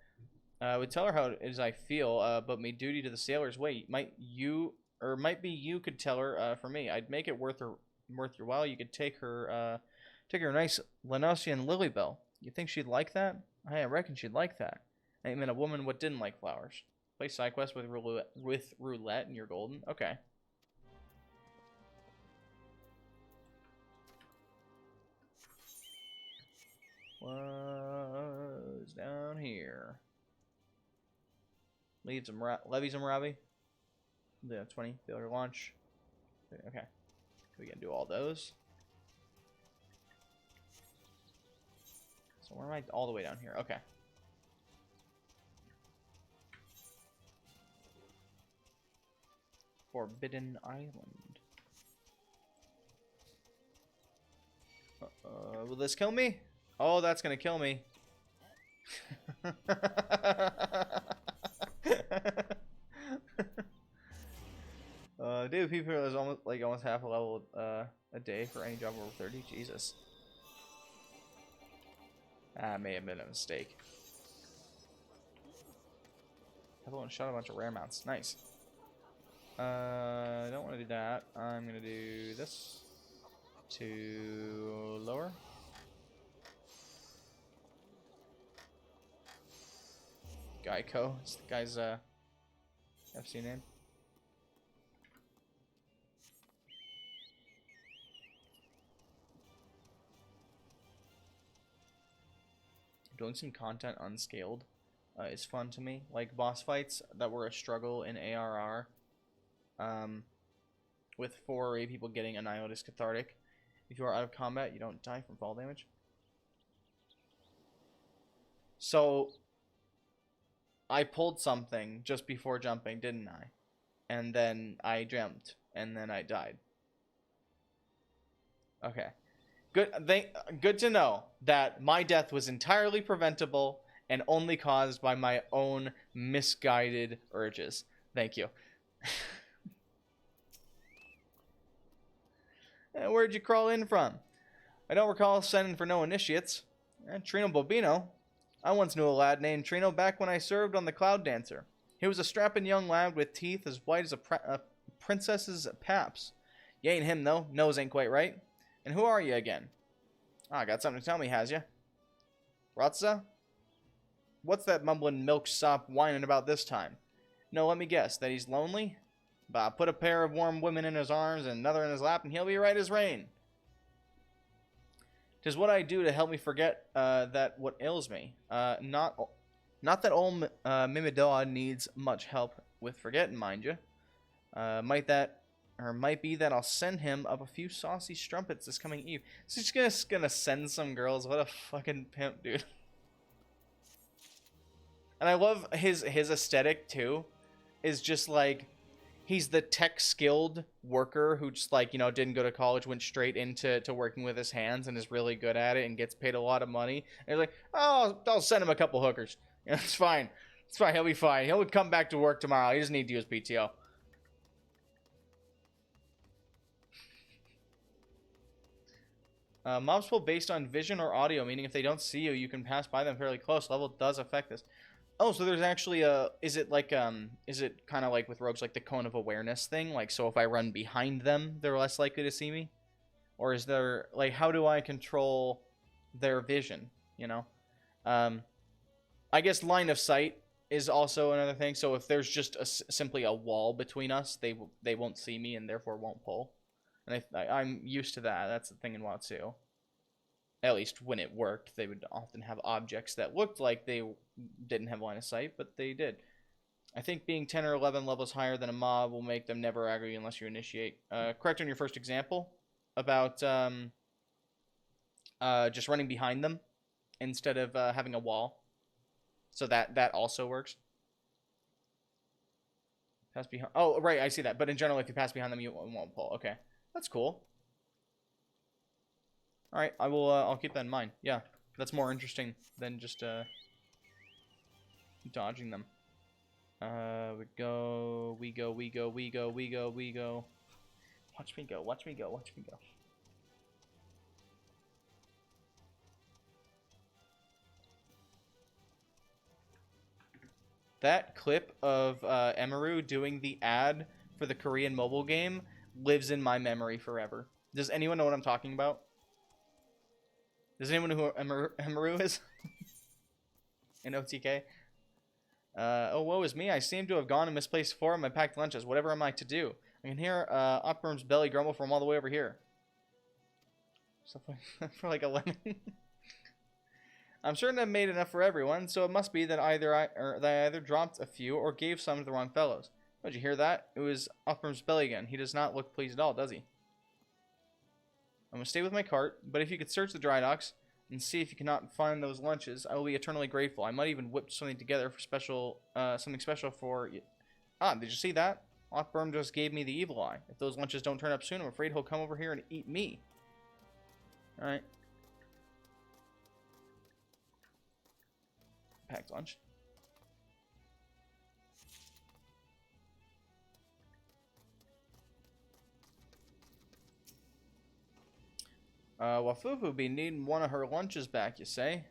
I would tell her how it is I feel, but my duty to the sailors. Wait, might be you could tell her for me. I'd make it worth your while. You could take her a nice Lenosian lily bell. You think she'd like that? I reckon she'd like that. I mean, a woman what didn't like flowers. Play side quest with roulette, and you're golden. Okay. What's down here? Leaves them, levies them, Robbie. Yeah, 20 failure launch. Okay, we can do all those. So where am I? All the way down here. Okay. Forbidden Island. Will this kill me? Oh, that's gonna kill me. Dude, people is almost half a level a day for any job over 30. Jesus. May have been a mistake. Everyone shot a bunch of rare mounts. Nice. I don't want to do that. I'm gonna do this to lower. Geico. It's the guy's FC name. Doing some content unscaled is fun to me. Like boss fights that were a struggle in ARR. With 4 or 8 people getting Annihilatus Cathartic. If you are out of combat, you don't die from fall damage. So I pulled something just before jumping, didn't I? And then I jumped, and then I died. Okay. Good to know that my death was entirely preventable and only caused by my own misguided urges. Thank you. Where'd you crawl in from? I don't recall sending for no initiates. Trino Bobino. I once knew a lad named Trino back when I served on the Cloud Dancer. He was a strapping young lad with teeth as white as a princess's paps. You ain't him, though. Nose ain't quite right. And who are you again? Ah, got something to tell me, has ya? Rotza? What's that mumbling milksop whining about this time? No, let me guess. That he's lonely? Bah, put a pair of warm women in his arms and another in his lap, and he'll be right as rain. 'Tis what I do to help me forget that what ails me. Not that old Mimidodd needs much help with forgetting, mind you. Might be that I'll send him up a few saucy strumpets this coming eve. So he's just gonna send some girls. What a fucking pimp, dude. And I love his aesthetic too. Is just like he's the tech skilled worker who just like, you know, didn't go to college, went straight into working with his hands and is really good at it and gets paid a lot of money. And he's like, oh, I'll send him a couple hookers. You know, it's fine. It's fine. He'll be fine. He'll come back to work tomorrow. He doesn't need to use PTO. Mobs pull based on vision or audio, meaning if they don't see you, you can pass by them fairly close. Level does affect this. Oh, so there's actually a... Is it kind of like with rogues, like the cone of awareness thing? Like, so if I run behind them, they're less likely to see me? Or is there... Like, how do I control their vision, you know? I guess line of sight is also another thing. So if there's just simply a wall between us, they won't see me and therefore won't pull. And I'm used to that. That's the thing in WoW 2. At least when it worked, they would often have objects that looked like they didn't have line of sight, but they did. I think being 10 or 11 levels higher than a mob will make them never aggro you unless you initiate. Correct on your first example about just running behind them instead of having a wall. So that also works. Pass behind. Oh, right, I see that. But in general, if you pass behind them, you won't pull. Okay, that's cool. All right, I will. I'll keep that in mind. Yeah, that's more interesting than just dodging them. We go. Watch me go. Watch me go. Watch me go. That clip of Emeru doing the ad for the Korean mobile game lives in my memory forever. Does anyone know what I'm talking about? Does anyone know who Emeru is? In OTK? Oh, woe is me. I seem to have gone and misplaced 4 of my packed lunches. Whatever am I to do? I can hear Opperum's belly grumble from all the way over here. Something for like a lemon. I'm certain I've made enough for everyone, so it must be that I either dropped a few or gave some to the wrong fellows. Oh, did you hear that? It was Opperum's belly again. He does not look pleased at all, does he? I'm going to stay with my cart, but if you could search the dry docks and see if you cannot find those lunches, I will be eternally grateful. I might even whip something together for something special for you. Ah, did you see that? Opperum just gave me the evil eye. If those lunches don't turn up soon, I'm afraid he'll come over here and eat me. Alright. Packed lunch. Wafufu be needing one of her lunches back, you say?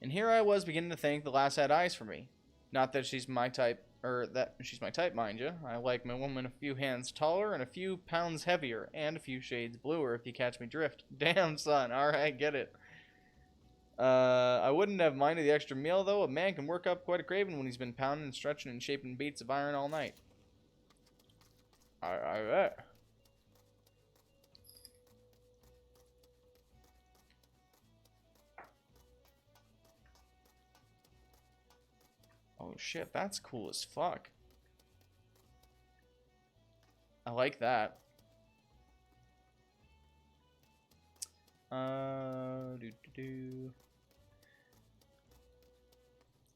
And here I was beginning to think the lass had eyes for me. Not that she's my type, or that she's my type, mind you. I like my woman a few hands taller and a few pounds heavier, and a few shades bluer, if you catch me drift. Damn, son. Alright, get it. I wouldn't have minded the extra meal, though. A man can work up quite a craving when he's been pounding and stretching and shaping beats of iron all night. I bet. Oh shit, that's cool as fuck. I like that.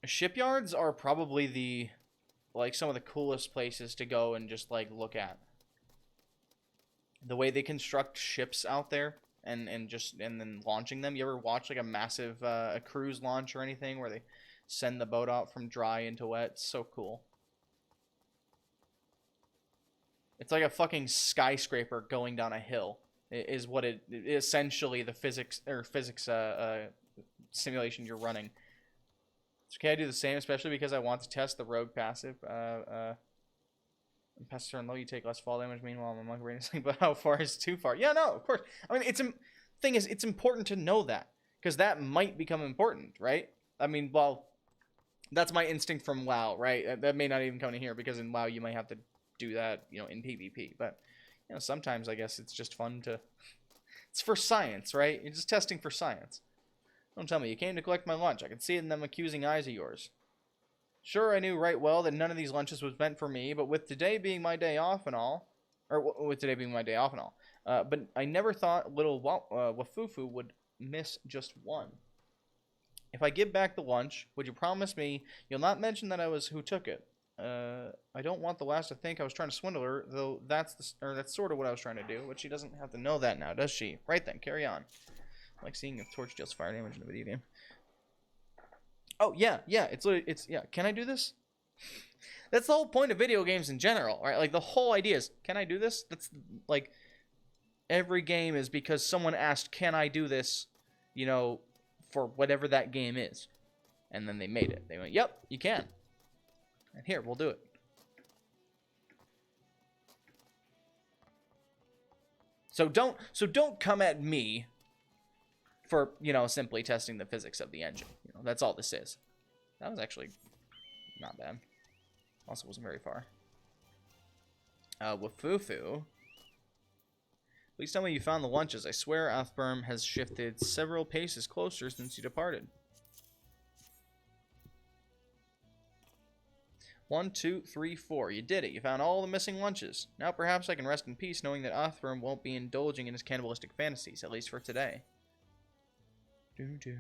Shipyards are probably some of the coolest places to go and just like look at. The way they construct ships out there and then launching them. You ever watch like a massive a cruise launch or anything where they send the boat out from dry into wet? It's so cool. It's like a fucking skyscraper going down a hill. Is what it essentially the physics simulation you're running. It's okay, I do the same, especially because I want to test the rogue passive. Pass turn low, you take less fall damage. Meanwhile, my monkey brain is like, but how far is too far? Yeah, no, of course. I mean, thing is, it's important to know that. because that might become important, right? I mean, well, that's my instinct from WoW, right? That may not even come in here because in WoW you might have to do that, you know, in PvP. But you know, sometimes I guess it's just fun to. It's for science, right? You're just testing for science. Don't tell me you came to collect my lunch. I can see it in them accusing eyes of yours. Sure, I knew right well that none of these lunches was meant for me, but with today being my day off and all, but I never thought little Wafufu would miss just one. If I give back the lunch, would you promise me you'll not mention that I was who took it? I don't want the last to think I was trying to swindle her, though that's sort of what I was trying to do, but she doesn't have to know that now, does she? Right then, carry on. I like seeing if torch deals fire damage in a video game. Oh, yeah, yeah. Can I do this? That's the whole point of video games in general, right? Like, the whole idea is, can I do this? That's, like, every game is because someone asked, can I do this, you know, for whatever that game is. And then they made it. They went, yep, you can. And here, we'll do it. So don't come at me for, you know, simply testing the physics of the engine. You know, that's all this is. That was actually not bad. Also wasn't very far. Wafufu. Please tell me you found the lunches. I swear Athberm has shifted several paces closer since you departed. 1, 2, 3, 4. You did it. You found all the missing lunches. Now perhaps I can rest in peace knowing that Athberm won't be indulging in his cannibalistic fantasies, at least for today. Doo-doo.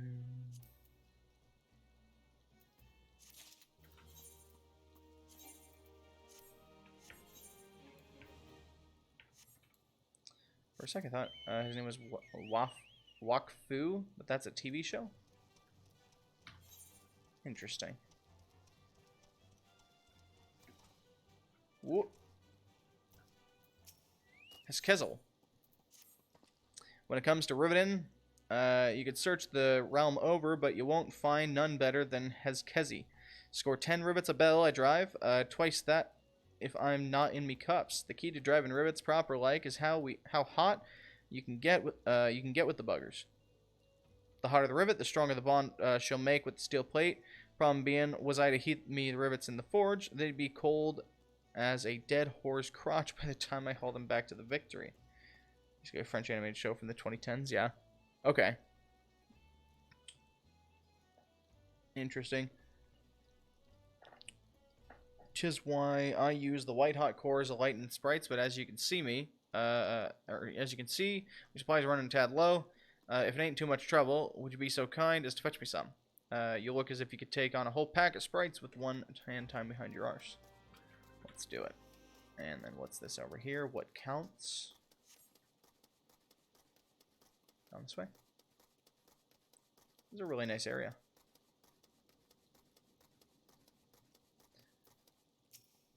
For a second, I thought his name was Wakfu, but that's a TV show? Interesting. Whoop. Heskezel. When it comes to Rivetin, you could search the realm over, but you won't find none better than Heskezi. Score 10 rivets a bell I drive, twice that if I'm not in me cups. The key to driving rivets proper like is how hot you can get with the buggers. The hotter the rivet, the stronger the bond she'll make with the steel plate. Problem being, was I to heat me the rivets in the forge, they'd be cold as a dead whore's crotch by the time I haul them back to the victory. It's a French animated show from the 2010s, yeah. Okay. Interesting. Tis why I use the white hot cores of light and sprites, but as you can see my supplies are running a tad low. If it ain't too much trouble, would you be so kind as to fetch me some? You look as if you could take on a whole pack of sprites with one hand tied behind your arse. Let's do it. And then what's this over here? What counts? Down this way. This is a really nice area.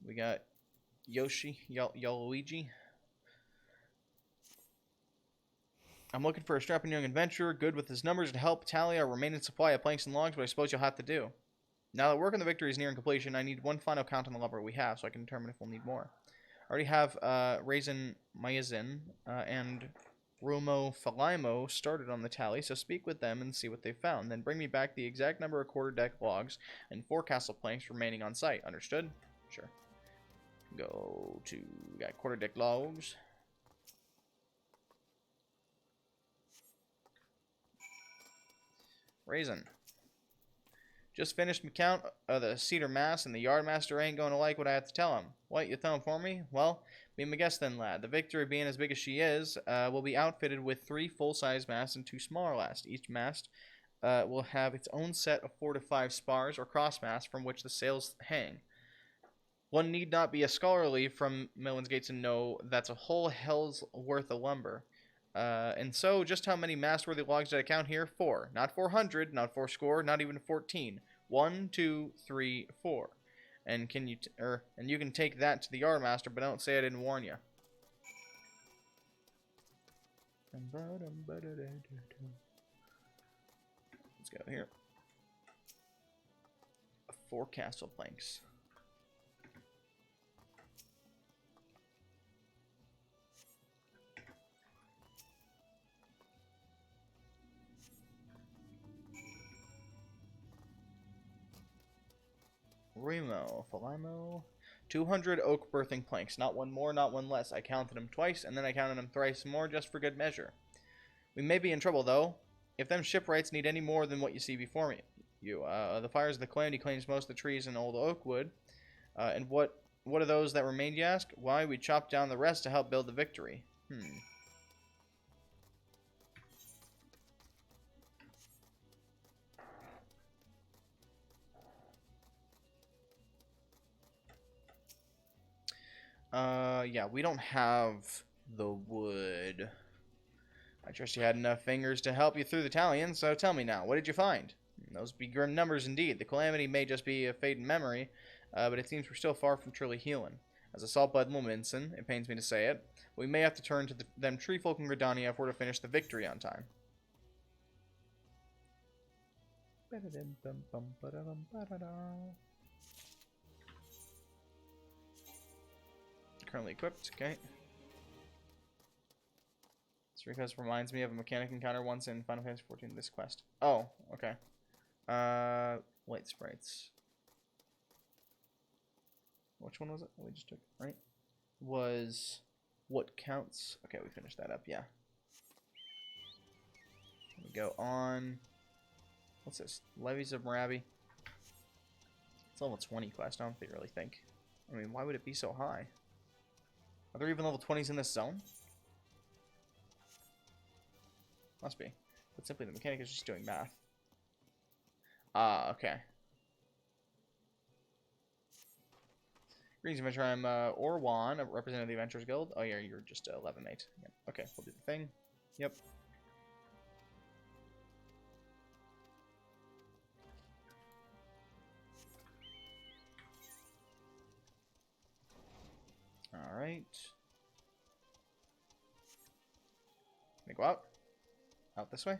We got Yoshi, Yaluigi. I'm looking for a strapping young adventurer, good with his numbers to help tally our remaining supply of planks and logs, but I suppose you'll have to do. Now that work on the victory is nearing completion, I need one final count on the lumber we have, so I can determine if we'll need more. I already have Raisin Mayazin and Rumo Falimo started on the tally, so speak with them and see what they found. Then bring me back the exact number of quarter-deck logs and forecastle planks remaining on site. Understood? Sure. Go to... We got quarter-deck logs. Raisin. Just finished my count of the cedar mass, and the yardmaster ain't going to like what I have to tell him. What, you tell him for me? Well, be my guest then, lad. The Victory, being as big as she is, will be outfitted with 3 full-size masts and 2 smaller masts. Each mast will have its own set of 4 to 5 spars or crossmasts from which the sails hang. One need not be a scholarly from Millen's Gate to know that's a whole hell's worth of lumber. And so, just how many mast-worthy logs did I count here? 4. Not 400, not 4 score, not even 14. 1, 2, 3, 4. And and you can take that to the yardmaster, but don't say I didn't warn you. Let's go here. 4 castle planks. Falimo. 200 oak berthing planks. Not one more, not one less. I counted them twice, and then I counted them thrice more just for good measure. We may be in trouble, though. If them shipwrights need any more than what you see before me. The fires of the Calamity claims most of the trees in old oak wood. And what are those that remained, you ask? Why, we chopped down the rest to help build the victory. Yeah, we don't have the wood. I trust you had enough fingers to help you through the Italian, so tell me now, what did you find? Those be grim numbers indeed. The Calamity may just be a fading memory, but it seems we're still far from truly healing. As a saltblood Wilminson, it pains me to say it, we may have to turn to them tree folk in Gridania if we're to finish the victory on time. Currently equipped, okay. This request reminds me of a mechanic encounter once in Final Fantasy XIV, this quest. Oh, okay. Light sprites. Which one was it? We just took, right? Was what counts? Okay, we finished that up, yeah. We go on. What's this? Levies of Marabi. It's level 20 quest, I don't really think. I mean, why would it be so high? Are there even level 20s in this zone? Must be. But simply the mechanic is just doing math. Ah, okay. Greetings, Adventure. I'm Orwan, a representative of the Adventurers Guild. Oh, yeah, you're just a level mate. Yep. Okay, we'll do the thing. Yep. Alright. Can we go out? Out this way?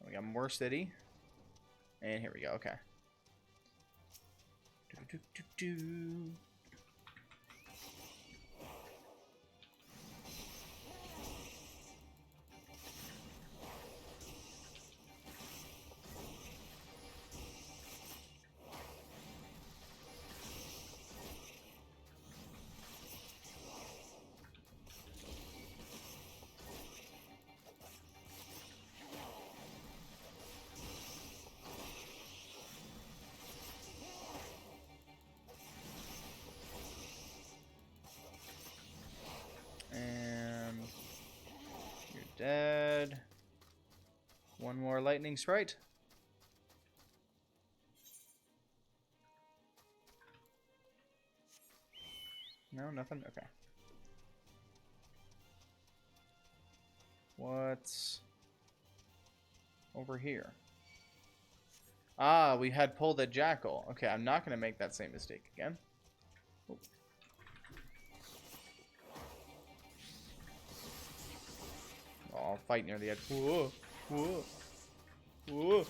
We got more city. And here we go, okay. Do. Dead. One more lightning sprite. No, nothing? Okay. What's over here? Ah, we had pulled a jackal. Okay, I'm not going to make that same mistake again. Ooh. I'll fight near the edge. Whoa, whoa, whoa,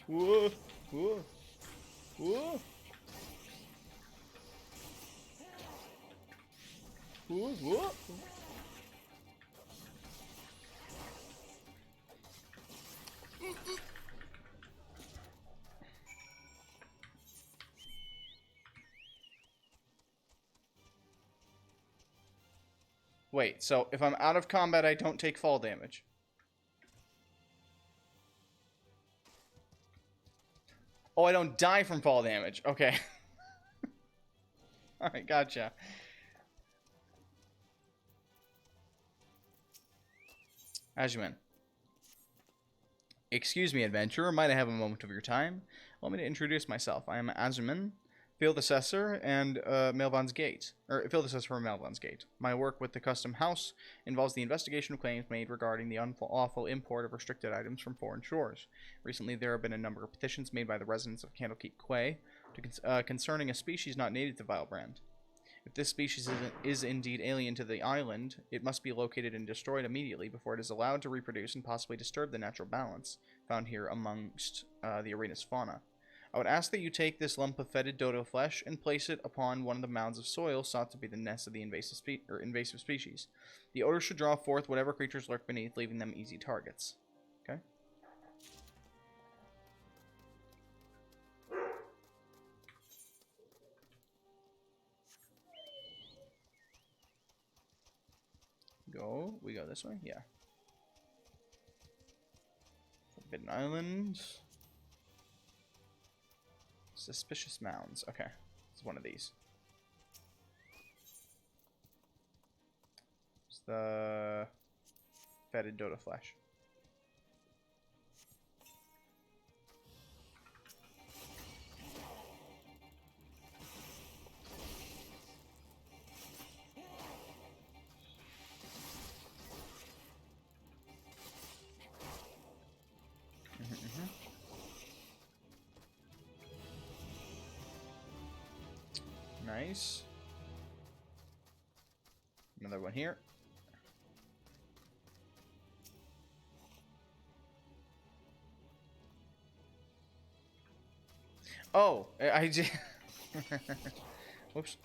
whoa, whoa, whoa, whoa, whoa. Wait, so if I'm out of combat, I don't take fall damage. Oh, I don't die from fall damage. Okay. Alright, gotcha. Ajuman. Excuse me, adventurer. Might I have a moment of your time? Allow me to introduce myself. I am Azuman, Field Assessor and Melvan's Gate. Field Assessor for Melvan's Gate. My work with the Custom House involves the investigation of claims made regarding the unlawful import of restricted items from foreign shores. Recently, there have been a number of petitions made by the residents of Candlekeep Quay concerning a species not native to Vilebrand. If this species is indeed alien to the island, it must be located and destroyed immediately before it is allowed to reproduce and possibly disturb the natural balance found here amongst the arena's fauna. I would ask that you take this lump of fetid dodo flesh and place it upon one of the mounds of soil sought to be the nest of the invasive species. The odor should draw forth whatever creatures lurk beneath, leaving them easy targets. Okay? So we go this way? Yeah. Forbidden Island. Suspicious mounds. Okay. It's one of these. It's the fetid Dota flesh. Nice. Another one here. Oh, I just... Whoops.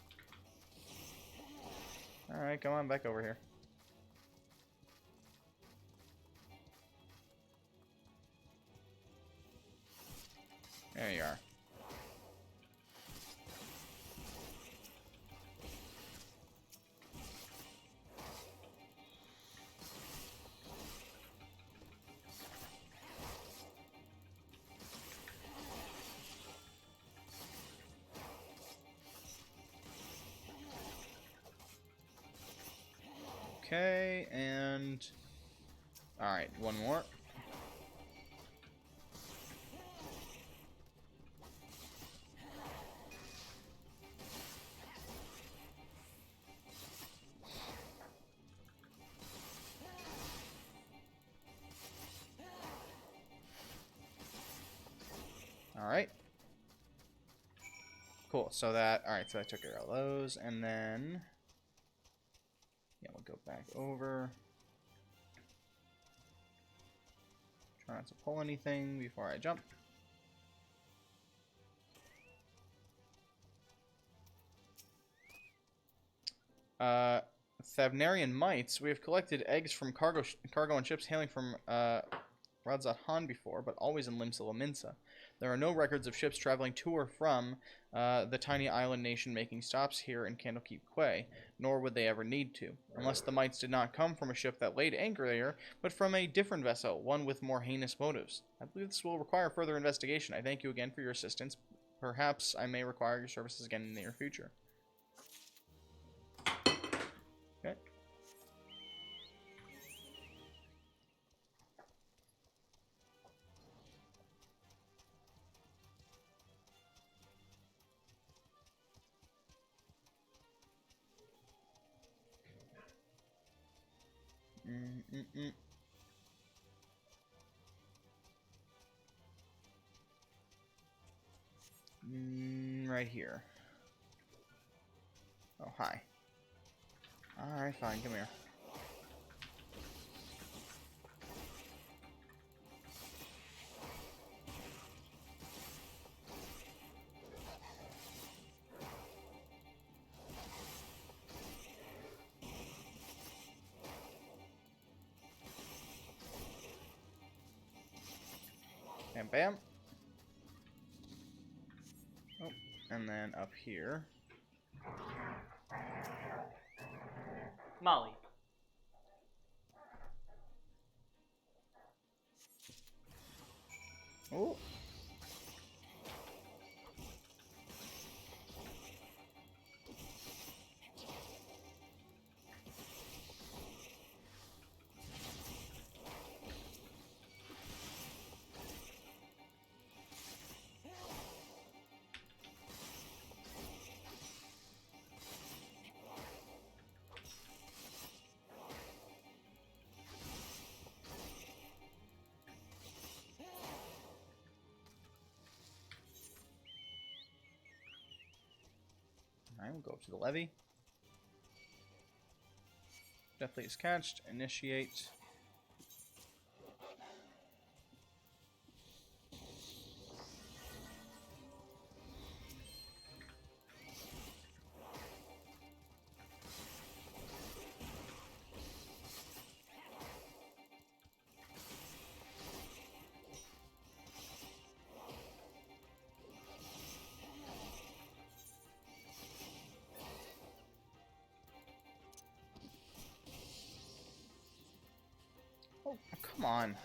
Alright, come on back over here. There you are. Okay, and... Alright, one more. Alright. Cool, so that... Alright, so I took care of all those, and then... Yeah, we'll go back over. Try not to pull anything before I jump. Thavnarian mites. We have collected eggs from cargo and ships hailing from Radzat Han before, but always in Limsa Laminsa. There are no records of ships traveling to or from the tiny island nation making stops here in Candlekeep Quay, nor would they ever need to, unless the mites did not come from a ship that laid anchor there, but from a different vessel, one with more heinous motives. I believe this will require further investigation. I thank you again for your assistance. Perhaps I may require your services again in the near future. Okay. Right here. Oh, hi. Alright, fine, come here. Bam, bam. Oh, and then up here. Molly. Oh. Alright, we'll go up to the levee. Deathly is catched. Initiate. Come on.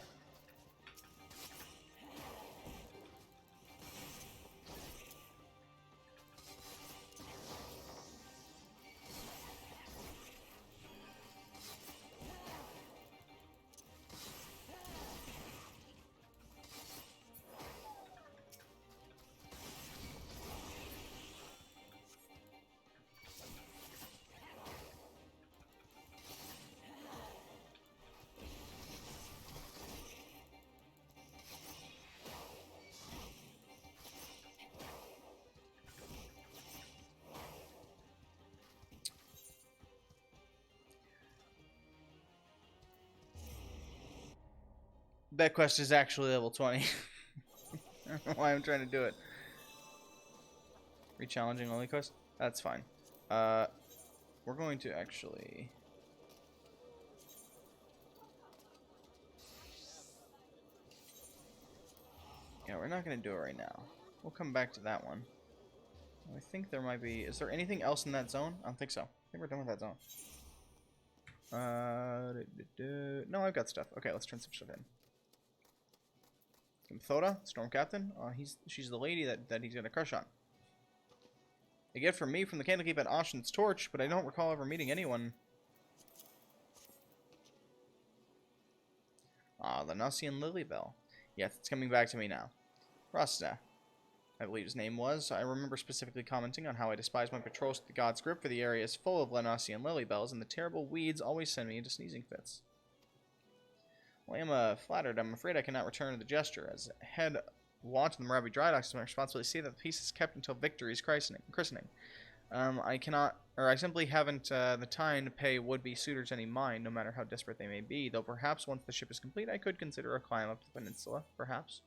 That quest is actually level 20. I don't know why I'm trying to do it. Re-challenging only quest? That's fine. We're going to actually... Yeah, we're not going to do it right now. We'll come back to that one. I think there might be... Is there anything else in that zone? I don't think so. I think we're done with that zone. No, I've got stuff. Okay, let's turn some stuff in. Thoda, Storm Captain. She's the lady that he's got a crush on. A gift from me from the Candlekeep at Ocean's Torch, but I don't recall ever meeting anyone. The Nossian Lilybell. Yes, it's coming back to me now. Rasta, I believe his name was. I remember specifically commenting on how I despise my patrols to the God's Grip, for the area is full of Lenossian Lilybells, and the terrible weeds always send me into sneezing fits. Well, I am flattered. I'm afraid I cannot return to the gesture. As head watch of the Moravi Dry Docks, it's my responsibility to see that the peace is kept until victory's christening. I simply haven't the time to pay would-be suitors any mind, no matter how desperate they may be, though perhaps once the ship is complete, I could consider a climb up the peninsula, perhaps.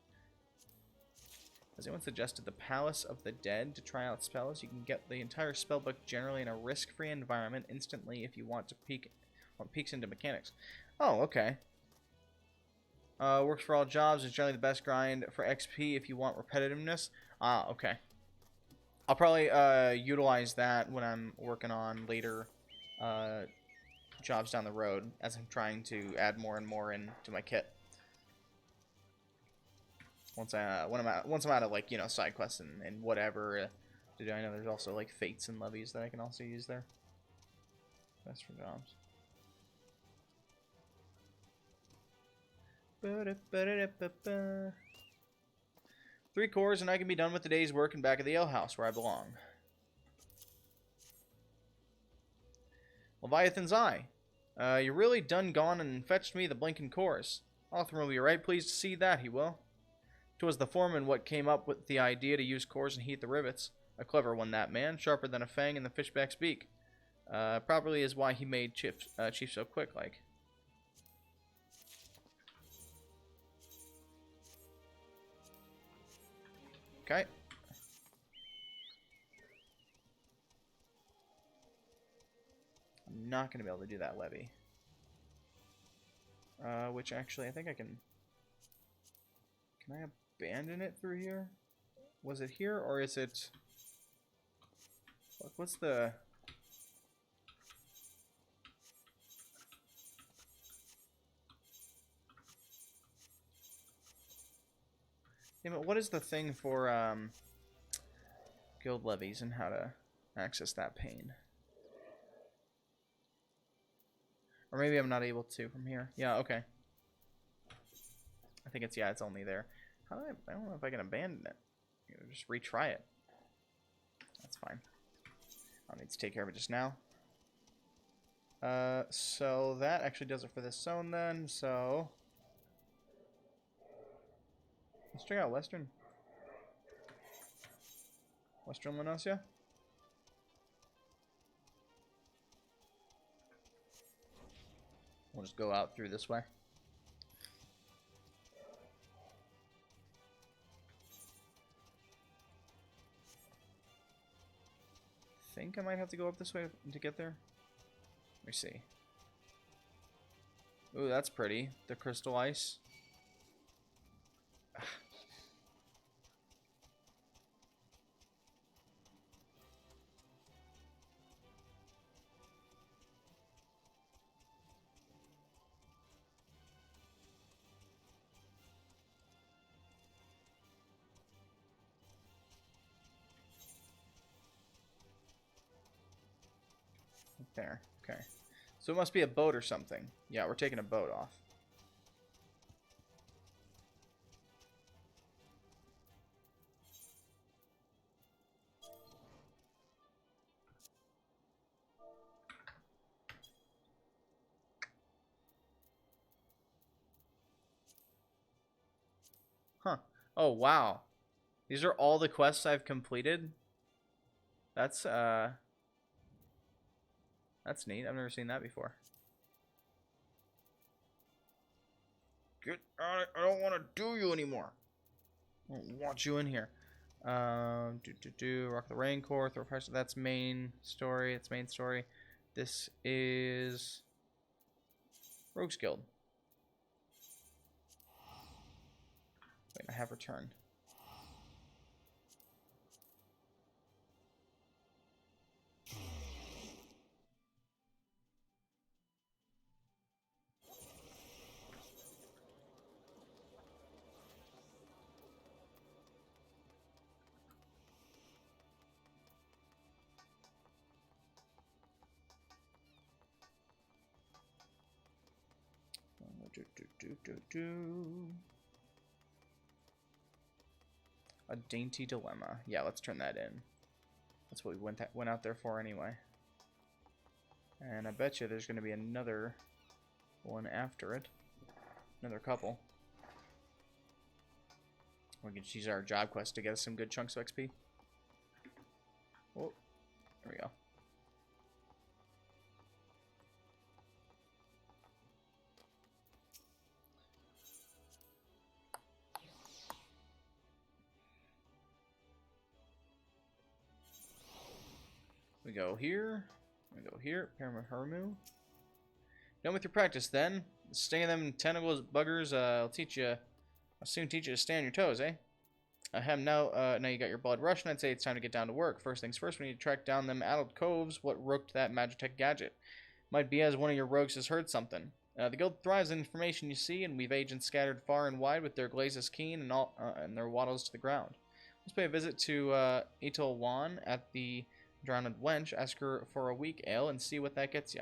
Has anyone suggested the Palace of the Dead to try out spells? You can get the entire spellbook generally in a risk-free environment instantly if you want peeks into mechanics. Oh, okay. Works for all jobs. Is generally the best grind for XP if you want repetitiveness. Okay. I'll probably utilize that when I'm working on later jobs down the road as I'm trying to add more and more into my kit. Once I'm out of, like, you know, side quests and whatever to do. I know there's also like fates and levies that I can also use there. That's for jobs. 3 cores and I can be done with the day's work and back at the alehouse where I belong. Leviathan's Eye. You really done gone and fetched me the blinking cores. Othram will be right pleased to see that, he will. 'Twas the foreman what came up with the idea to use cores and heat the rivets. A clever one, that man, sharper than a fang in the fishback's beak. Probably is why he made Chief so quick, like. Okay. I'm not going to be able to do that levy. Which actually, I think I can... Can I abandon it through here? Was it here, or is it... What's the... Damn it, what is the thing for, guild levies and how to access that pane? Or maybe I'm not able to from here. Yeah, okay. I think it's, yeah, it's only there. I don't know if I can abandon it. Just retry it. That's fine. I'll need to take care of it just now. So that actually does it for this zone then, so... Let's check out Western Lenossia. We'll just go out through this way. I think I might have to go up this way to get there. Let me see. Ooh, that's pretty. The crystal ice. there. Okay. So it must be a boat or something. Yeah, we're taking a boat off. Huh. Oh, wow. These are all the quests I've completed. That's neat. I've never seen that before. Get out! I don't want to do you anymore. I don't want you in here. Rock the Raincore, throw pressure. That's main story. It's main story. This is Rogue's Guild. Wait, I have returned. A dainty dilemma. Yeah, let's turn that in. That's what we went out there for anyway. And I bet you there's going to be another one after it. Another couple. We can use our job quest to get us some good chunks of XP. Oh, there we go. We go here. We go here. Paramaharmu. Done with your practice, then. The sting of them tentacles, buggers. I'll soon teach you to stay on your toes, eh? Now you got your blood rushing. I'd say it's time to get down to work. First things first, we need to track down them addled coves. What rooked that Magitech gadget? Might be as one of your rogues has heard something. The guild thrives on information you see, and we've agents scattered far and wide with their glazes keen and their wattles to the ground. Let's pay a visit to Itol Wan at the Drowned Wench. Ask her for a weak ale and see what that gets you.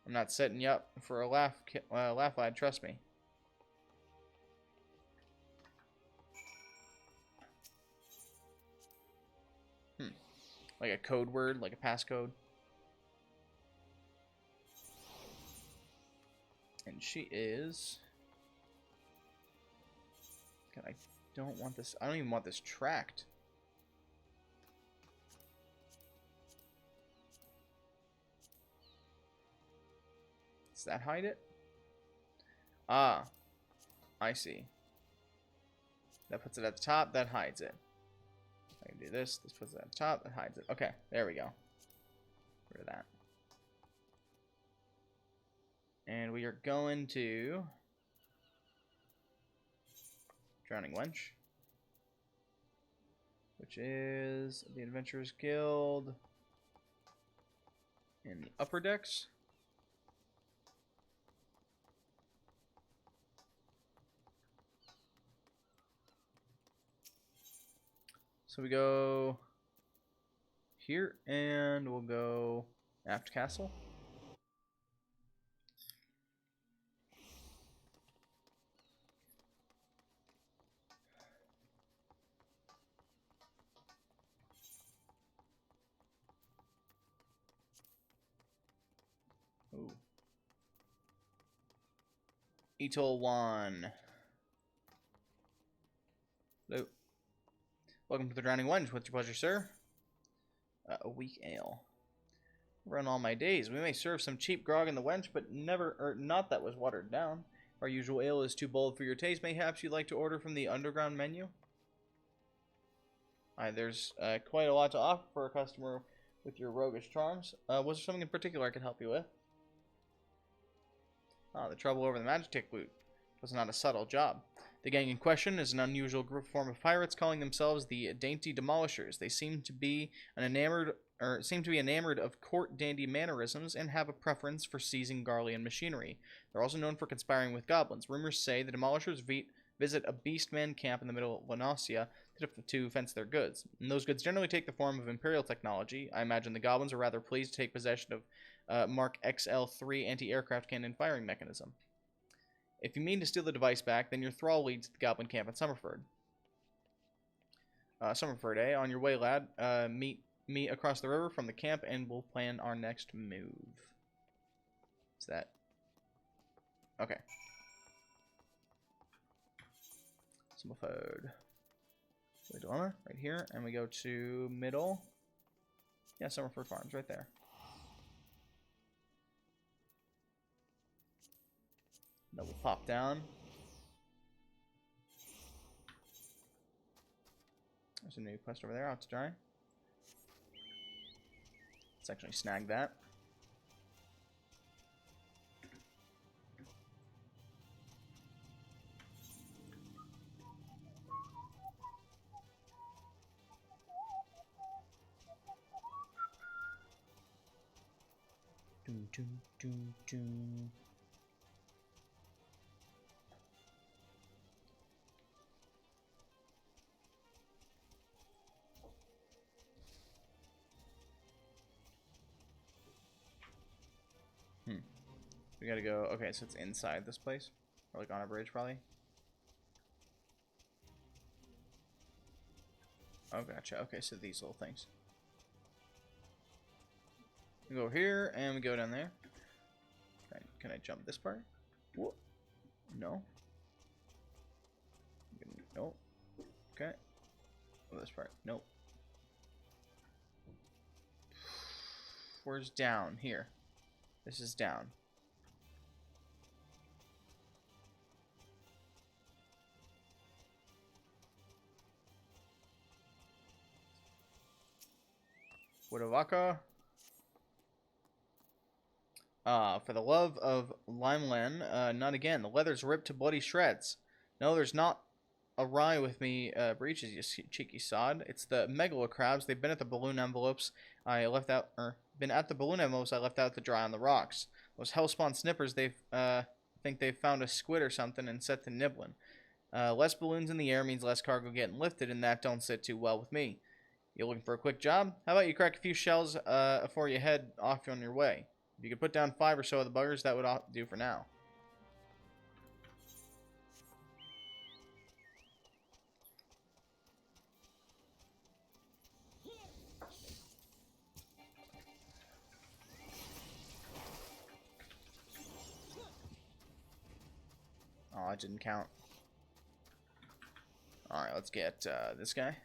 I'm not setting you up for a laugh, lad. Trust me. Like a code word, like a passcode. And she is... God, I don't want this... I don't even want this tracked. Does that hide it? Ah. I see. That puts it at the top, that hides it. I can do this. This puts it at the top, that hides it. Okay, there we go. Rid of that. And we are going to Drowning Wench, which is the Adventurers Guild in the upper decks. So we go here, and we'll go Aft Castle. Ooh. Itol Wan. Hello. Welcome to the Drowning Wench. What's your pleasure, sir? A weak ale. Run all my days. We may serve some cheap grog in the wench, but not that was watered down. Our usual ale is too bold for your taste. Mayhaps you'd like to order from the underground menu? There's quite a lot to offer for a customer with your roguish charms. Was there something in particular I could help you with? The trouble over the Magitech loot was not a subtle job. The gang in question is an unusual form of pirates calling themselves the Dainty Demolishers. They seem to be enamored of court dandy mannerisms and have a preference for seizing Garlean machinery. They're also known for conspiring with goblins. Rumors say the Demolishers visit a beastman camp in the middle of Lanosia to fence their goods. And those goods generally take the form of Imperial technology. I imagine the goblins are rather pleased to take possession of Mark XL3 anti-aircraft cannon firing mechanism. If you mean to steal the device back, then your thrall leads to the Goblin camp at Summerford. Summerford, eh? On your way, lad. Meet me across the river from the camp, and we'll plan our next move. Is that... Okay. Summerford. Dilemma, right here, and we go to middle. Yeah, Summerford Farms, right there. Then we'll pop down. There's a new quest over there, out to dry. Let's actually snag that. Doom, doom, doom, doom. We gotta go. Okay, so it's inside this place, or like on a bridge, probably. Oh, gotcha. Okay, so these little things. We go here, and we go down there. Can I jump this part? Whoa. No. Nope. Okay. Oh, this part. Nope. Where's down? Here. This is down. Wodavaka. For the love of Limeland, not again. The leather's ripped to bloody shreds. No, there's not awry with me breeches, you cheeky sod. It's the megalo crabs. They've been at the balloon envelopes I left out, been at the balloon envelopes I left out to dry on the rocks. Those hellspawn snippers, they've think they've found a squid or something and set to nibbling. Less balloons in the air means less cargo getting lifted, and that don't sit too well with me. You looking for a quick job? How about you crack a few shells before you head off on your way? If you could put down 5 or so of the buggers, that would do for now. Oh, it didn't count. Alright, let's get this guy.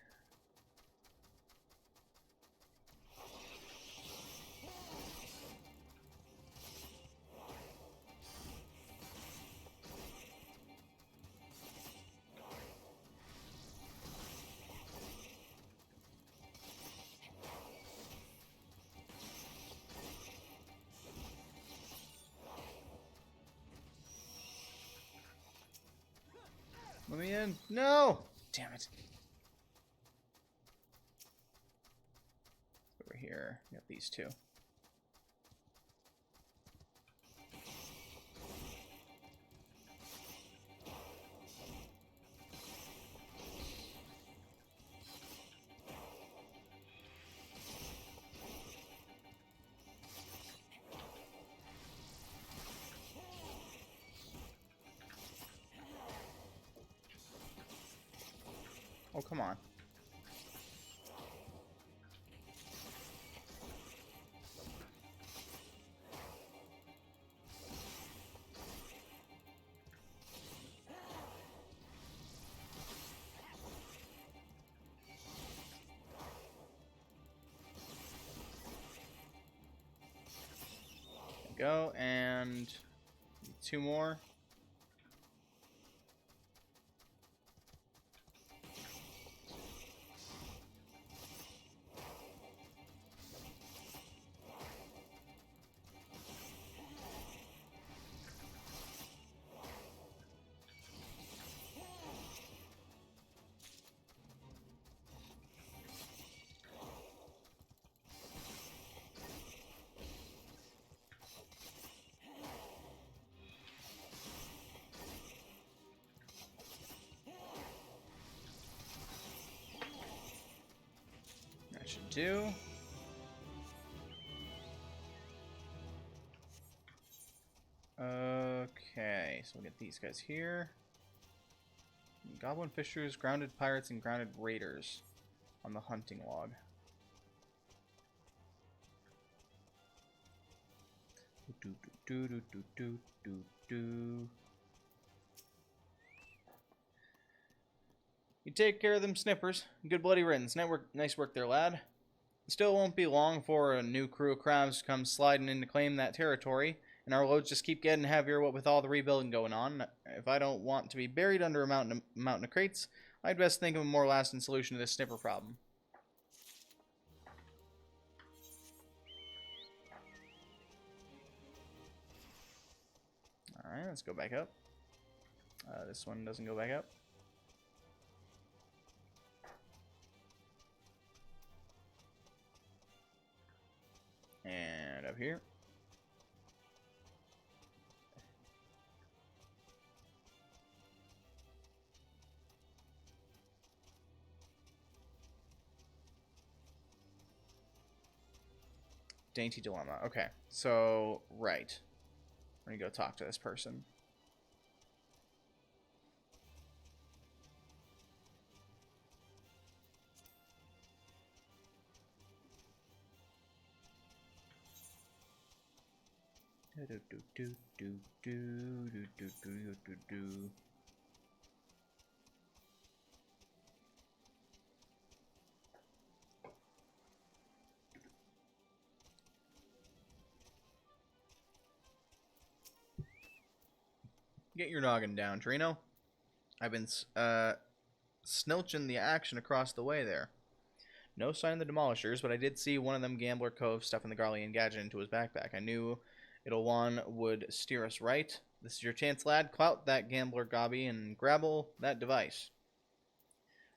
Let me in. No! Damn it. Over here, we got these two. Oh, come on. There we go, and 2 more. That should do. Okay, so we'll get these guys here. Goblin fishers, grounded pirates, and grounded raiders on the hunting log. You take care of them snippers. Good bloody riddance. Nice work there, lad. Still won't be long before a new crew of crabs comes sliding in to claim that territory, and our loads just keep getting heavier, what with all the rebuilding going on. If I don't want to be buried under a mountain of crates, I'd best think of a more lasting solution to this snipper problem. Alright, let's go back up. This one doesn't go back up. And up here. Dainty dilemma. Okay, so, right. We're gonna go talk to this person. Get your noggin down, Trino. I've been snilching the action across the way there. No sign of the demolishers, but I did see one of them gambler cove stuffing the Garlean gadget into his backpack. I knew one would steer us right. This is your chance, lad. Clout that gambler gobby and grabble that device.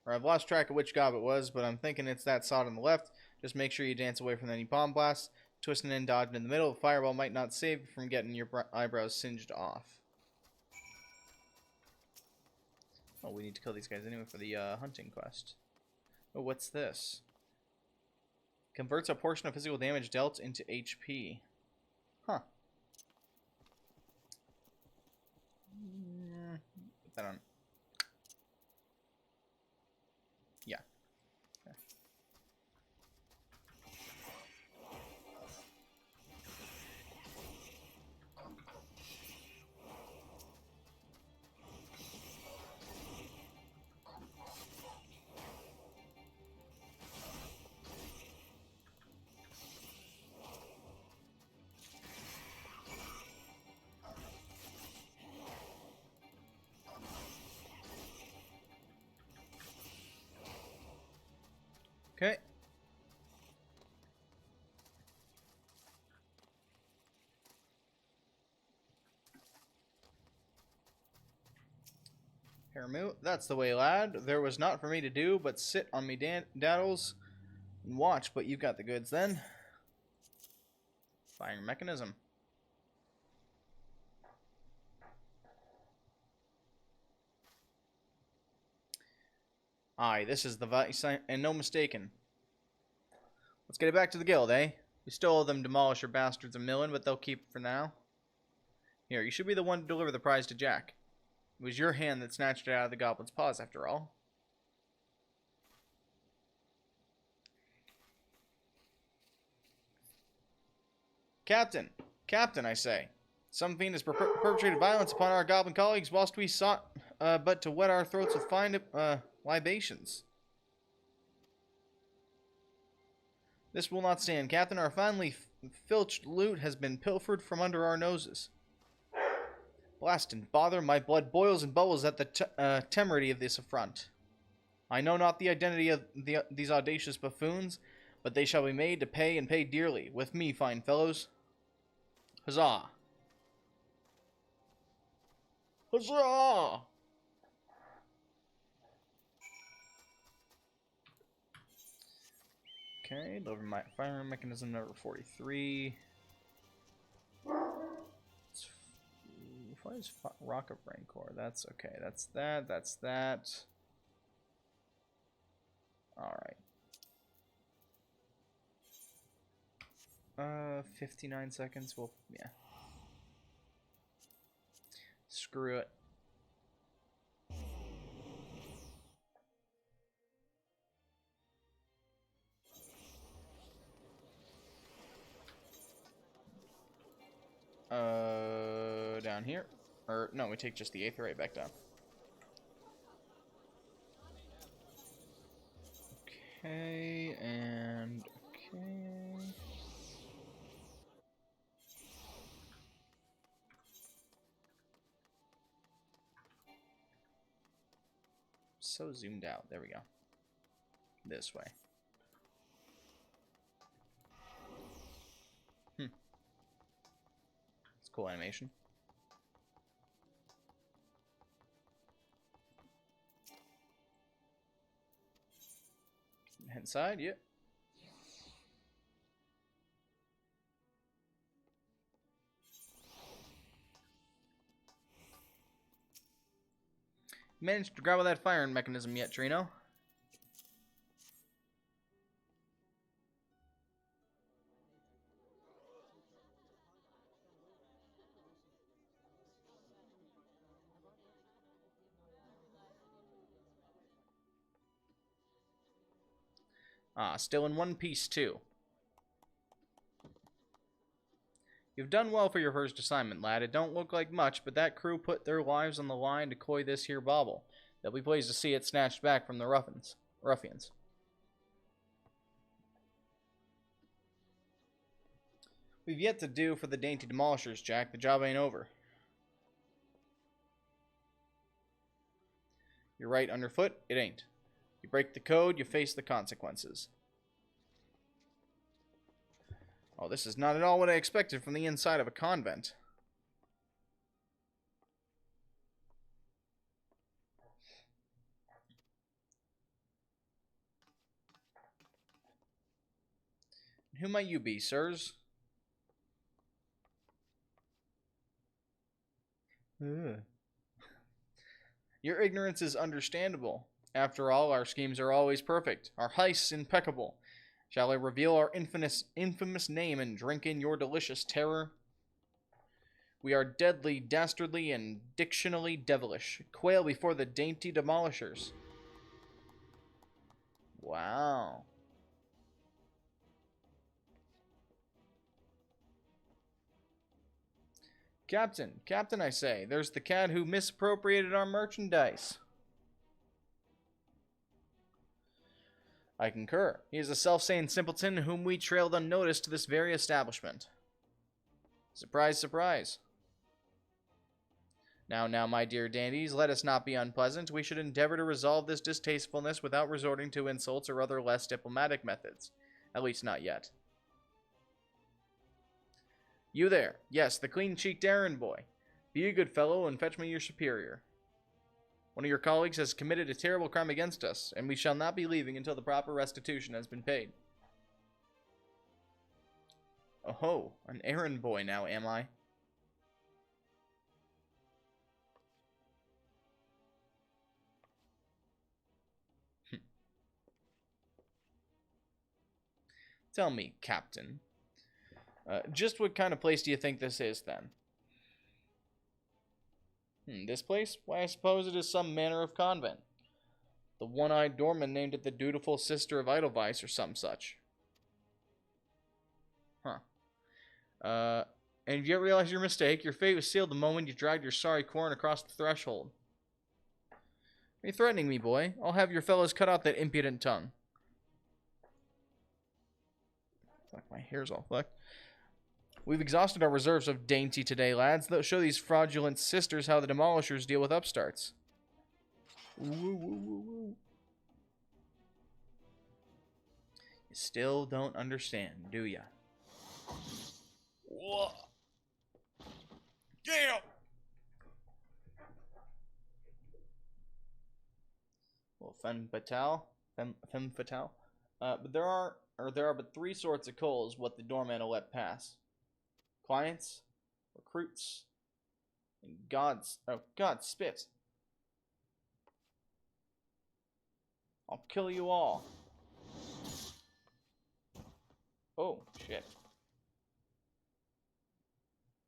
Or I've lost track of which gob it was, but I'm thinking it's that sod on the left. Just make sure you dance away from any bomb blasts. Twisting and dodging in the middle, a fireball might not save you from getting your eyebrows singed off. Oh, we need to kill these guys anyway for the hunting quest. Oh, what's this? Converts a portion of physical damage dealt into HP. Huh. Put that on. Yeah. Okay. Okay. Haramu, that's the way, lad. There was naught for me to do but sit on me daddles and watch, but you've got the goods then. Firing mechanism. Aye, this is the vice, and no mistaken. Let's get it back to the guild, eh? We still owe them demolisher bastards a million, but they'll keep it for now. Here, you should be the one to deliver the prize to Jack. It was your hand that snatched it out of the goblin's paws, after all. Captain! Captain, I say. Some fiend has perpetrated violence upon our goblin colleagues whilst we sought but to wet our throats with fine libations. This will not stand, Captain. Our finely filched loot has been pilfered from under our noses. Blast and bother, my blood boils and bubbles at the temerity of this affront. I know not the identity of these audacious buffoons, but they shall be made to pay and pay dearly. With me, fine fellows. Huzzah! Huzzah! Okay, deliver my firing mechanism number 43. What is Rock of Rancor? That's okay. That's that. That's that. Alright. 59 seconds. Well, yeah. screw it. Down here. Or, no, we take just the 8th right back down. Okay, and okay. So zoomed out. There we go. This way. It's cool animation. Head side, yep. Managed to grab that firing mechanism yet, Trino? Ah, still in one piece, too. You've done well for your first assignment, lad. It don't look like much, but that crew put their lives on the line to coy this here bauble. They'll be pleased to see it snatched back from the ruffians. We've yet to do for the dainty demolishers, Jack. The job ain't over. You're right underfoot, it ain't. You break the code, you face the consequences. Oh, this is not at all what I expected from the inside of a convent. Who might you be, sirs? Ugh. Your ignorance is understandable. After all, our schemes are always perfect, our heists impeccable. Shall I reveal our infamous name and drink in your delicious terror? We are deadly, dastardly, and dictionally devilish. Quail before the dainty demolishers. Wow. Captain, I say, there's the cat who misappropriated our merchandise. I concur. He is a self-same simpleton whom we trailed unnoticed to this very establishment. Surprise, surprise. Now, my dear dandies, let us not be unpleasant. We should endeavor to resolve this distastefulness without resorting to insults or other less diplomatic methods. At least not yet. You there. Yes, the clean-cheeked errand boy. Be a good fellow and fetch me your superior. One of your colleagues has committed a terrible crime against us, and we shall not be leaving until the proper restitution has been paid. Oh ho, an errand boy now, am I? Tell me, Captain, just what kind of place do you think this is, then? This place? Why, I suppose it is some manner of convent. The one-eyed doorman named it the Dutiful Sister of Edelweiss or some such. Huh. And you realize your mistake? Your fate was sealed the moment you dragged your sorry corn across the threshold. Are you threatening me, boy? I'll have your fellows cut out that impudent tongue. Fuck, my hair's all fucked. We've exhausted our reserves of dainty today, lads. Let's show these fraudulent sisters how the demolishers deal with upstarts. Woo, woo, woo, woo. You still don't understand, do ya? Whoa. Damn! Well, femme fatale. But there are but three sorts of coals what the doorman will let pass. Clients, recruits, and God spit. I'll kill you all. Oh, shit.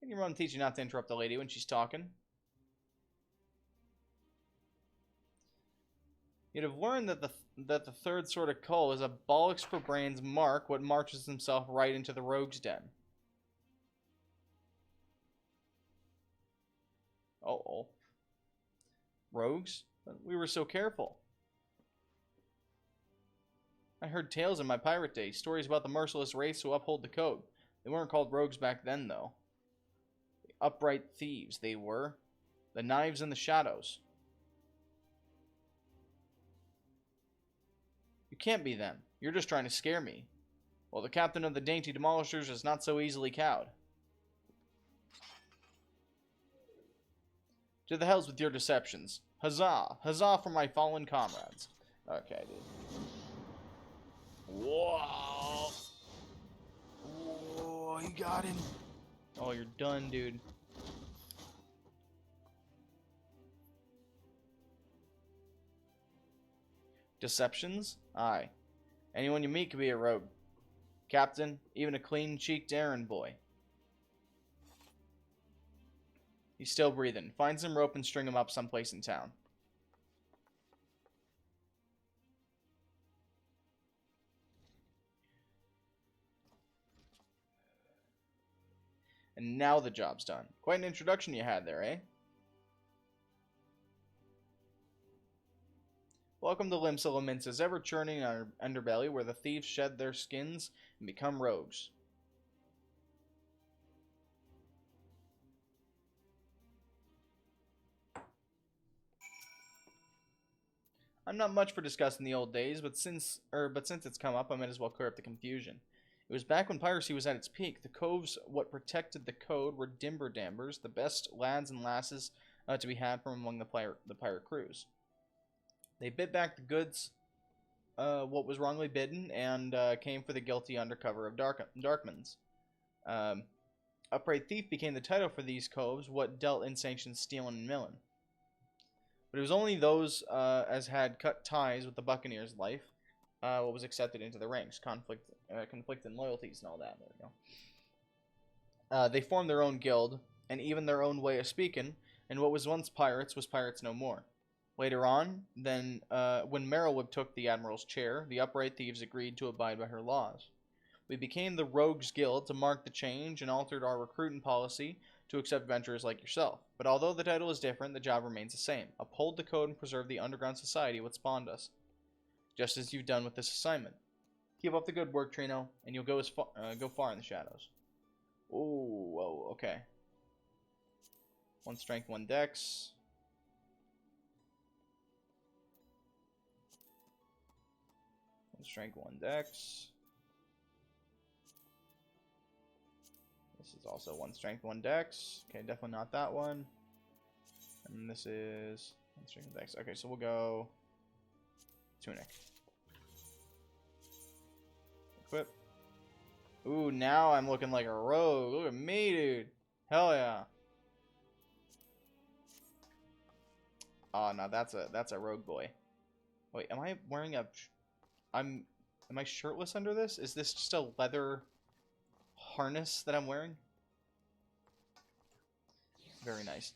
Can you run teach you not to interrupt the lady when she's talking? You'd have learned that the third sort of cull is a bollocks for brains mark what marches himself right into the rogue's den. Uh-oh. Rogues? We were so careful. I heard tales in my pirate days, stories about the merciless race who uphold the code. They weren't called rogues back then, though. The upright thieves, they were. The knives in the shadows. You can't be them. You're just trying to scare me. Well, the captain of the dainty demolishers is not so easily cowed. To the hells with your deceptions. Huzzah! Huzzah for my fallen comrades. Okay, dude. Whoa! Whoa, you got him. Oh, you're done, dude. Deceptions? Aye. Anyone you meet could be a rogue. Captain, even a clean-cheeked errand boy. He's still breathing. Find some rope and string him up someplace in town. And now the job's done. Quite an introduction you had there, eh? Welcome to Limsa Laminsa's ever-churning underbelly, where the thieves shed their skins and become rogues. I'm not much for discussing the old days, but since it's come up, I might as well clear up the confusion. It was back when piracy was at its peak. The coves, what protected the code, were dimber dambers, the best lads and lasses to be had from among the pirate crews. They bid back the goods, what was wrongly bidden, and came for the guilty undercover of Darkmans. Upright Thief became the title for these coves, what dealt in sanctioned stealing and milling. But it was only those as had cut ties with the Buccaneers' life what was accepted into the ranks, conflict and loyalties and all that. There we go. They formed their own guild, and even their own way of speaking, and what was once pirates was pirates no more. Later on, then, when Merylweb took the Admiral's chair, the Upright Thieves agreed to abide by her laws. We became the Rogues Guild to mark the change and altered our recruiting policy to accept venturers like yourself. But although the title is different, the job remains the same. Uphold the code and preserve the underground society what spawned us. Just as you've done with this assignment. Keep up the good work, Trino, and you'll go far in the shadows. Ooh, whoa, okay. 1 strength, 1 dex. Strength 1 dex. This is also 1 strength 1 dex. Okay, definitely not that one. And this is 1 strength 1 dex. Okay, so we'll go tunic. Equip. Ooh, now I'm looking like a rogue. Look at me, dude. Hell yeah. Oh no, that's a rogue boy. Wait, am I wearing a? Am I shirtless under this? Is this just a leather harness that I'm wearing? Very nice.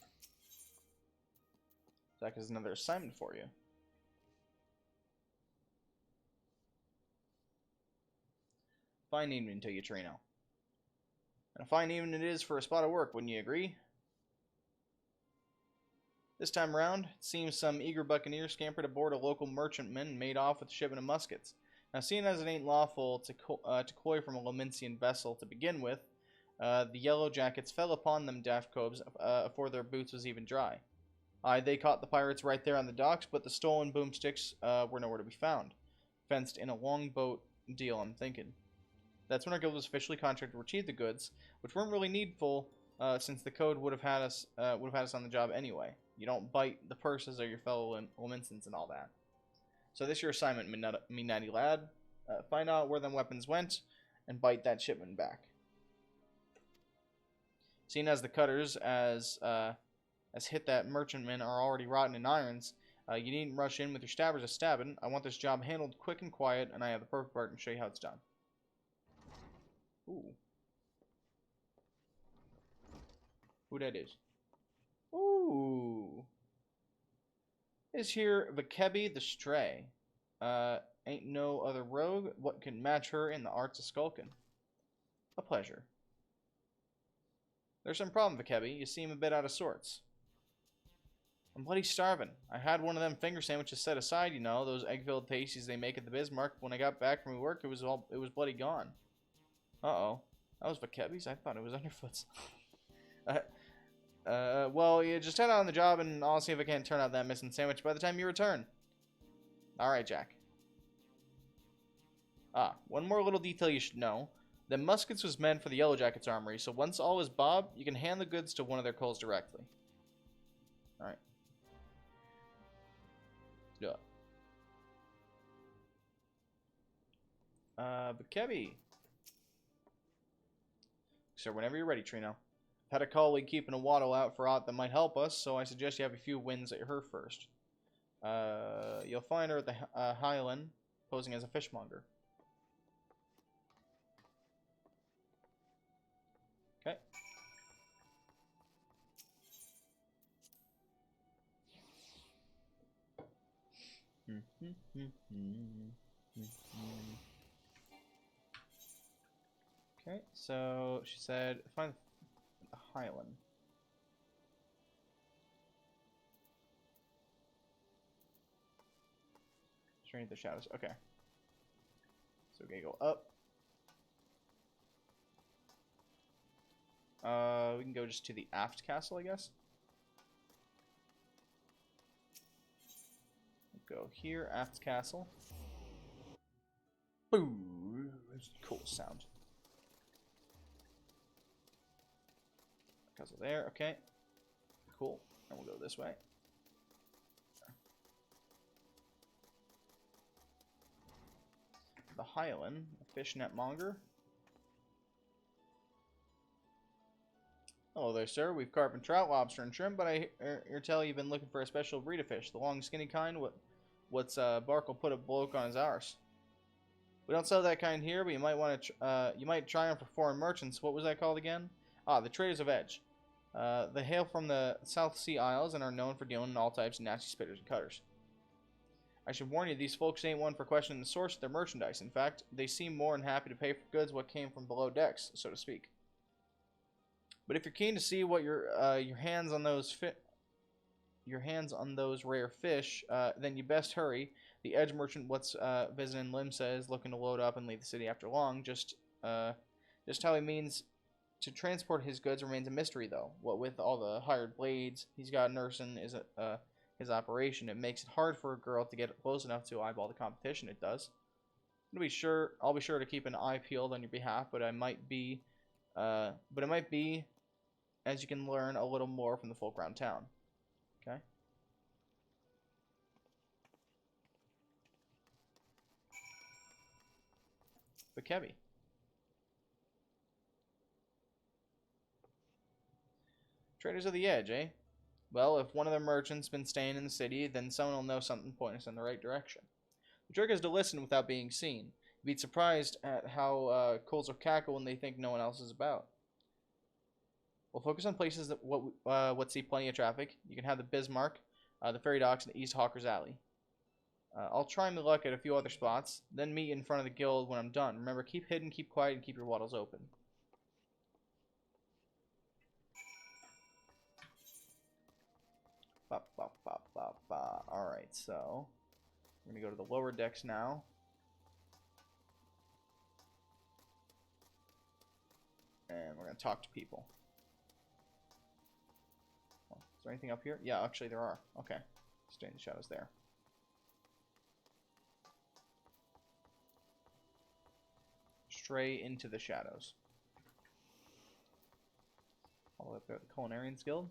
That is another assignment for you. Fine evening to you, Trino. And a fine evening it is for a spot of work, wouldn't you agree? This time around, it seems some eager buccaneer scampered aboard a local merchantman and made off with a shipment of muskets. Now, seeing as it ain't lawful to coy from a Lominsian vessel to begin with, the yellow jackets fell upon them daft coves afore their boots was even dry. Aye, they caught the pirates right there on the docks, but the stolen boomsticks were nowhere to be found. Fenced in a longboat deal, I'm thinking. That's when our guild was officially contracted to retrieve the goods, which weren't really needful since the code would have had us on the job anyway. You don't bite the purses of your fellow Lominsans and all that. So this is your assignment, me natty lad. Find out where them weapons went, and bite that shipment back. Seeing as the cutters as hit that merchantman are already rotten in irons, you needn't rush in with your stabbers a stabbing. I want this job handled quick and quiet, and I have the perfect part to show you how it's done. Ooh. Who that is? Ooh. Is here Vakebi the Stray. Ain't no other rogue what can match her in the arts of skulking. A pleasure. There's some problem, Vakebi. You seem a bit out of sorts. I'm bloody starving. I had one of them finger sandwiches set aside, you know, those egg-filled pasties they make at the Bismarck. When I got back from work, it was bloody gone. Uh-oh. That was Vakebi's? I thought it was Underfoot's. Well, you just head out on the job, and I'll see if I can't turn out that missing sandwich by the time you return. Alright, Jack. Ah, one more little detail you should know. The muskets was meant for the Yellow Jackets' armory, so once all is bob, you can hand the goods to one of their culls directly. Alright. Let's do it. Vakebi. Sir, whenever you're ready, Trino. Had a colleague keeping a waddle out for aught that might help us, so I suggest you have a few wins at her first. You'll find her at the Highland, posing as a fishmonger. Okay. Okay, so she said, find the Highland. Straight the shadows. Okay. So we gotta go up. We can go just to the aft castle, I guess. Go here, aft castle. Ooh, that's a cool sound. Castle there, okay. Cool. And we'll go this way. The Highland, a fishnet monger. Hello there, sir. We've carp and trout, lobster and shrimp, but I hear tell you've been looking for a special breed of fish, the long, skinny kind. What's bark will put a bloke on his arse. We don't sell that kind here, but you might want to. You might try them for foreign merchants. What was that called again? Ah, the Traders of Edge. They hail from the South Sea Isles and are known for dealing in all types of nasty spitters and cutters. I should warn you, these folks ain't one for questioning the source of their merchandise. In fact, they seem more than happy to pay for goods what came from below decks, so to speak. But if you're keen to see what your hands on those rare fish, then you best hurry. The Edge merchant what's visiting Limsa is looking to load up and leave the city after long. Just how he means to transport his goods remains a mystery, though. What with all the hired blades he's got nursing is his operation, it makes it hard for a girl to get close enough to eyeball the competition. It does. I'll be sure to keep an eye peeled on your behalf, but it might be, as you can learn a little more from the folk around town. Okay. Vakebi. Traders of the Edge, eh? Well, if one of the merchants been staying in the city, then someone will know something point us in the right direction. The trick is to listen without being seen. You'd be surprised at how coals will cackle when they think no one else is about. We'll focus on places that what see plenty of traffic. You can have the Bismarck, the ferry docks, and East Hawker's Alley. I'll try my luck at a few other spots, then meet in front of the guild when I'm done. Remember, keep hidden, keep quiet, and keep your waddles open. Alright, so we're going to go to the lower decks now. And we're going to talk to people. Oh, is there anything up here? Yeah, actually there are. Okay. Stay in the shadows there. Stray into the shadows. All the way up there at the Culinarians Guild.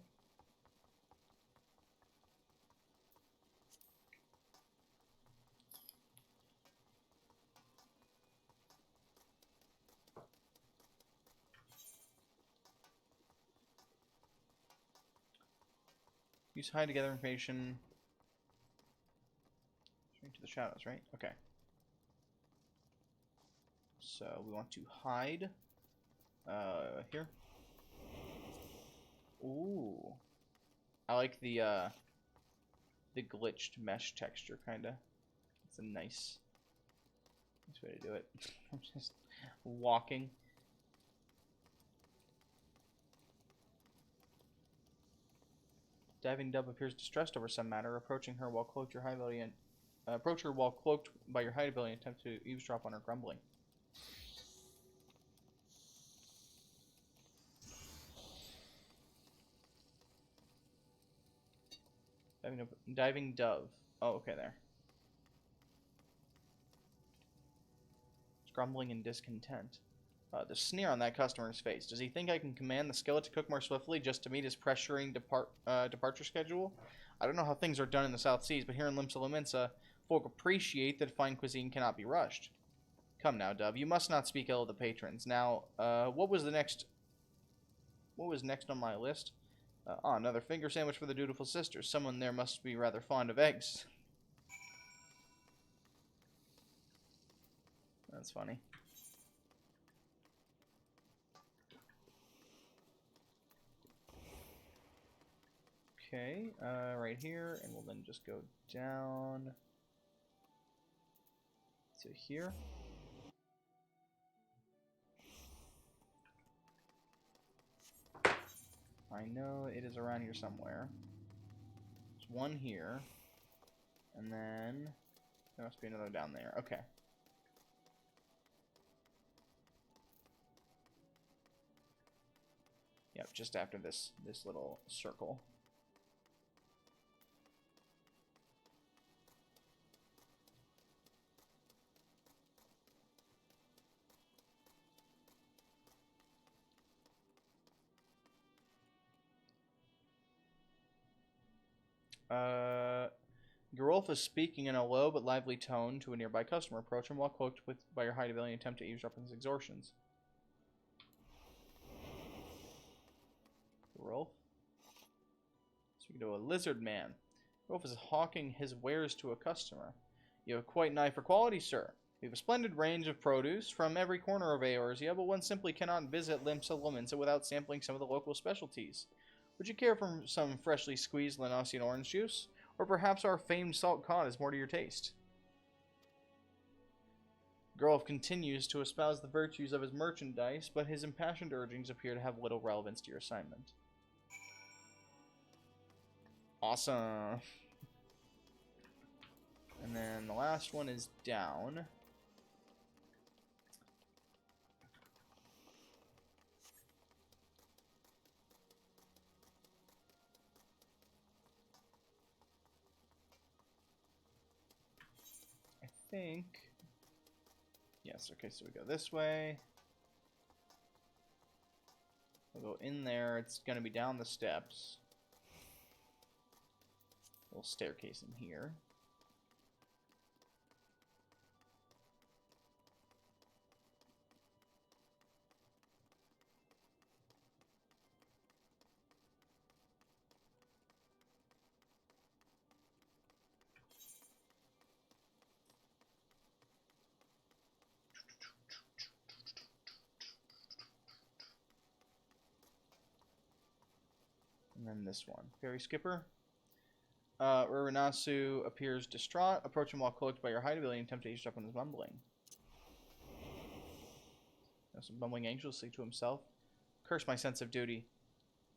Use hide together information. Straight to the shadows, right? Okay. So we want to hide here. Ooh. I like the the glitched mesh texture, kind of. It's a nice way to do it. I'm just walking. Diving Dub appears distressed over some matter, approaching her while cloaked your high ability and approach her while cloaked by your high ability and attempt to eavesdrop on her grumbling. Diving Dove. Oh, okay, there. It's grumbling and discontent. The sneer on that customer's face. Does he think I can command the skillet to cook more swiftly just to meet his pressuring departure schedule? I don't know how things are done in the South Seas, but here in Limsa Lominsa, folk appreciate that fine cuisine cannot be rushed. Come now, Dove. You must not speak ill of the patrons. Now, what was next on my list? Another finger sandwich for the dutiful sisters. Someone there must be rather fond of eggs. That's funny. Okay, right here, and we'll then just go down to here. I know it is around here somewhere. There's one here, and then there must be another down there. Okay. Yep, just after this little circle. Gerolf is speaking in a low but lively tone to a nearby customer. Approach him while cloaked by your high ability and attempt to eavesdrop on his extortions. Gerolf? Speaking to a lizard man. Gerolf is hawking his wares to a customer. You have quite an eye for quality, sir. We have a splendid range of produce from every corner of Eorzea, but one simply cannot visit Limsa Lominsa without sampling some of the local specialties. Would you care for some freshly squeezed Lenosian orange juice? Or perhaps our famed salt cod is more to your taste? Gerolf continues to espouse the virtues of his merchandise, but his impassioned urgings appear to have little relevance to your assignment. Awesome. And then the last one is down. I think... Yes, okay, so we go this way. We'll go in there. It's going to be down the steps. Little staircase in here. And then this one. Ferry Skipper. Uranasu appears distraught. Approach him while cloaked by your hide ability and attempt to eavesdrop on his mumbling. Some bumbling anxiously to himself. Curse my sense of duty.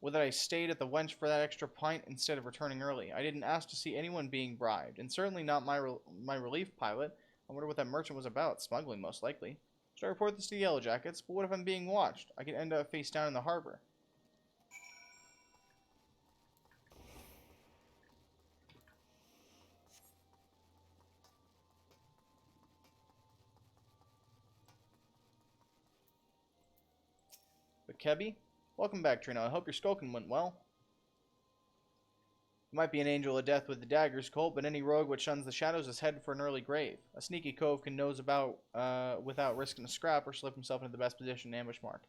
Would that I stayed at the wench for that extra pint instead of returning early. I didn't ask to see anyone being bribed, and certainly not my relief pilot. I wonder what that merchant was about. Smuggling, most likely. Should I report this to the Yellow Jackets? But what if I'm being watched? I could end up face down in the harbor. But Kebby? Welcome back, Trino. I hope your skulking went well. You might be an angel of death with the daggers, Colt, but any rogue which shuns the shadows is headed for an early grave. A sneaky cove can nose about without risking a scrap or slip himself into the best position in ambush mark.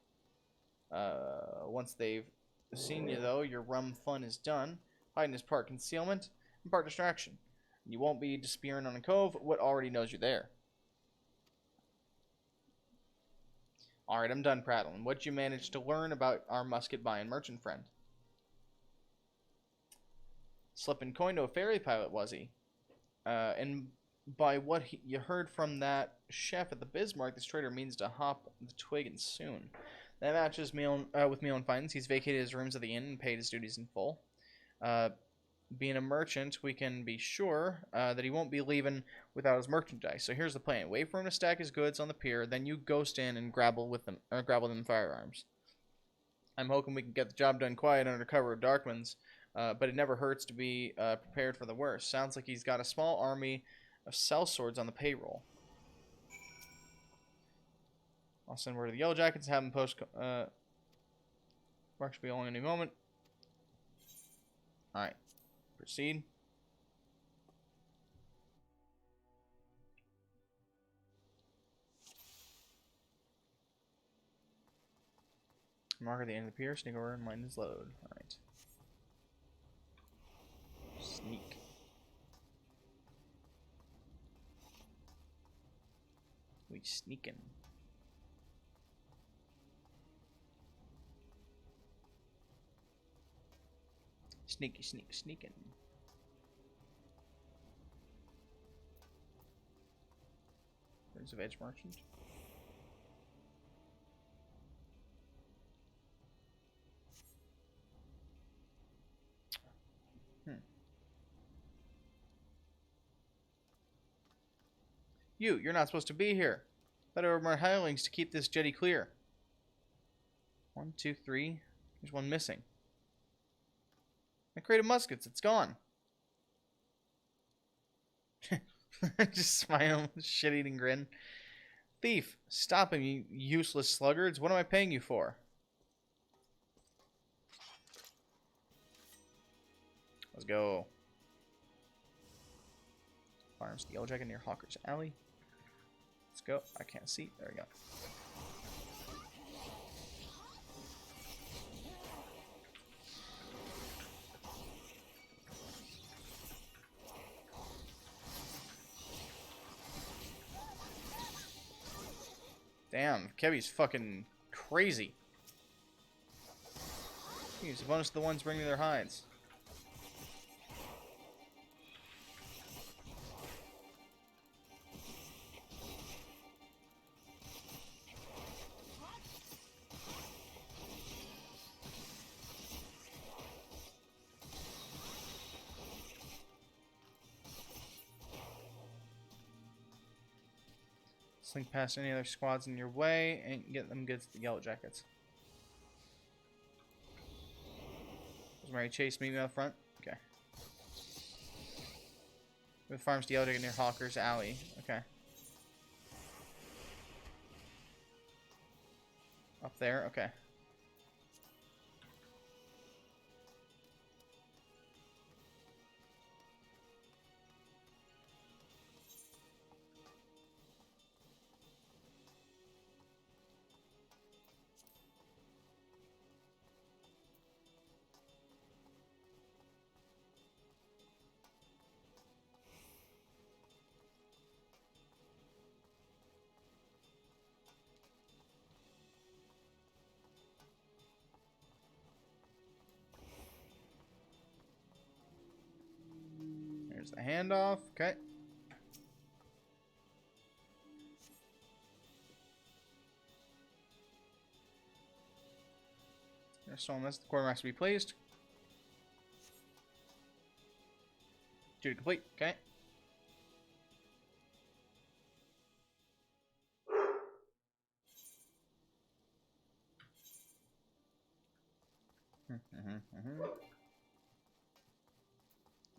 Once they've seen you, though, your rum fun is done. Hiding is part concealment and part distraction. You won't be disappearing on a cove. What already knows you're there? Alright, I'm done prattling. What'd you manage to learn about our musket buying merchant friend? Slipping coin to a ferry pilot, was he? And by what you heard from that chef at the Bismarck, this trader means to hop the twig soon. That matches with Meal and Finance. He's vacated his rooms at the inn and paid his duties in full. Being a merchant, we can be sure that he won't be leaving without his merchandise. So here's the plan. Wait for him to stack his goods on the pier, then you ghost in and grapple them firearms. I'm hoping we can get the job done quiet under cover of Darkman's, but it never hurts to be prepared for the worst. Sounds like he's got a small army of sellswords on the payroll. I'll send word to the Yellow Jackets and have them post. Mark should be only any moment. Alright. Proceed. Mark at the end of the pier. Sneak over and mine his load. Alright. Sneak. We sneaking. Sneaky, sneaking. There's a veg merchant. You're not supposed to be here. Better order more hirelings to keep this jetty clear. 1, 2, 3. There's one missing. My crate of muskets, it's gone. Just smile, shit-eating grin. Thief, stop him, you useless sluggards. What am I paying you for? Let's go. Farms the Yellow Jacket near Hawker's Alley. Let's go. I can't see. There we go. Damn, Kevy's fucking crazy. Use a bonus to the ones bringing their hides. Slink past any other squads in your way and get them goods to the Yellow Jackets. Rosemary Chase, meet me up front. Okay. With farms to Yellow Jacket near Hawker's Alley. Okay. Up there. Okay. There's the handoff. Okay. There's someone that's the quartermaster to be placed. Duty complete. Okay.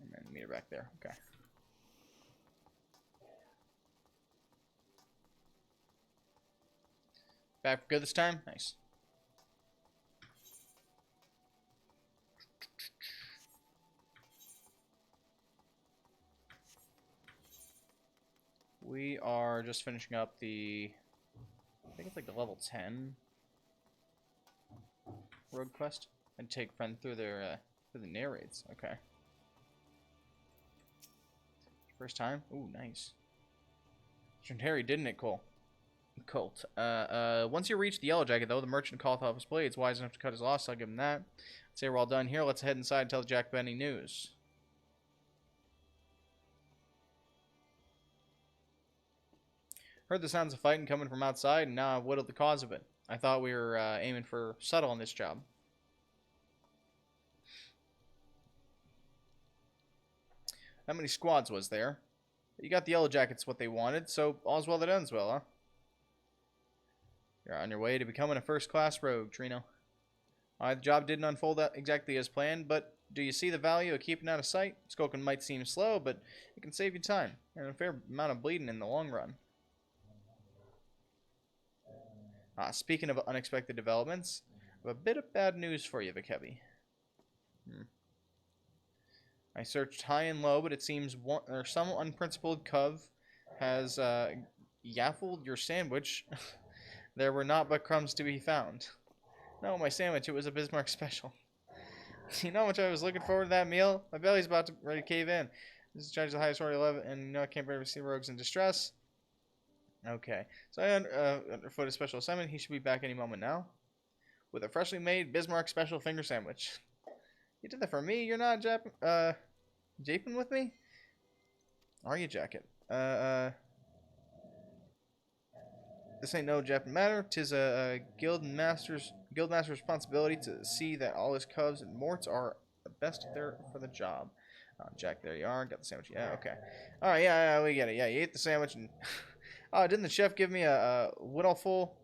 And then meet her back there. Okay. Back for good this time? Nice. We are just finishing up the... I think it's like the level 10 road quest. And take friend through their through the narrates. Okay. First time? Ooh, nice. Turned Harry, didn't it, Cole? Colt. Once you reach the Yellow Jacket, though, the merchant calleth off his blades. Wise enough to cut his loss, I'll give him that. Say we're all done here. Let's head inside and tell Jack Benny news. Heard the sounds of fighting coming from outside, and now I've whittled the cause of it. I thought we were aiming for subtle on this job. How many squads was there? You got the Yellow Jackets what they wanted, so all's well that ends well, huh? You're on your way to becoming a first-class rogue, Trino. The job didn't unfold exactly as planned, but do you see the value of keeping out of sight? Skulking might seem slow, but it can save you time, and a fair amount of bleeding in the long run. Speaking of unexpected developments, I have a bit of bad news for you, Vikebi. I searched high and low, but it seems some unprincipled cove has yaffled your sandwich. There were not but crumbs to be found. No, my sandwich, it was a Bismarck special. You know how much I was looking forward to that meal? My belly's about to ready to cave in. This is charged the highest order 11, and you know I can't bear to see rogues in distress. Okay, so I underfoot a special assignment. He should be back any moment now. With a freshly made Bismarck special finger sandwich. You did that for me? You're not japing with me? Are you, Jacket? This ain't no Japan matter. 'Tis a guild master's responsibility to see that all his cubs and morts are the best there for the job. Jack, there you are. Got the sandwich. Yeah, okay. All right, yeah, we get it. Yeah, you ate the sandwich and. Didn't the chef give me a whittle full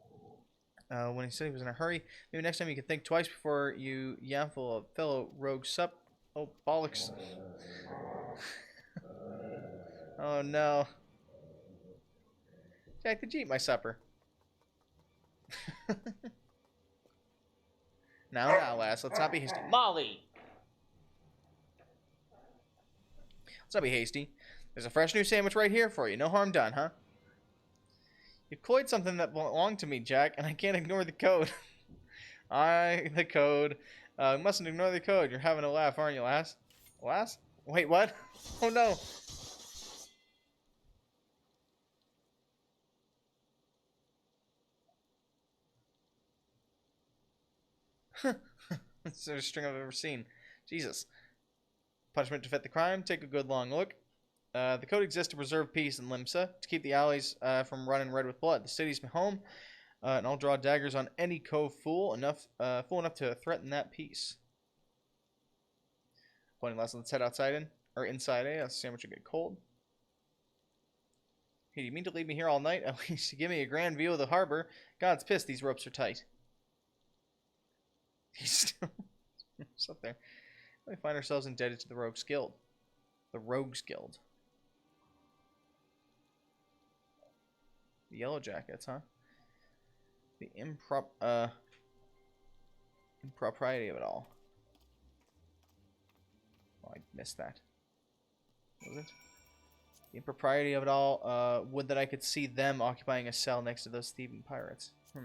when he said he was in a hurry? Maybe next time you could think twice before you yaffle a fellow rogue sup. Oh, bollocks. Oh, no. Jack, did you eat my supper? Now, lass, let's not be hasty. Molly! Let's not be hasty. There's a fresh new sandwich right here for you. No harm done, huh? You cloyed something that belonged to me, Jack, and I can't ignore the code. The code. Mustn't ignore the code. You're having a laugh, aren't you, lass? Lass? Wait, what? Oh, no. It's the string I've ever seen. Jesus. Punishment to fit the crime. Take a good long look. The code exists to preserve peace in Limsa, to keep the alleys from running red with blood. The city's my home, and I'll draw daggers on any cove fool enough to threaten that peace. Pointing lesson. Let's head outside inside. The sandwich will get cold. Hey, do you mean to leave me here all night? At least you give me a grand view of the harbor. God's pissed. These ropes are tight. He's still up there. We find ourselves indebted to the Rogues Guild. The Rogues Guild. The Yellow Jackets, huh? The impropriety of it all. Oh, I missed that. Was it? The impropriety of it all. Would that I could see them occupying a cell next to those thieving pirates. I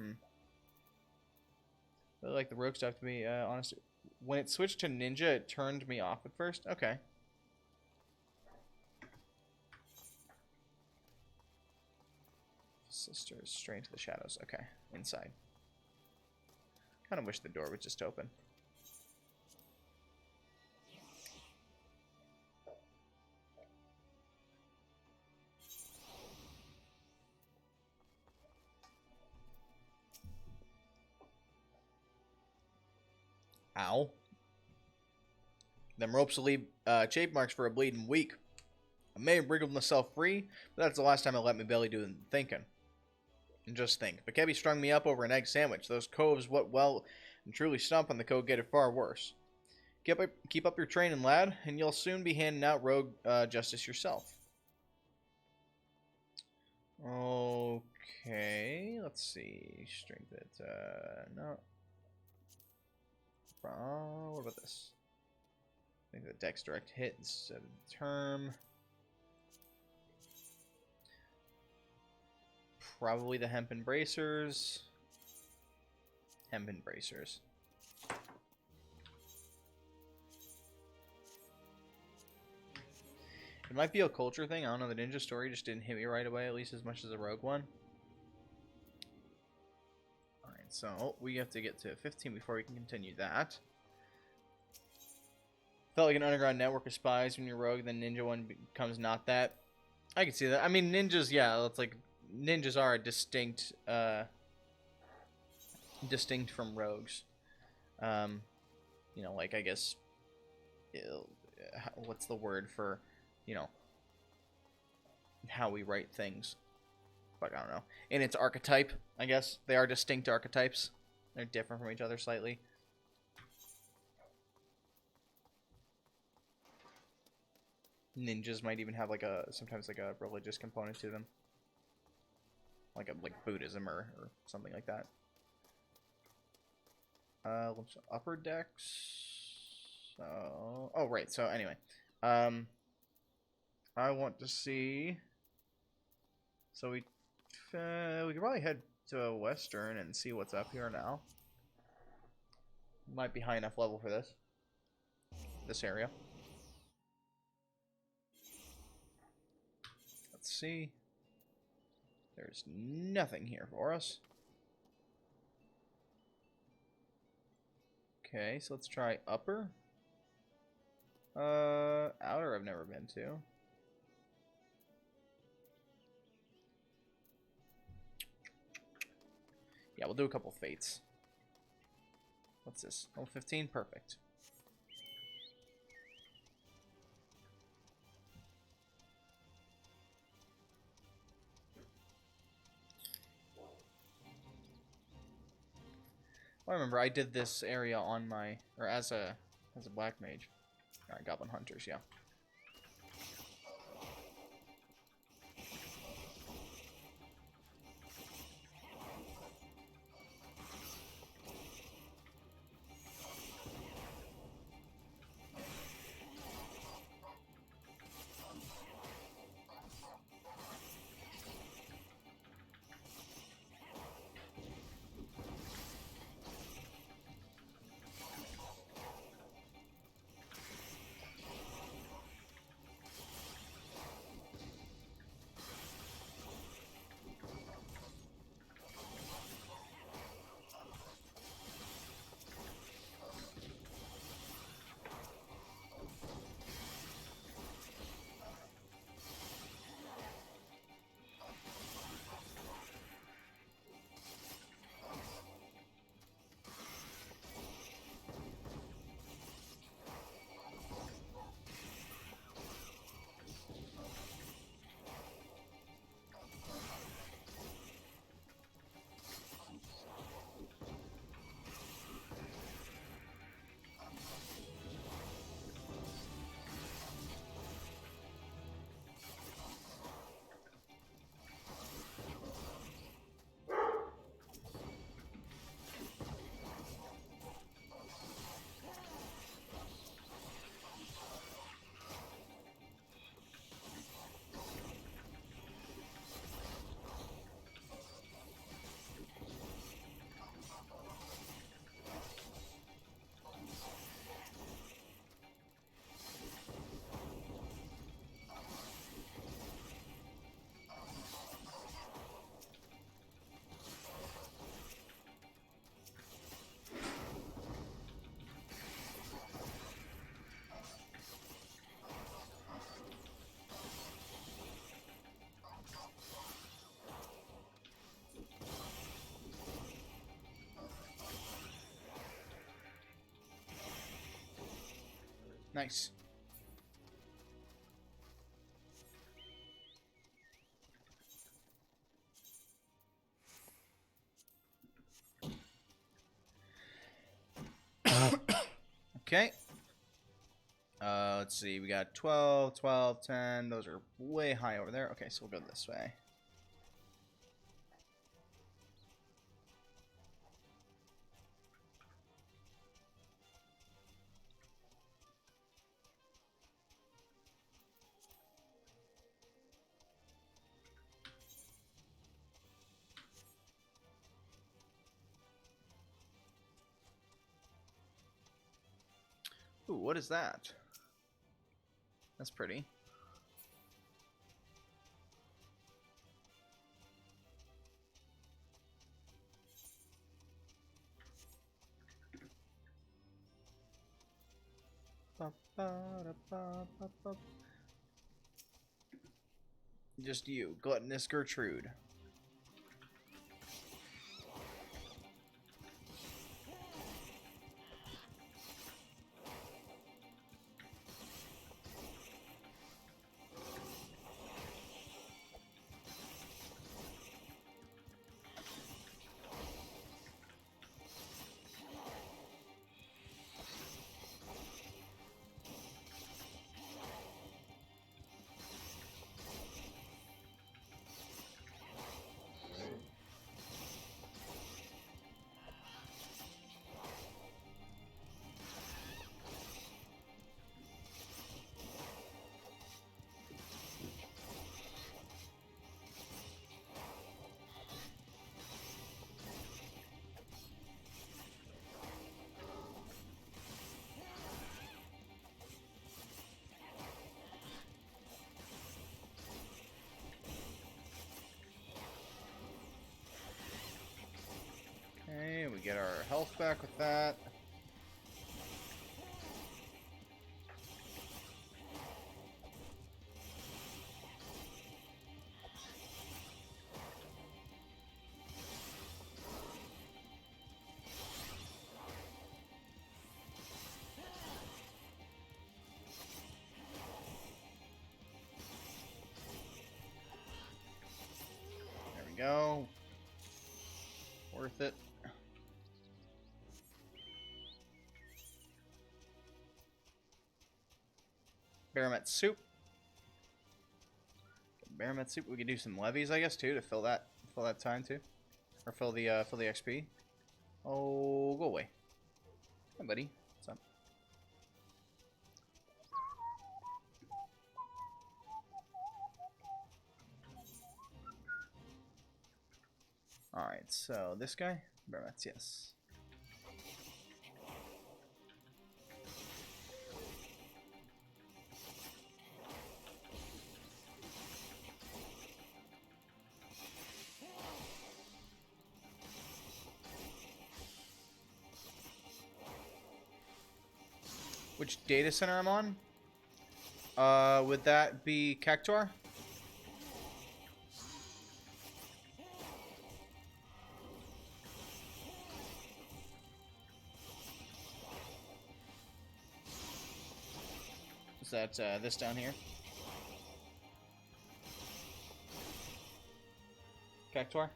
really like the rogue stuff, to be honest. When it switched to ninja, it turned me off at first. Okay. Sisters, straight into the shadows. Okay, inside. Kind of wish the door would just open. Ow. Them ropes will leave chafe marks for a bleeding week. I may have wriggled myself free, but that's the last time I let my belly do the thinking. And just think, Vikebi strung me up over an egg sandwich. Those coves what well and truly stump on the code get it far worse. Keep up your training, lad, and you'll soon be handing out rogue justice yourself. Okay, let's see. Strength it. No. What about this? I think the dex direct hit instead of term. Probably the hempen bracers. Hempen bracers. It might be a culture thing. I don't know. The ninja story just didn't hit me right away, at least as much as the rogue one. Alright, so we have to get to 15 before we can continue that. Felt like an underground network of spies when you're rogue, then ninja one becomes not that. I can see that. I mean, ninjas, yeah, that's like ninjas are distinct, distinct from rogues. You know, like, I guess, what's the word for, you know, how we write things? Fuck, I don't know. In its archetype, I guess. They are distinct archetypes. They're different from each other slightly. Ninjas might even have, like, sometimes, like, a religious component to them. Like Buddhism or something like that. Upper decks. So, oh right. So anyway, I want to see. So we could probably head to Western and see what's up here now. Might be high enough level for this area. Let's see. There's nothing here for us. Okay, so let's try upper. Outer I've never been to. Yeah, we'll do a couple fates. What's this? Level 15? Perfect. I remember I did this area on my, or as a black mage. Alright, Goblin Hunters, yeah. Nice. Okay. Let's see. We got 12, 12, 10. Those are way high over there. Okay, so we'll go this way. Ooh, what is that? That's pretty. Just you, gluttonous Gertrude. we get our health back with that. There we go. Worth it. Baramet soup. Baramet soup. We could do some levies, I guess, too, to fill that time too, or fill the XP. Oh, go away. Hi, buddy. What's up? All right. So this guy, Baramets, yes. Which data center I'm on? Would that be Cactuar? Is that this down here? Cactuar?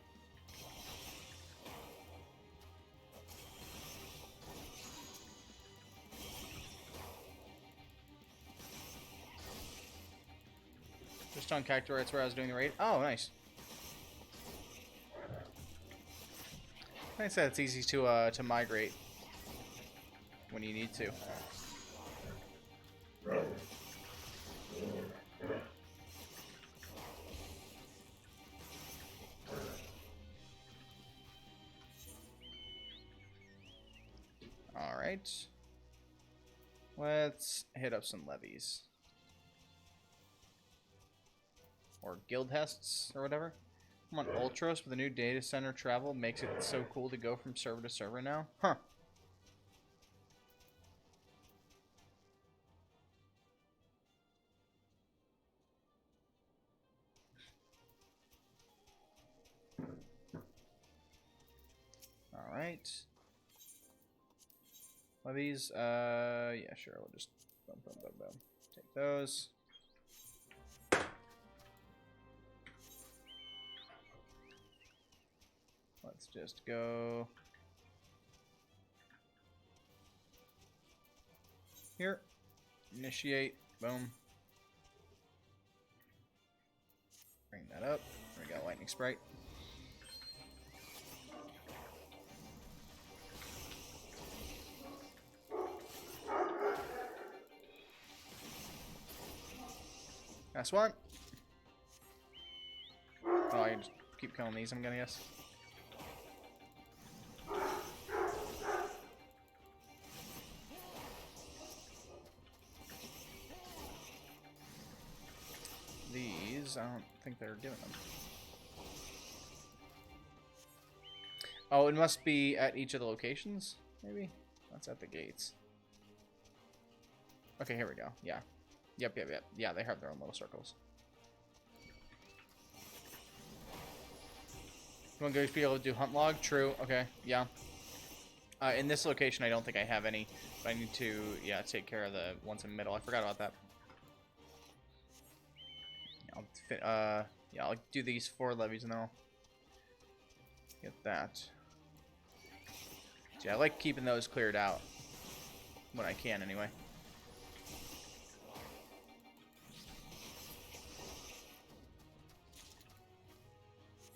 Just on Cactuar, that's where I was doing the raid. Oh, nice. Like I said, it's easy to migrate when you need to. All right. Let's hit up some levies. Or guild hests, or whatever. I'm on Ultros, but the new data center travel makes it so cool to go from server to server now. Huh. Alright. Levies, yeah, sure, we'll just boom, boom, boom, boom. Take those. Let's just go here. Initiate. Boom. Bring that up. There we go. Lightning Sprite. Last one. Oh, I can just keep killing these, I'm gonna guess. These, I don't think they're doing them. Oh, it must be at each of the locations, maybe? That's at the gates. Okay, here we go. Yeah. Yep. Yeah, they have their own little circles. You want to be able to do hunt log? True. Okay. Yeah. In this location, I don't think I have any, but I need to, yeah, take care of the ones in the middle. I forgot about that. Yeah, I'll do these 4 levies and then I'll get that. So yeah, I like keeping those cleared out when I can, anyway.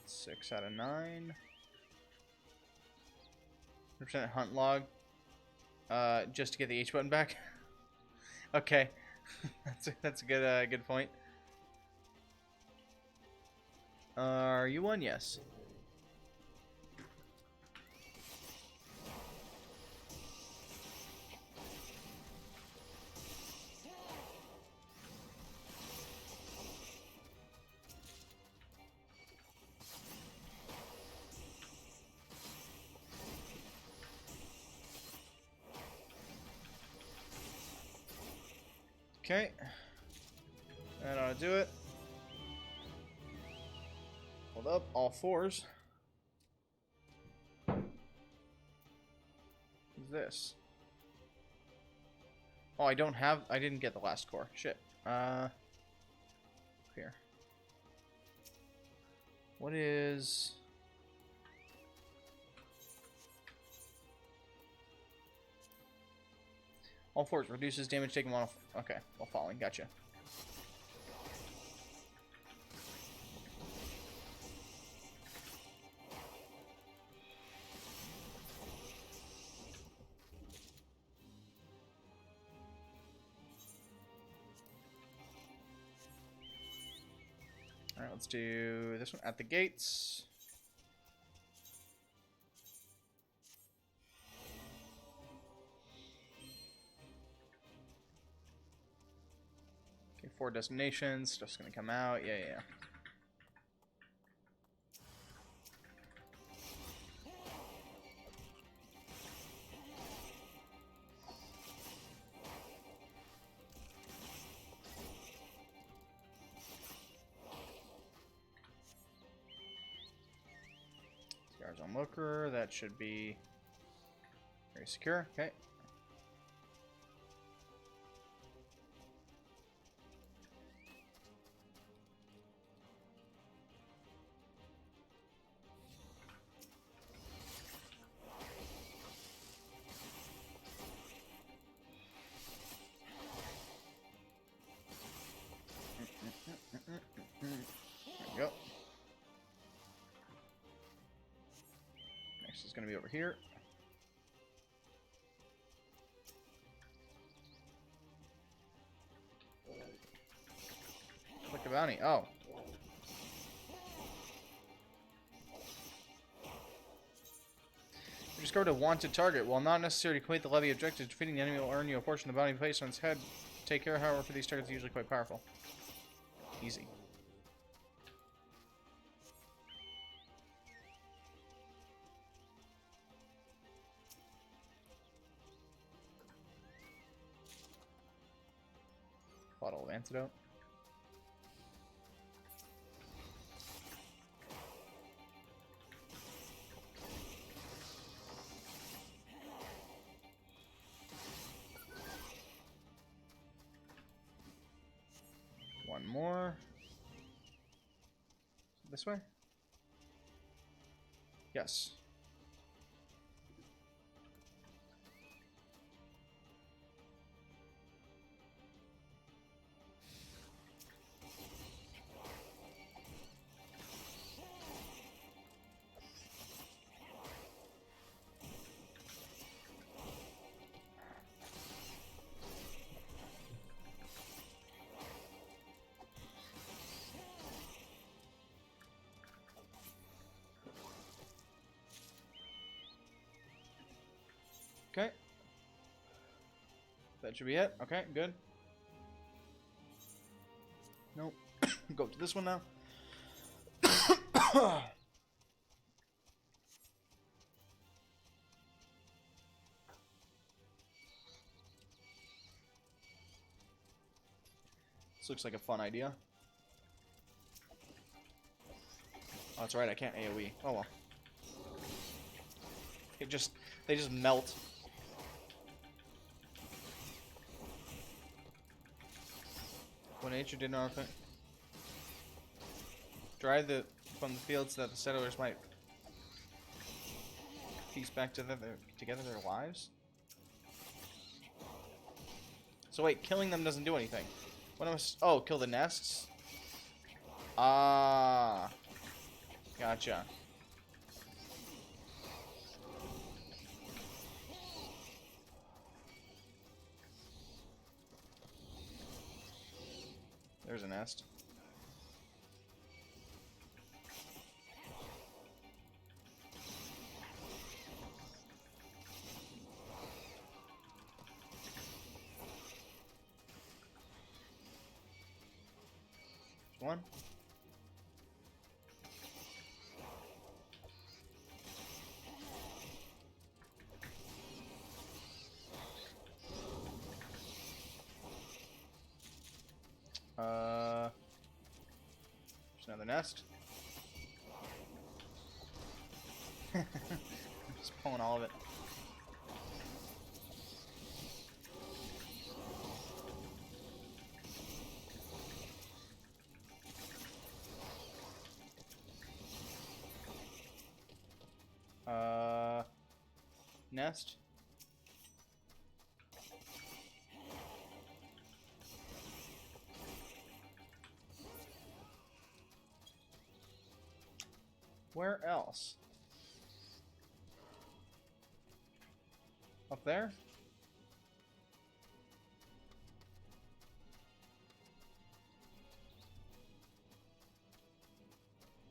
6 out of 9. 100% hunt log. Just to get the H button back. Okay, that's a good good point. Are you one? Yes. Okay. That ought to do it. Hold up, all fours. What's this? Oh, I didn't get the last core. Shit. Here. What is... All fours reduces damage taken while... Okay, while falling. Gotcha. Alright, let's do this one at the gates. Okay, 4 destinations. Stuff's gonna come out. Yeah. Scars on Looker. That should be very secure. Okay. There we go. Next is going to be over here. Click a bounty. Oh. You discovered a wanted target. While not necessary to complete the levy objective, defeating the enemy will earn you a portion of the bounty placed on its head. Take care, however, for these targets are usually quite powerful. Easy. Bottle of antidote. One more. This way? Yes. Okay. That should be it. Okay, good. Nope. Go to this one now. This looks like a fun idea. Oh, that's right, I can't AoE. Oh well. They just melt. When nature did not drive from the fields so that the settlers might piece back together their lives. So wait, killing them doesn't do anything. What am I? Oh, kill the nests. Ah, gotcha. There's a nest. One. nest. Just pulling all of it. Nest. Where else? Up there?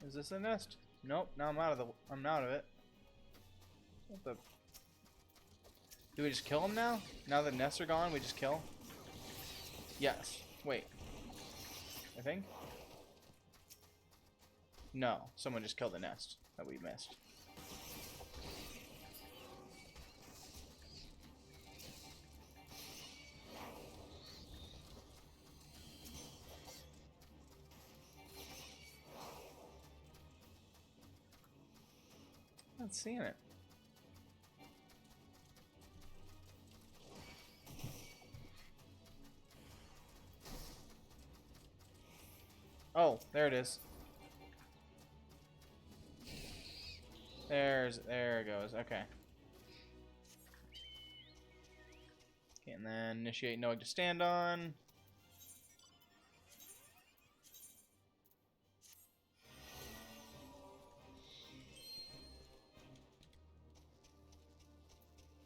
Is this a nest? Nope. Now I'm out of it. What the? Do we just kill them now? Now the nests are gone, we just kill? Yes. Wait. I think. No. Someone just killed the nest that we missed. I'm not seeing it. Oh, there it is. There it goes. Okay. Okay, and then initiate no egg to stand on.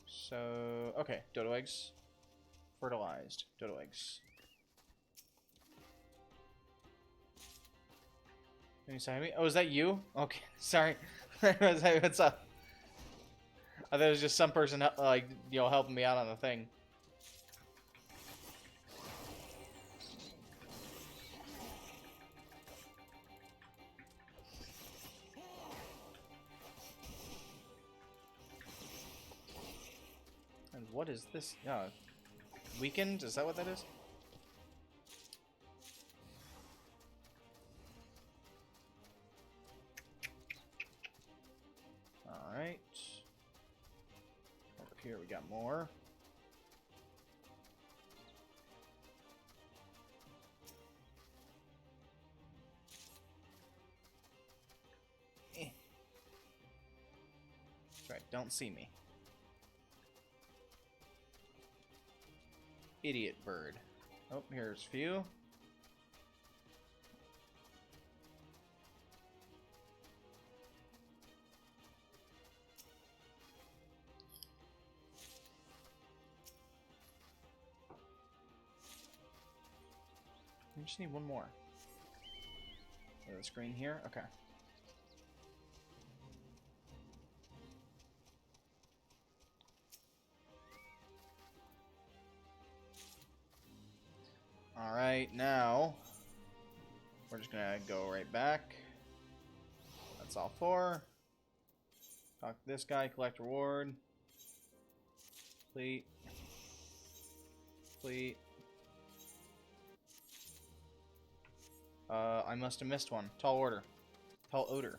So, okay, dodo eggs. Fertilized dodo eggs. Can you say me? Oh, is that you? Okay, sorry. What's up? I thought it was just some person, like, you know, helping me out on the thing. And what is this? Weakened? Is that what that is? Alright. Over here we got more. That's right, don't see me. Idiot bird. Oh, here's a few. We just need one more. The screen here? Okay. Alright, now we're just gonna go right back. That's all four. Talk to this guy, collect reward. Complete. Complete. I must have missed one. Tall order. Tall odor.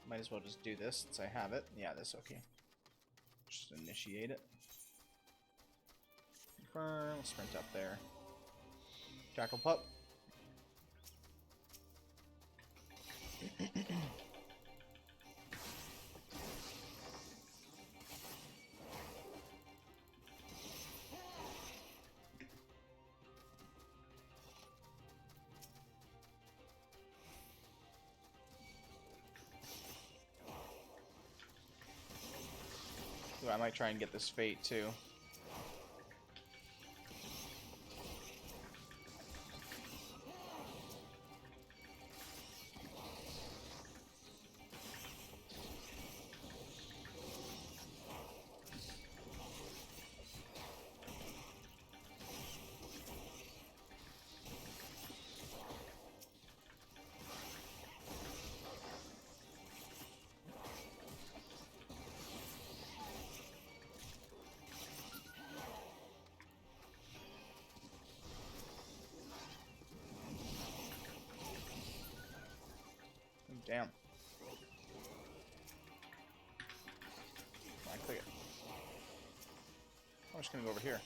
Might as well just do this since I have it. Yeah, that's okay. Just initiate it. Confirm. Sprint up there. Jackal pup. Ooh, I might try and get this fate too. just gonna go over here.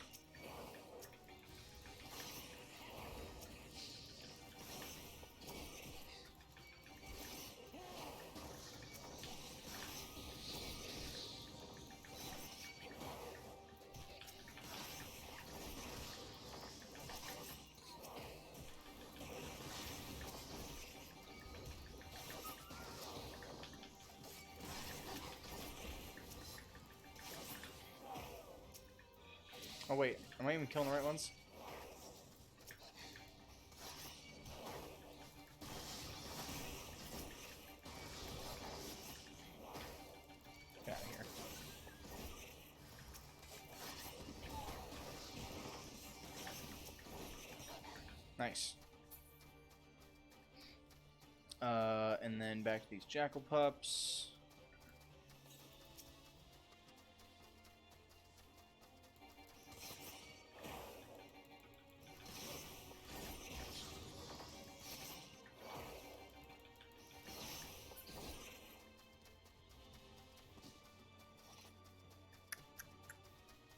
Oh wait, am I even killing the right ones? Get out of here. Nice. And then back to these jackal pups.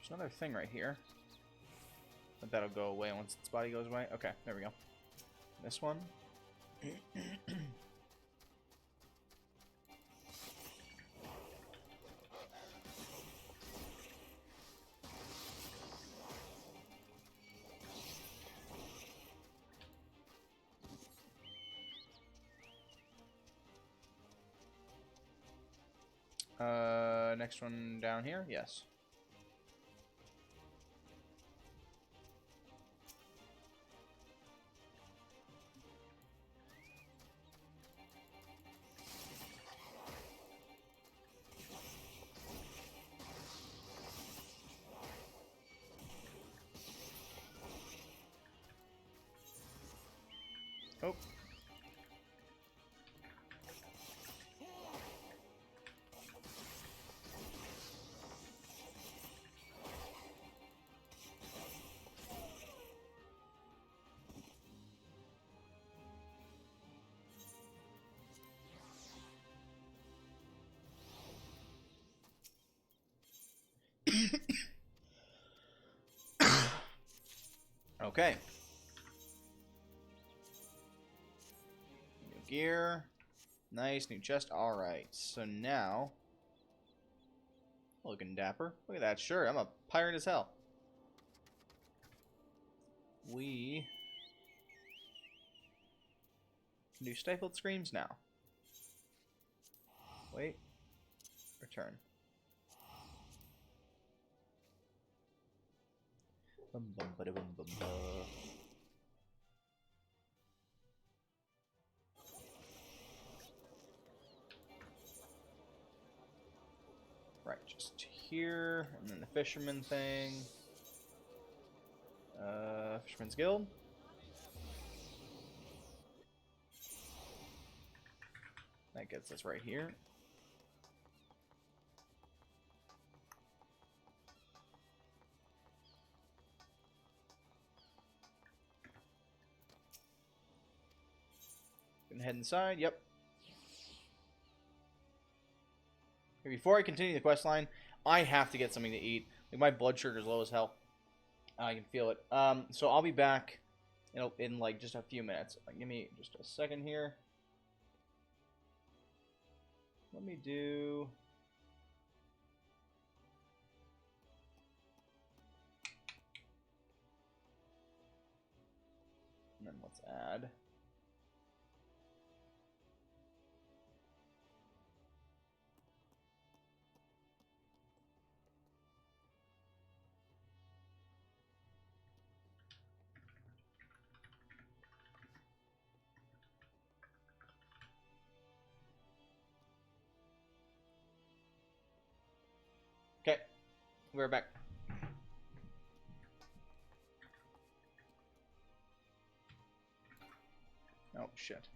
There's another thing right here. But that'll go away once its body goes away. Okay, there we go. This one. Next one down here? Yes. Oh. Okay. New gear. Nice, new chest. Alright, so now... Looking dapper. Look at that shirt. I'm a pirate as hell. We... can do stifled screams now. Wait. Return. Bum, bum, bada, bum, bum, bum. Right, just here, and then the fisherman thing. Fisherman's Guild. That gets us right here. Gonna head inside. Yep. Okay, before I continue the quest line, I have to get something to eat. Like my blood sugar is low as hell. I can feel it. So I'll be back in like just a few minutes. Give me just a second here. Let me do... and then let's add... Okay, we're back. Oh, shit.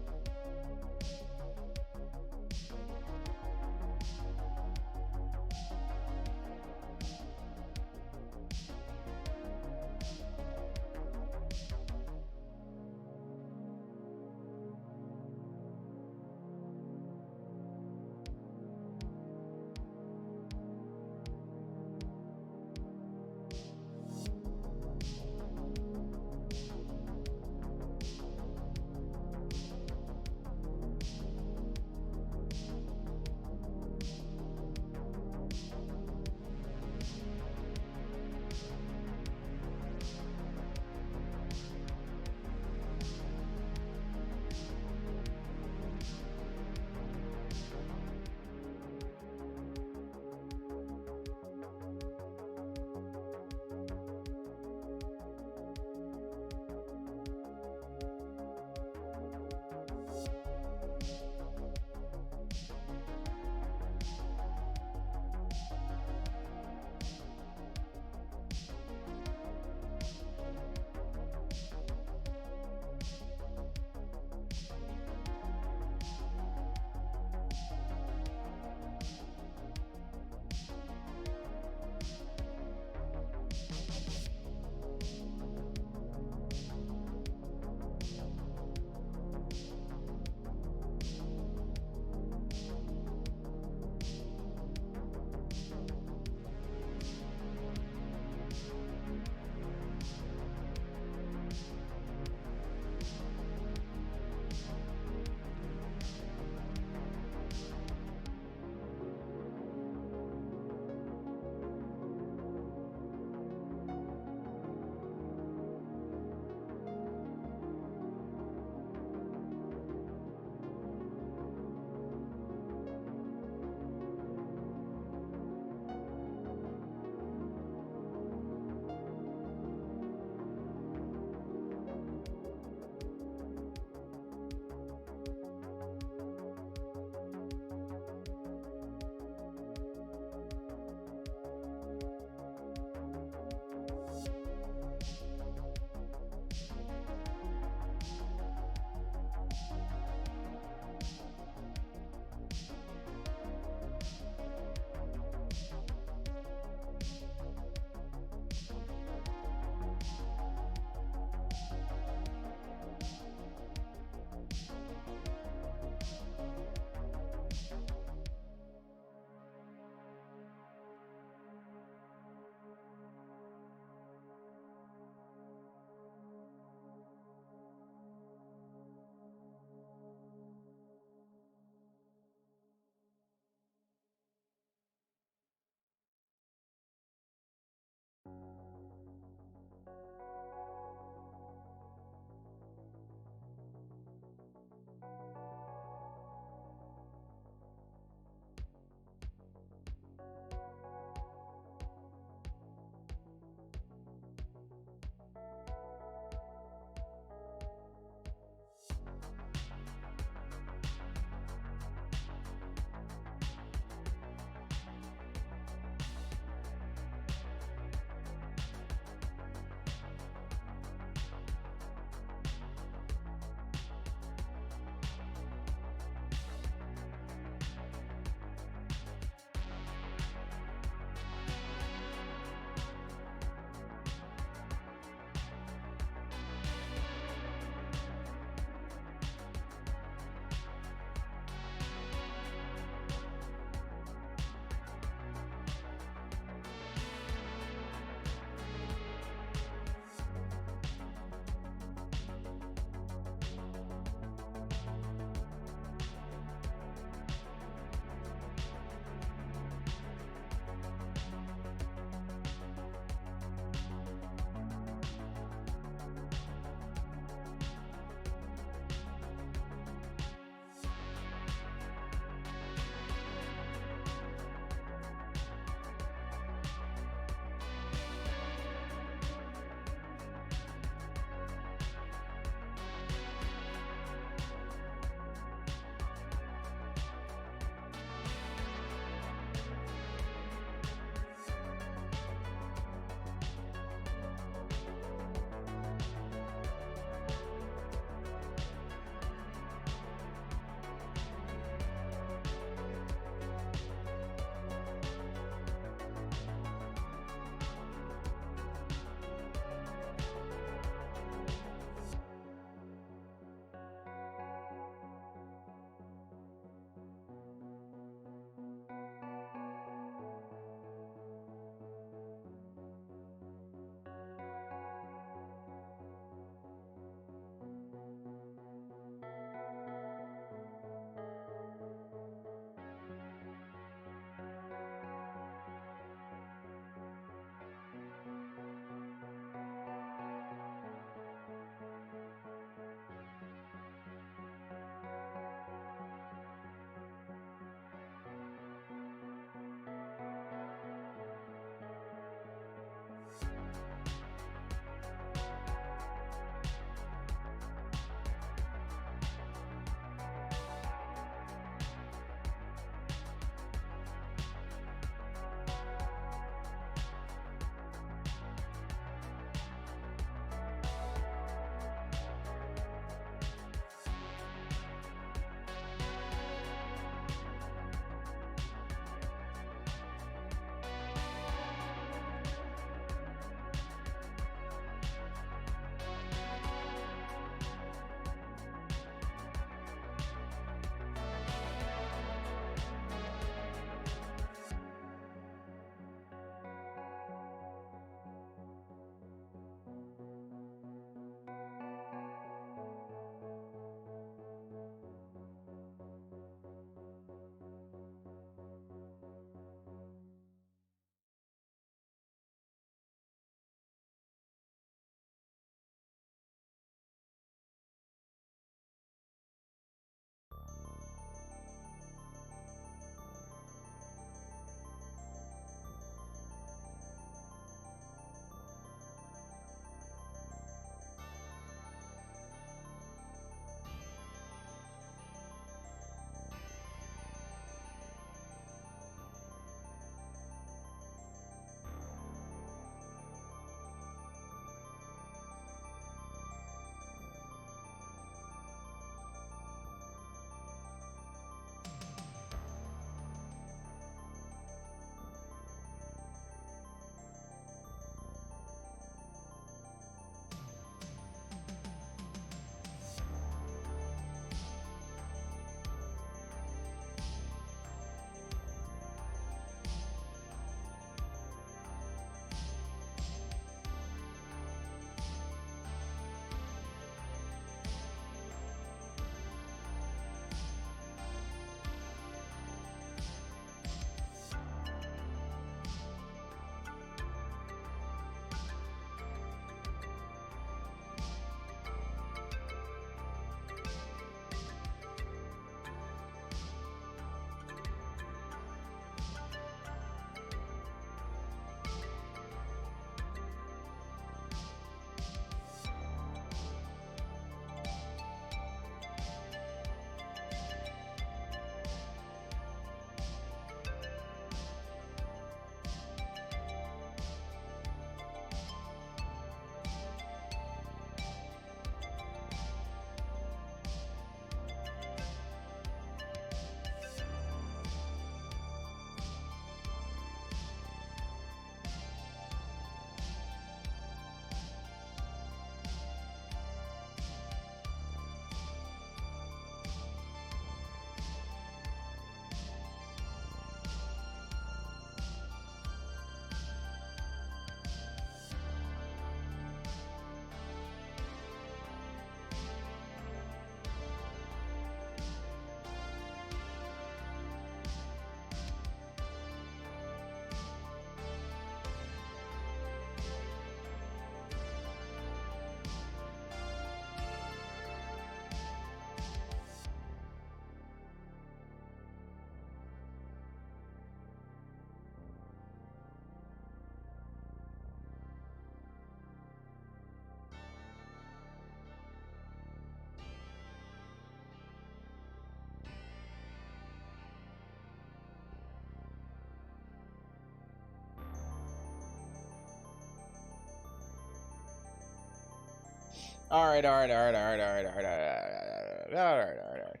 Alright, alright, alright, alright, alright, alright, alright, alright, alright, alright.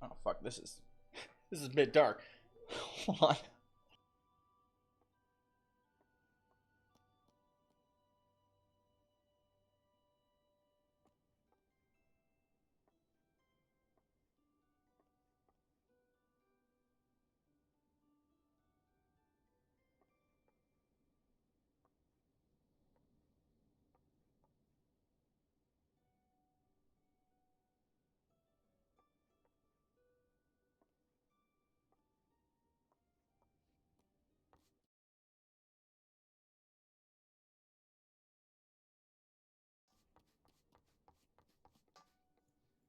Oh fuck, this is a bit dark. Hold on.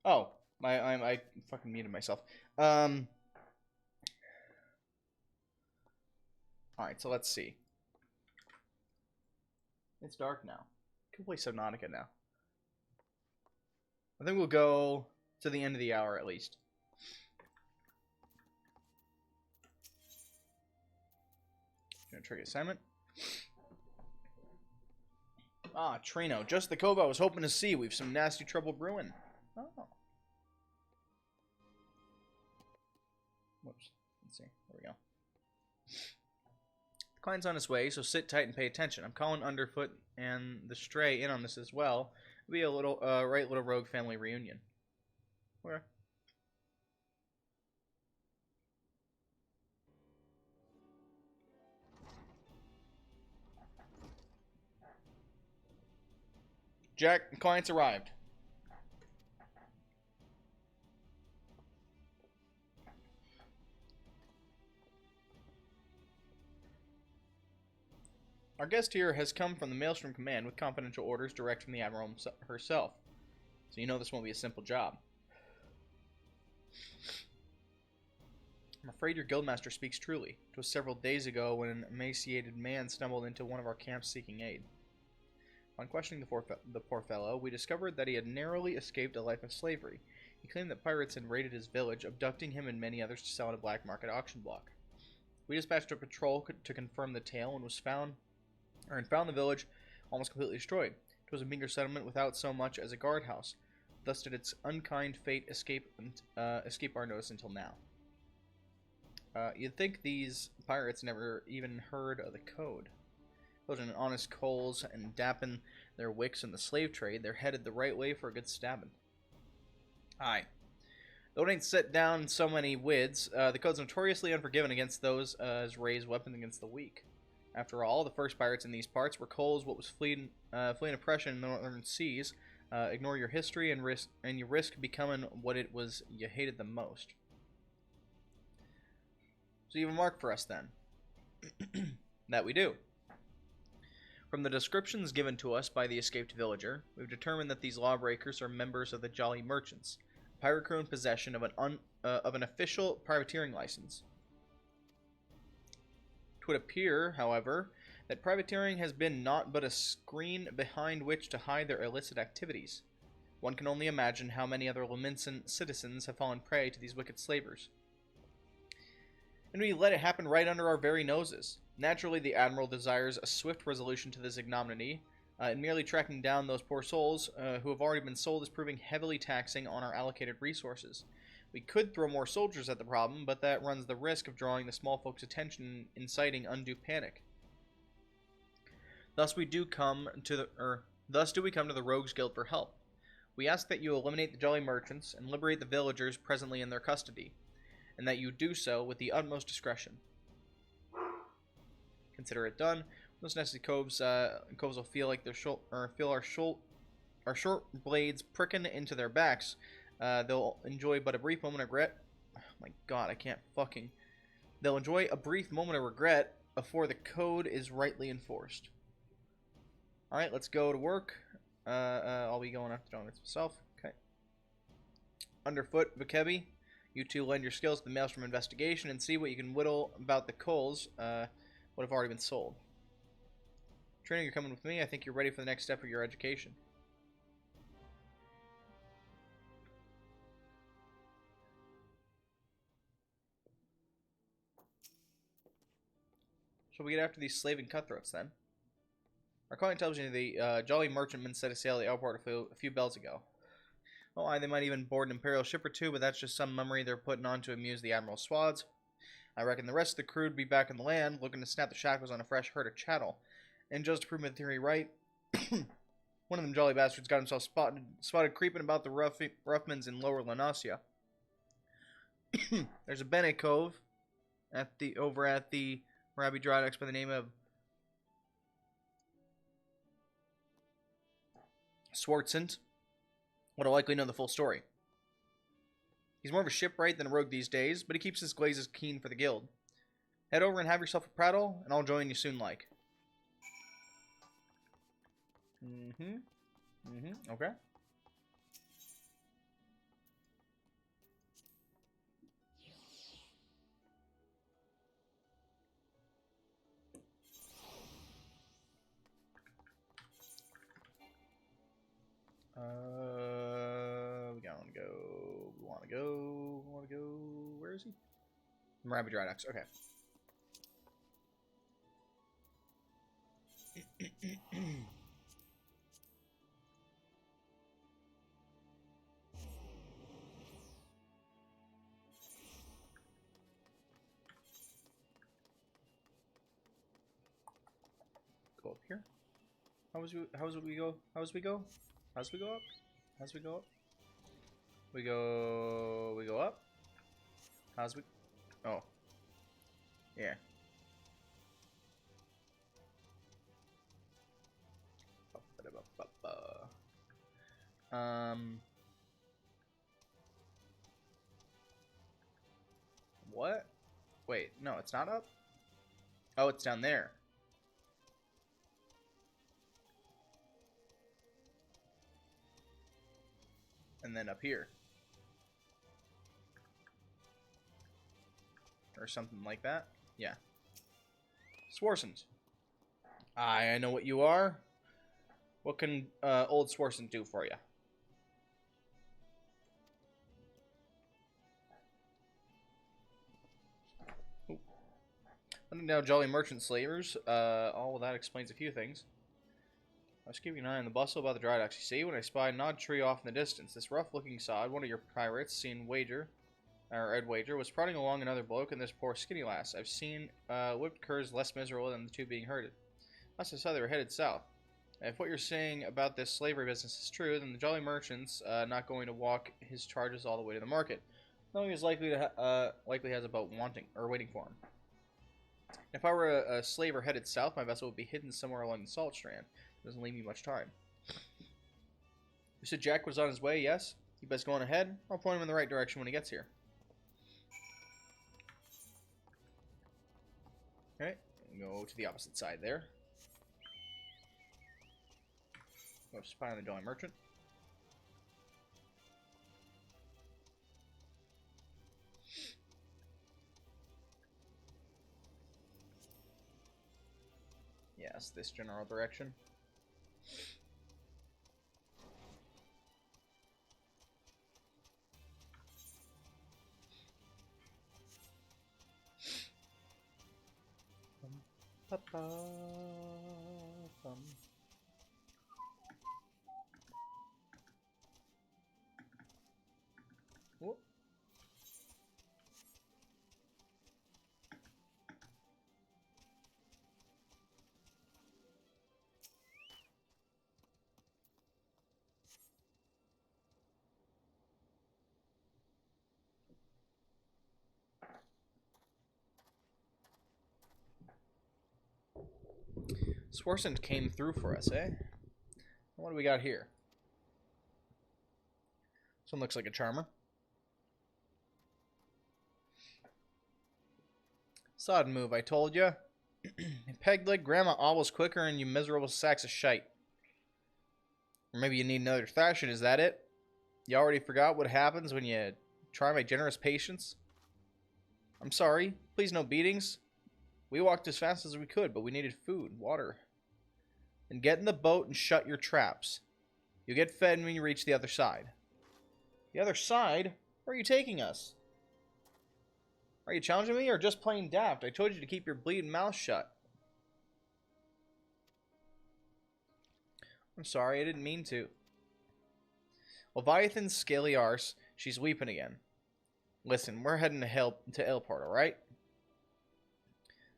Oh, I fucking muted myself. Um. All right, so let's see. It's dark now. Can play Subnautica now. I think we'll go to the end of the hour at least. Gonna trigger assignment. Ah, Trino, just the cove I was hoping to see. We've some nasty trouble brewing. Oh. Whoops. Let's see. There we go. The client's on his way, so sit tight and pay attention. I'm calling Underfoot and the Stray in on this as well. It'll be a little, right little rogue family reunion. Where? Jack, the client's arrived. Our guest here has come from the Maelstrom Command with confidential orders direct from the Admiral herself. So you know this won't be a simple job. I'm afraid your guildmaster speaks truly. It was several days ago when an emaciated man stumbled into one of our camps seeking aid. On questioning the poor fellow, we discovered that he had narrowly escaped a life of slavery. He claimed that pirates had raided his village, abducting him and many others to sell at a black market auction block. We dispatched a patrol to confirm the tale and found the village almost completely destroyed. It was a meager settlement without so much as a guardhouse. Thus did its unkind fate escape our notice until now. You'd think these pirates never even heard of the code. Building honest coals and dapping their wicks in the slave trade, they're headed the right way for a good stabbing. Aye. Though it ain't set down so many wids, the code's notoriously unforgiving against those as raise weapons against the weak. After all, the first pirates in these parts were Coles, what was fleeing oppression in the northern seas. Ignore your history and you risk becoming what it was you hated the most. So you have a mark for us then. That we do. From the descriptions given to us by the escaped villager, we've determined that these lawbreakers are members of the Jolly Merchants, a pirate crew in possession of an official privateering license. It would appear, however, that privateering has been naught but a screen behind which to hide their illicit activities. One can only imagine how many other Lumincent citizens have fallen prey to these wicked slavers. And we let it happen right under our very noses. Naturally, the Admiral desires a swift resolution to this ignominy, and merely tracking down those poor souls who have already been sold is proving heavily taxing on our allocated resources. We could throw more soldiers at the problem, but that runs the risk of drawing the small folks' attention and inciting undue panic. Thus do we come to the Rogues Guild for help. We ask that you eliminate the Jolly Merchants and liberate the villagers presently in their custody, and that you do so with the utmost discretion. Consider it done. Those nasty coves will feel like our short blades pricking into their backs. They'll enjoy but a brief moment of regret. Oh my god, I can't fucking. They'll enjoy a brief moment of regret before the code is rightly enforced. Alright, let's go to work. I'll be going after doing it myself. Okay. Underfoot, Vikebi, you two lend your skills to the Maelstrom investigation and see what you can whittle about the coals, what have already been sold. Trino, you're coming with me. I think you're ready for the next step of your education. Shall we get after these slaving cutthroats then? Our calling tells you the Jolly Merchantman set sail at the airport a few bells ago. Oh, aye, they might even board an Imperial ship or two, but that's just some memory they're putting on to amuse the Admiral's swads. I reckon the rest of the crew'd be back in the land, looking to snap the shackles on a fresh herd of chattel. And just to prove my theory right, one of them jolly bastards got himself spotted creeping about the Ruffmans in Lower Lanasia. There's a Bene Cove over at the Rabbi Drydox by the name of Swartzent. Would likely know the full story. He's more of a shipwright than a rogue these days, but he keeps his glazes keen for the guild. Head over and have yourself a prattle, and I'll join you soon like. Okay. We wanna go. Where is he? Rabbi Drydox. Okay. Go up here. How's we go? How's we go up? We go up. How's we? Oh. Yeah. What? Wait, no, it's not up? Oh, it's down there. And then up here. Or something like that. Yeah. Swarsons. I know what you are. What can old Swarson do for you? Now, jolly merchant slavers. All of that explains a few things. I was keeping an eye on the bustle about the dry docks, you see, when I spied an odd tree off in the distance. This rough-looking sod, one of your pirates, Ed Wager, was prodding along another bloke and this poor skinny lass. I've seen whipped curs less miserable than the two being herded. Must have saw they were headed south. If what you're saying about this slavery business is true, then the jolly merchant's not going to walk his charges all the way to the market. No, he is likely has a boat waiting for him. If I were a slaver headed south, my vessel would be hidden somewhere along the salt strand. It doesn't leave me much time. You said Jack was on his way, yes? You best go on ahead. I'll point him in the right direction when he gets here. Alright, go to the opposite side there. Go spy on the jolly merchant. Yes, this general direction. Whoop. Swarson came through for us, eh? What do we got here? This one looks like a charmer. Sodden move, I told ya. Peg leg grandma always quicker and you miserable sacks of shite. Or maybe you need another thrashing, is that it? You already forgot what happens when you try my generous patience? I'm sorry, please no beatings. We walked as fast as we could, but we needed food, water. And get in the boat and shut your traps. You'll get fed when you reach the other side. The other side? Where are you taking us? Are you challenging me or just plain daft? I told you to keep your bleeding mouth shut. I'm sorry, I didn't mean to. Leviathan's scaly arse, she's weeping again. Listen, we're heading to Ailport, alright?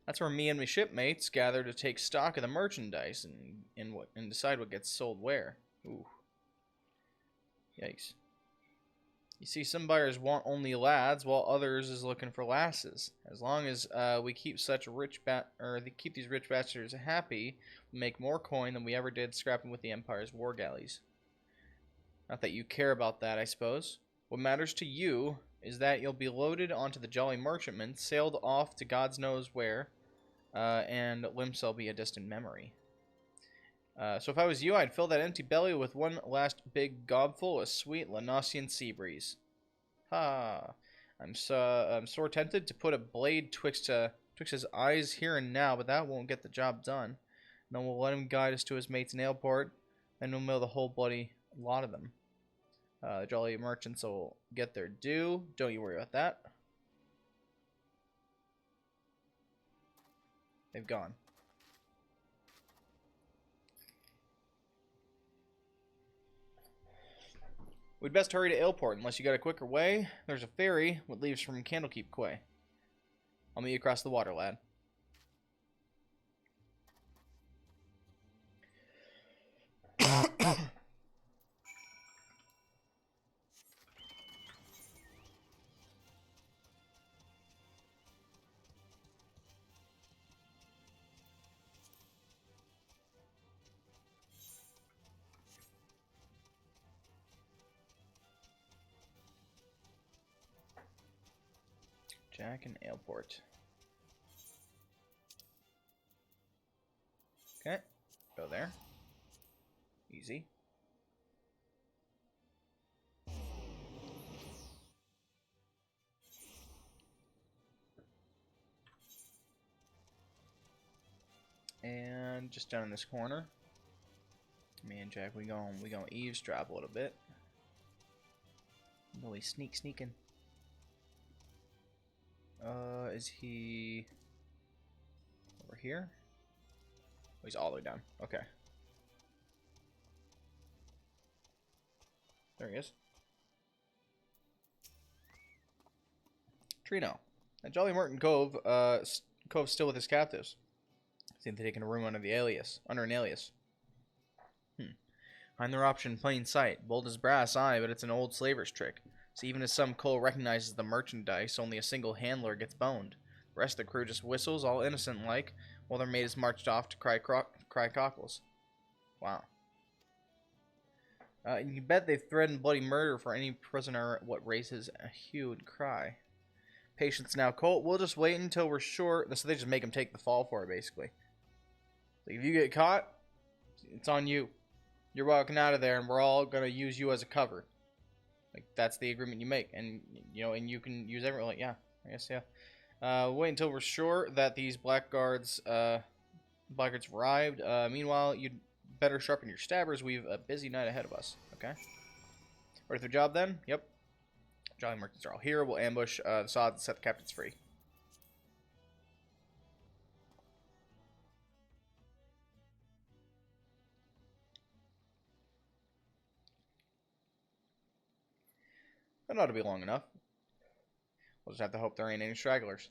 That's where me and my shipmates gather to take stock of the merchandise and decide what gets sold where. Ooh. Yikes. You see, some buyers want only lads, while others is looking for lasses. As long as we keep keep these rich bastards happy, we make more coin than we ever did scrapping with the Empire's war galleys. Not that you care about that, I suppose. What matters to you is that you'll be loaded onto the Jolly Merchantman, sailed off to God's knows where, and Limsel be a distant memory. So if I was you, I'd fill that empty belly with one last big gobful of sweet Lanosian sea breeze. Ha! I'm sore tempted to put a blade twixt his eyes here and now, but that won't get the job done. Then we'll let him guide us to his mate's Ailport, and we'll mill the whole bloody lot of them. The Jolly Merchants will get their due. Don't you worry about that. They've gone. We'd best hurry to Ailport, unless you got a quicker way. There's a ferry that leaves from Candlekeep Quay. I'll meet you across the water, lad. Jack and Ailport. Okay, go there. Easy. And just down in this corner, me and Jack, we gonna eavesdrop a little bit. No, he's sneaking. Is he over here? Oh, he's all the way down. Okay. There he is. Trino. At Jolly Merton Cove, Cove's still with his captives. Seem to taking a room under an alias. Find their option in plain sight. Bold as brass, aye, but it's an old slaver's trick. So even as some coal recognizes the merchandise, only a single handler gets boned. The rest of the crew just whistles, all innocent-like, while their mate is marched off to cry cockles. Wow. You bet they threaten bloody murder for any prisoner what raises a hue and cry. Patience now, Colt. We'll just wait until we're sure. So they just make him take the fall for it, basically. Like, if you get caught, it's on you. You're walking out of there, and we're all gonna use you as a cover. Like, that's the agreement you make, and and you can use everyone. Like, yeah, I guess, yeah. Wait until we're sure that these blackguards arrived. Meanwhile, you'd better sharpen your stabbers. We've a busy night ahead of us. Okay. Ready for the job then? Yep. Jolly Merchants are all here. We'll ambush the sods and set the captains free. That ought to be long enough. We'll just have to hope there ain't any stragglers.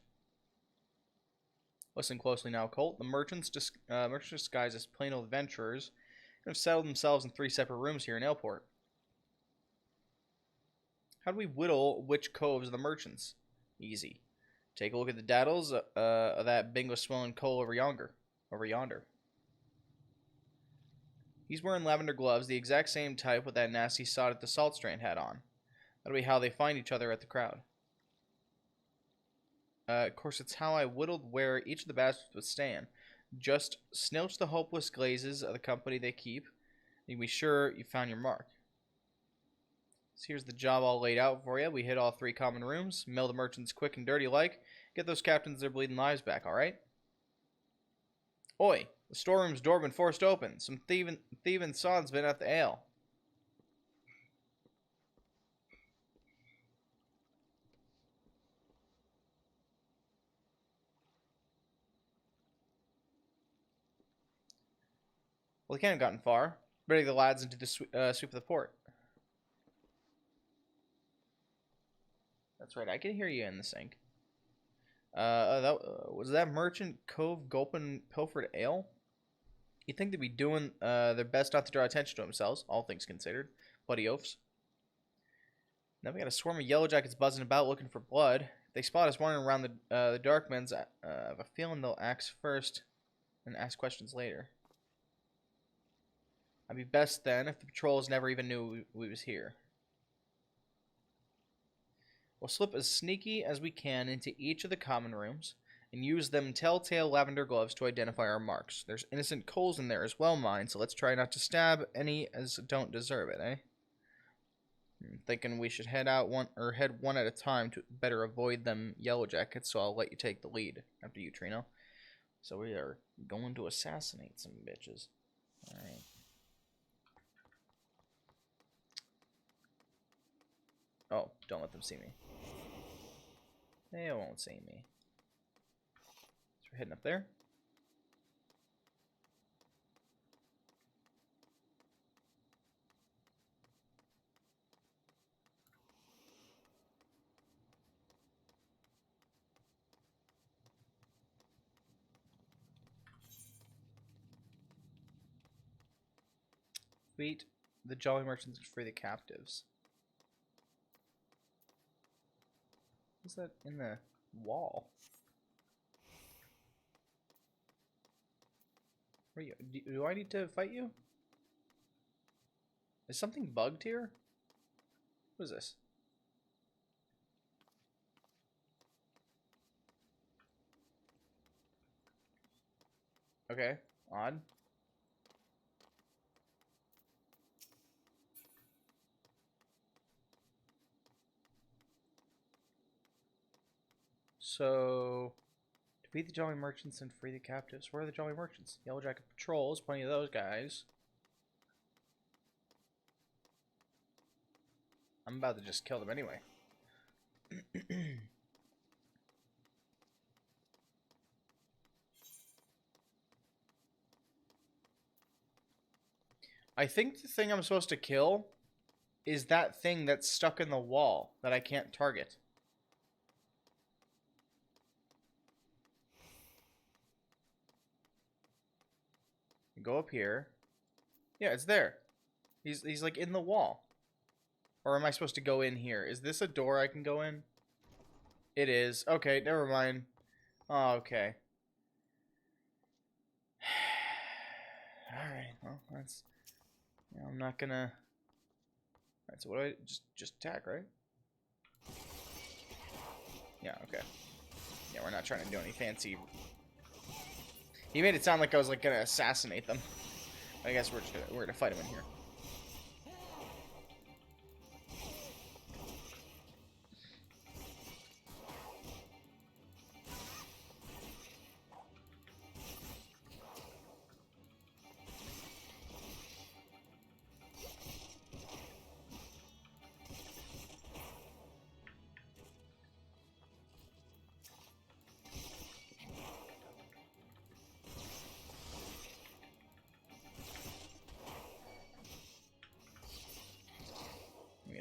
Listen closely now, Colt. The merchants disguised as plain old adventurers and have settled themselves in 3 separate rooms here in Ailport. How do we whittle which coves are the merchants? Easy. Take a look at the daddles of that bingo swelling coal over yonder. He's wearing lavender gloves, the exact same type with that nasty sod at the salt strand hat on. That'll be how they find each other at the crowd. Of course, it's how I whittled where each of the bastards would stand. Just snilch the hopeless glazes of the company they keep, and be sure you found your mark. So here's the job all laid out for you. We hit all 3 common rooms, mill the merchants quick and dirty like, get those captains their bleeding lives back, alright? Oi, the storeroom's door been forced open. Some thieving son's been at the ale. Well, they can't have gotten far. Ready the lads into the sweep of the port. That's right, I can hear you in the sink. Was that merchant Cove gulping pilfered ale? You'd think they'd be doing their best not to draw attention to themselves, all things considered. Bloody oafs. Now we got a swarm of yellow jackets buzzing about looking for blood. If they spot us wandering around the Darkmans, I have a feeling they'll axe first and ask questions later. I'd be best then if the patrols never even knew we was here. We'll slip as sneaky as we can into each of the common rooms and use them telltale lavender gloves to identify our marks. There's innocent coals in there as well, mind, so let's try not to stab any as don't deserve it, eh? I'm thinking we should head one at a time to better avoid them yellow jackets, so I'll let you take the lead. After you, Trino. So we are going to assassinate some bitches. Alright. Oh, don't let them see me. They won't see me. So we're heading up there. Beat the Jolly Merchants and free the captives. What's that in the wall? Where are you? Do I need to fight you? Is something bugged here? What is this? Okay, odd. So, defeat the Jolly Merchants and free the captives. Where are the Jolly Merchants? Yellow Jacket patrols, plenty of those guys. I'm about to just kill them anyway. I think the thing I'm supposed to kill is that thing that's stuck in the wall that I can't target. Go up here. Yeah, it's there. He's like in the wall. Or am I supposed to go in here? Is this a door I can go in? It is. Okay, never mind. Oh, okay. Alright, well, that's... You know, I'm not gonna... Alright, so what do I... Just attack, right? Yeah, okay. Yeah, we're not trying to do any fancy... He made it sound like I was, like, gonna assassinate them. I guess we're gonna fight him in here.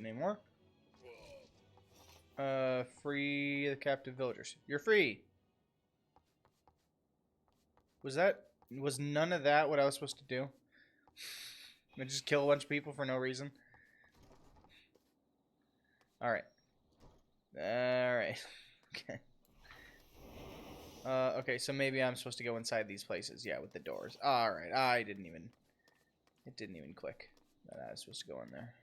Any more? Free the captive villagers. You're free. Was none of that what I was supposed to do? I just kill a bunch of people for no reason. Alright. Alright. Okay. Okay, so maybe I'm supposed to go inside these places. Yeah, with the doors. Alright, it didn't even click that I was supposed to go in there.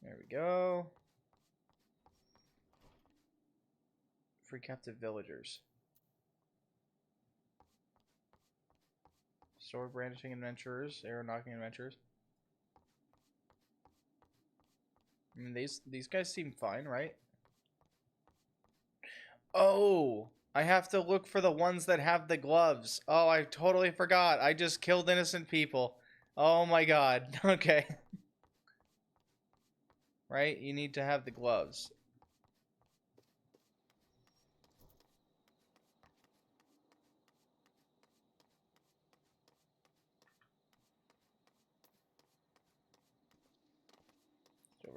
There we go. Free captive villagers. Sword brandishing adventurers, arrow knocking adventurers. I mean, these guys seem fine, right? Oh, I have to look for the ones that have the gloves. Oh, I totally forgot. I just killed innocent people. Oh my god. Okay. Right? You need to have the gloves.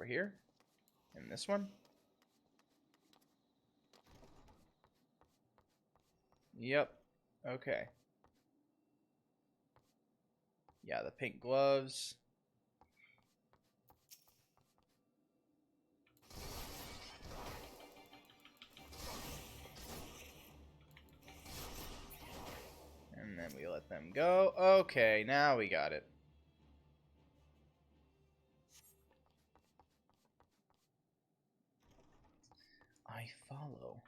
here. And this one. Yep. Okay. Yeah, the pink gloves. And then we let them go. Okay, now we got it. I follow.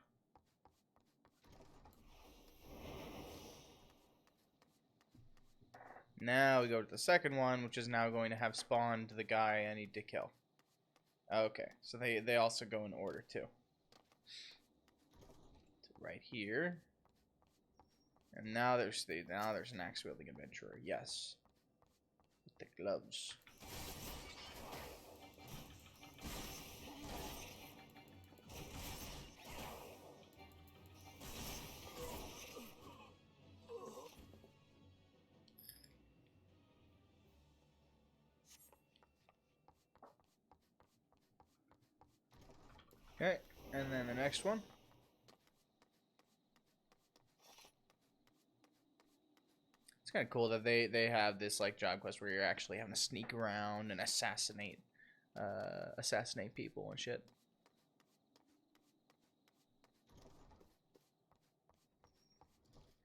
Now we go to the second one, which is now going to have spawned the guy I need to kill. Okay, so they also go in order too. So right here. And now there's an axe wielding adventurer. Yes. With the gloves. Okay, and then the next one. It's kind of cool that they have this like job quest where you're actually having to sneak around and assassinate people and shit.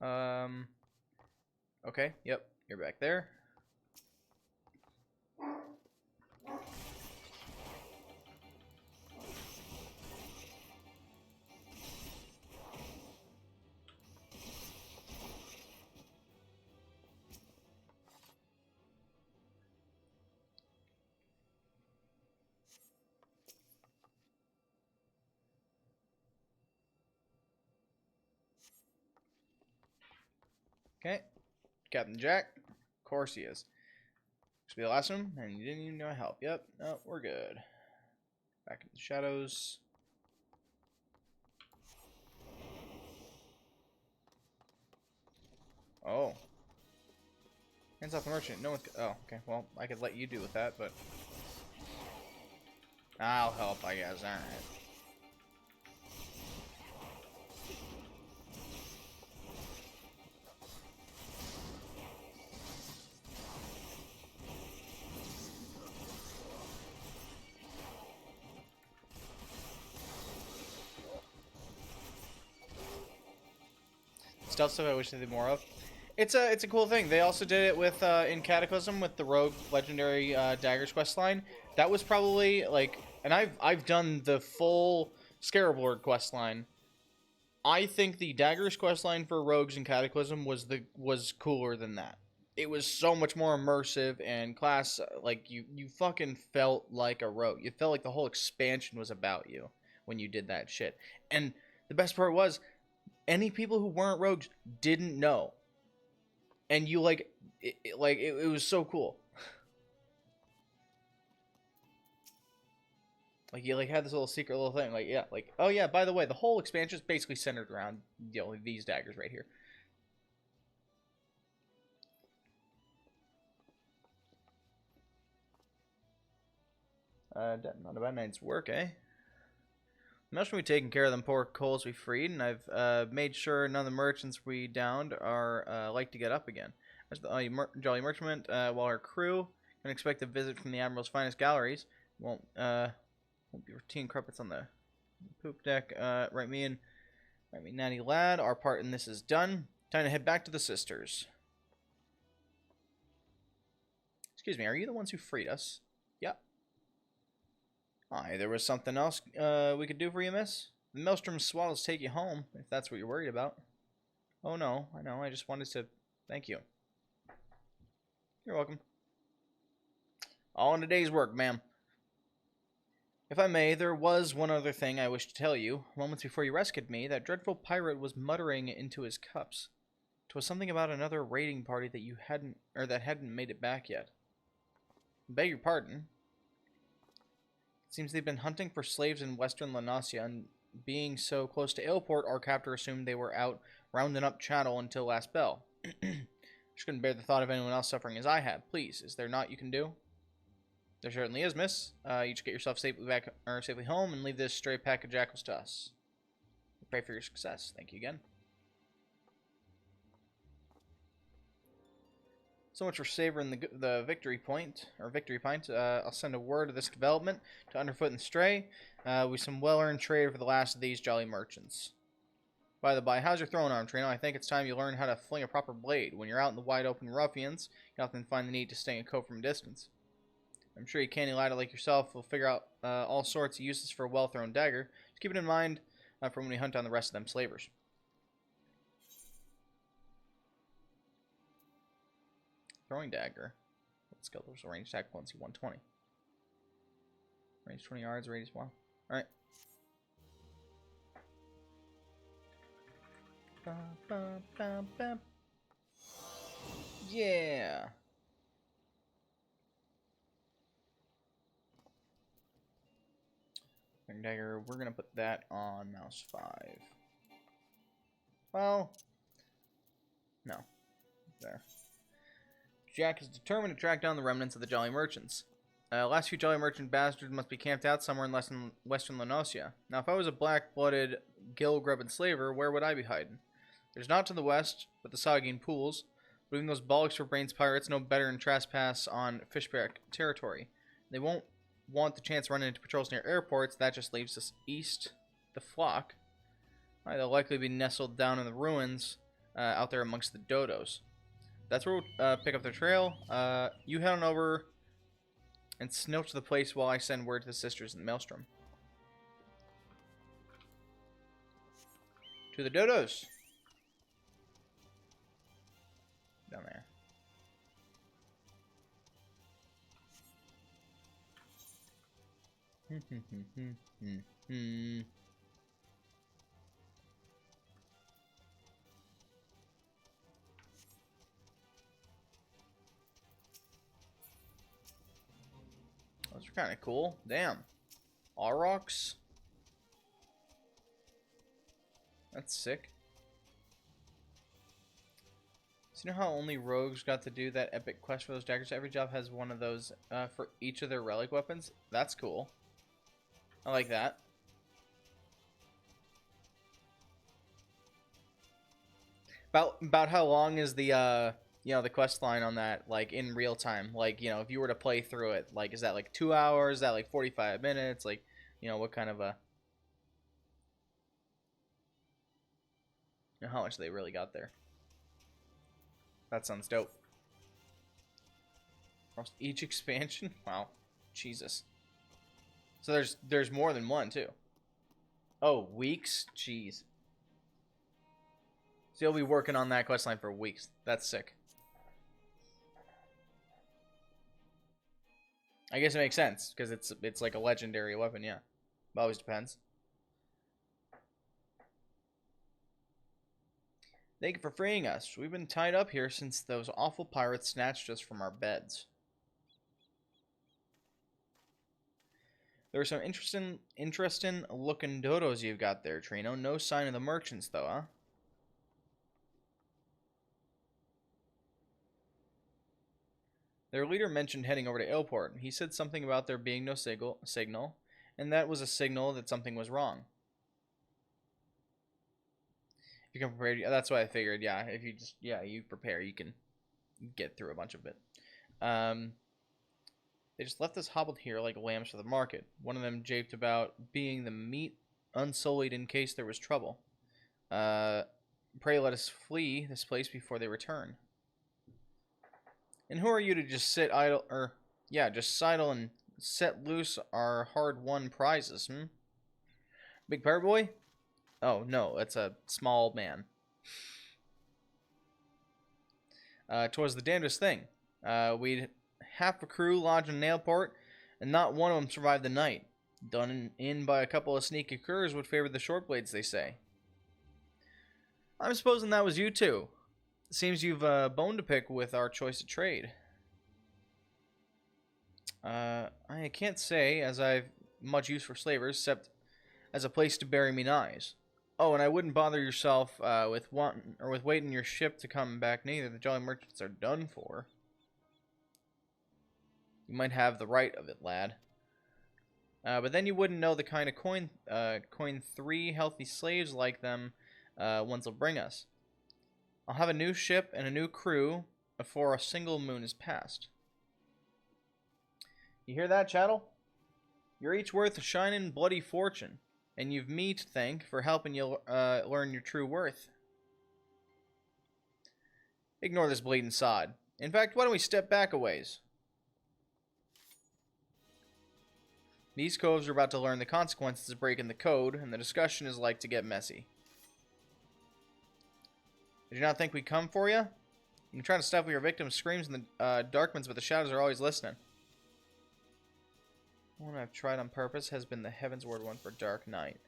Okay, yep, you're back there. Okay, Captain Jack. Of course he is. Should be the last one, and you didn't even know help. Yep, no, we're good. Back in the shadows. Oh. Hands off the merchant. No one's... Oh, okay. Well, I could let you do with that, but... I'll help, I guess. Alright. Stealth stuff I wish they did more of. It's a cool thing. They also did it with in Cataclysm with the Rogue Legendary Daggers questline. That was probably like, and I've done the full Scarab Lord questline. I think the Daggers questline for Rogues in Cataclysm was cooler than that. It was so much more immersive and class. Like you fucking felt like a rogue. You felt like the whole expansion was about you when you did that shit. And the best part was, any people who weren't rogues didn't know. And you it was so cool. Like you had this little secret little thing, like yeah, like oh yeah, by the way, the whole expansion is basically centered around these daggers right here. Not a bad night's work, eh? Most of we taking care of them poor coals we freed, and I've made sure none of the merchants we downed are like to get up again. As the jolly merchant, while our crew can expect a visit from the Admiral's finest galleries, won't be routine crumpets on the poop deck. Right me, natty lad. Our part in this is done. Time to head back to the sisters. Excuse me, are you the ones who freed us? Yep. Aye, there was something else we could do for you, miss? The Maelstrom swallows take you home, if that's what you're worried about. Oh no, I know, I just wanted to thank you. You're welcome. All in a day's work, ma'am. If I may, there was one other thing I wish to tell you. Moments before you rescued me, that dreadful pirate was muttering into his cups. 'Twas something about another raiding party that hadn't made it back yet. Beg your pardon. It seems they've been hunting for slaves in western Lanasia, and being so close to Ailport, our captor assumed they were out rounding up chattel until last bell. Just couldn't bear the thought of anyone else suffering as I have. Please, is there naught you can do? There certainly is, miss. You just get yourself safely home and leave this stray pack of jackals to us. We pray for your success. Thank you again. So much for savoring the victory point, or victory pint. I'll send a word of this development to Underfoot and Stray. With some well-earned trade for the last of these jolly merchants. By the by, how's your throwing arm, Trino? I think it's time you learn how to fling a proper blade. When you're out in the wide open ruffians, you often find the need to sting a coat from a distance. I'm sure you candy ladder like yourself will figure out all sorts of uses for a well-thrown dagger. Just keep it in mind for when we hunt down the rest of them slavers. Throwing dagger. Let's go. There's a range attack potency 120. Range 20 yards, radius 1. Alright. Yeah. Dagger, we're gonna put that on mouse 5. Well, no. There. Jack is determined to track down the remnants of the Jolly Merchants. Last few Jolly Merchant bastards must be camped out somewhere in western Lenosia. Now, if I was a black-blooded, gill-grubbing slaver, where would I be hiding? There's not to the west, but the Saugeen Pools. But even those bollocks for brains pirates know better than trespass on fishback territory. They won't want the chance to run into patrols near airports. That just leaves us east, the flock. They'll likely be nestled down in the ruins out there amongst the dodos. That's where we'll pick up their trail. You head on over and snilch the place while I send word to the sisters in the Maelstrom. To the dodos. Down there. Those are kind of cool. Damn. Aurochs. That's sick. So you know how only rogues got to do that epic quest for those daggers? Every job has one of those for each of their relic weapons. That's cool. I like that. About how long is the you know, the quest line on that, like, in real time? Like, you know, if you were to play through it, like, is that like 2 hours? Is that like 45 minutes? Like, you know, what kind of a, you know, how much they really got there? That sounds dope. Each expansion? Wow. Jesus. So there's more than one too. Oh, weeks? Jeez. So you'll be working on that questline for weeks. That's sick. I guess it makes sense because it's like a legendary weapon, yeah. It always depends. Thank you for freeing us. We've been tied up here since those awful pirates snatched us from our beds. There are some interesting looking dodos you've got there, Trino. No sign of the merchants, though, huh? Their leader mentioned heading over to Ailport. He said something about there being no signal, and that was a signal that something was wrong. If you can prepare, that's what I figured. Yeah, if you just you prepare, you can get through a bunch of it. They just left us hobbled here like lambs for the market. One of them japed about being the meat unsullied in case there was trouble. Pray let us flee this place before they return. And who are you to just sit idle, just sidle and set loose our hard-won prizes, Big pirate boy? Oh, no, it's a small man. 'Twas the damnedest thing. We'd half a crew lodged in Nailport, and not one of them survived the night. Done in by a couple of sneaky curs would favor the short blades, they say. I'm supposing that was you two. Seems you've a bone to pick with our choice of trade. I can't say, as I've much use for slavers, except as a place to bury me knives. Oh, and I wouldn't bother yourself with waiting your ship to come back neither. The Jolly Merchants are done for. You might have the right of it, lad. But then you wouldn't know the kind of coin 3 healthy slaves like them ones will bring us. I'll have a new ship and a new crew before a single moon is passed. You hear that, chattel? You're each worth a shining bloody fortune, and you've me to thank for helping you learn your true worth. Ignore this bleeding sod. In fact, why don't we step back a ways? These coves are about to learn the consequences of breaking the code, and the discussion is like to get messy. Did you not think we'd come for you? You can try to stifle your victim's screams in the darkness, but the shadows are always listening. One I've tried on purpose has been the Heaven's Word one for Dark Night.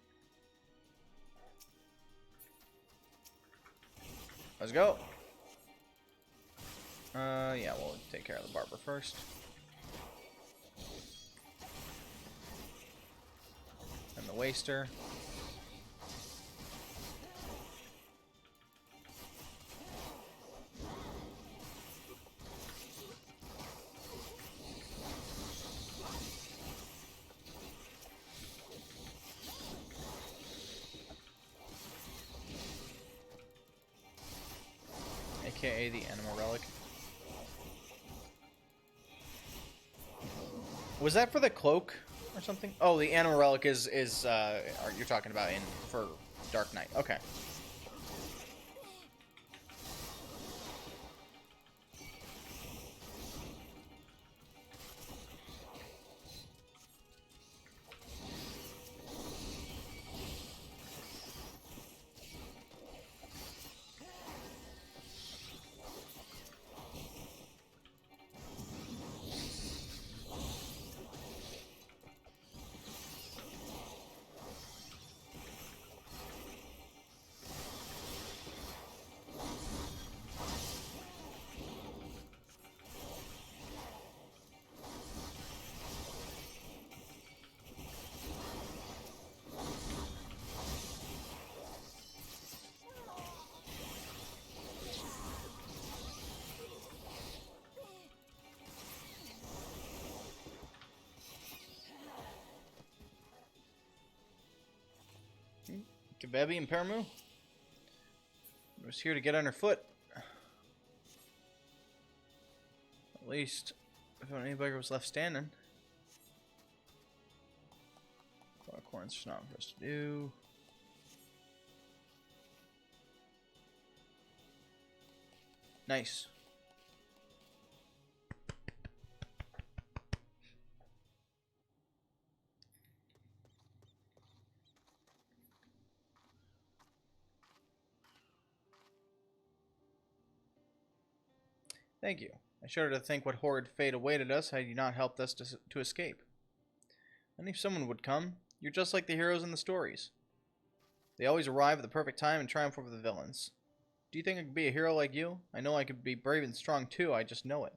Let's go. Yeah, we'll take care of the barber first. And the waster. AKA the animal relic. Was that for the cloak or something? Oh, the animal relic is you're talking about for Dark Knight. Okay. Kabebi and Paramu? I was here to get underfoot. At least, if anybody was left standing. Corn's just not for us to do. Nice. Thank you. I shudder to think what horrid fate awaited us had you not helped us to escape. I knew someone would come. You're just like the heroes in the stories. They always arrive at the perfect time and triumph over the villains. Do you think I could be a hero like you? I know I could be brave and strong too, I just know it.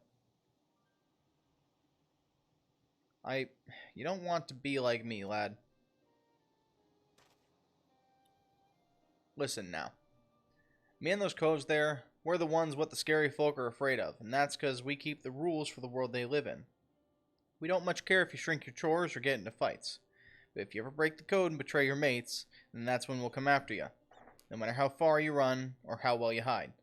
You don't want to be like me, lad. Listen now. Me and those coves there, we're the ones what the scary folk are afraid of, and that's because we keep the rules for the world they live in. We don't much care if you shrink your chores or get into fights. But if you ever break the code and betray your mates, then that's when we'll come after you. No matter how far you run or how well you hide.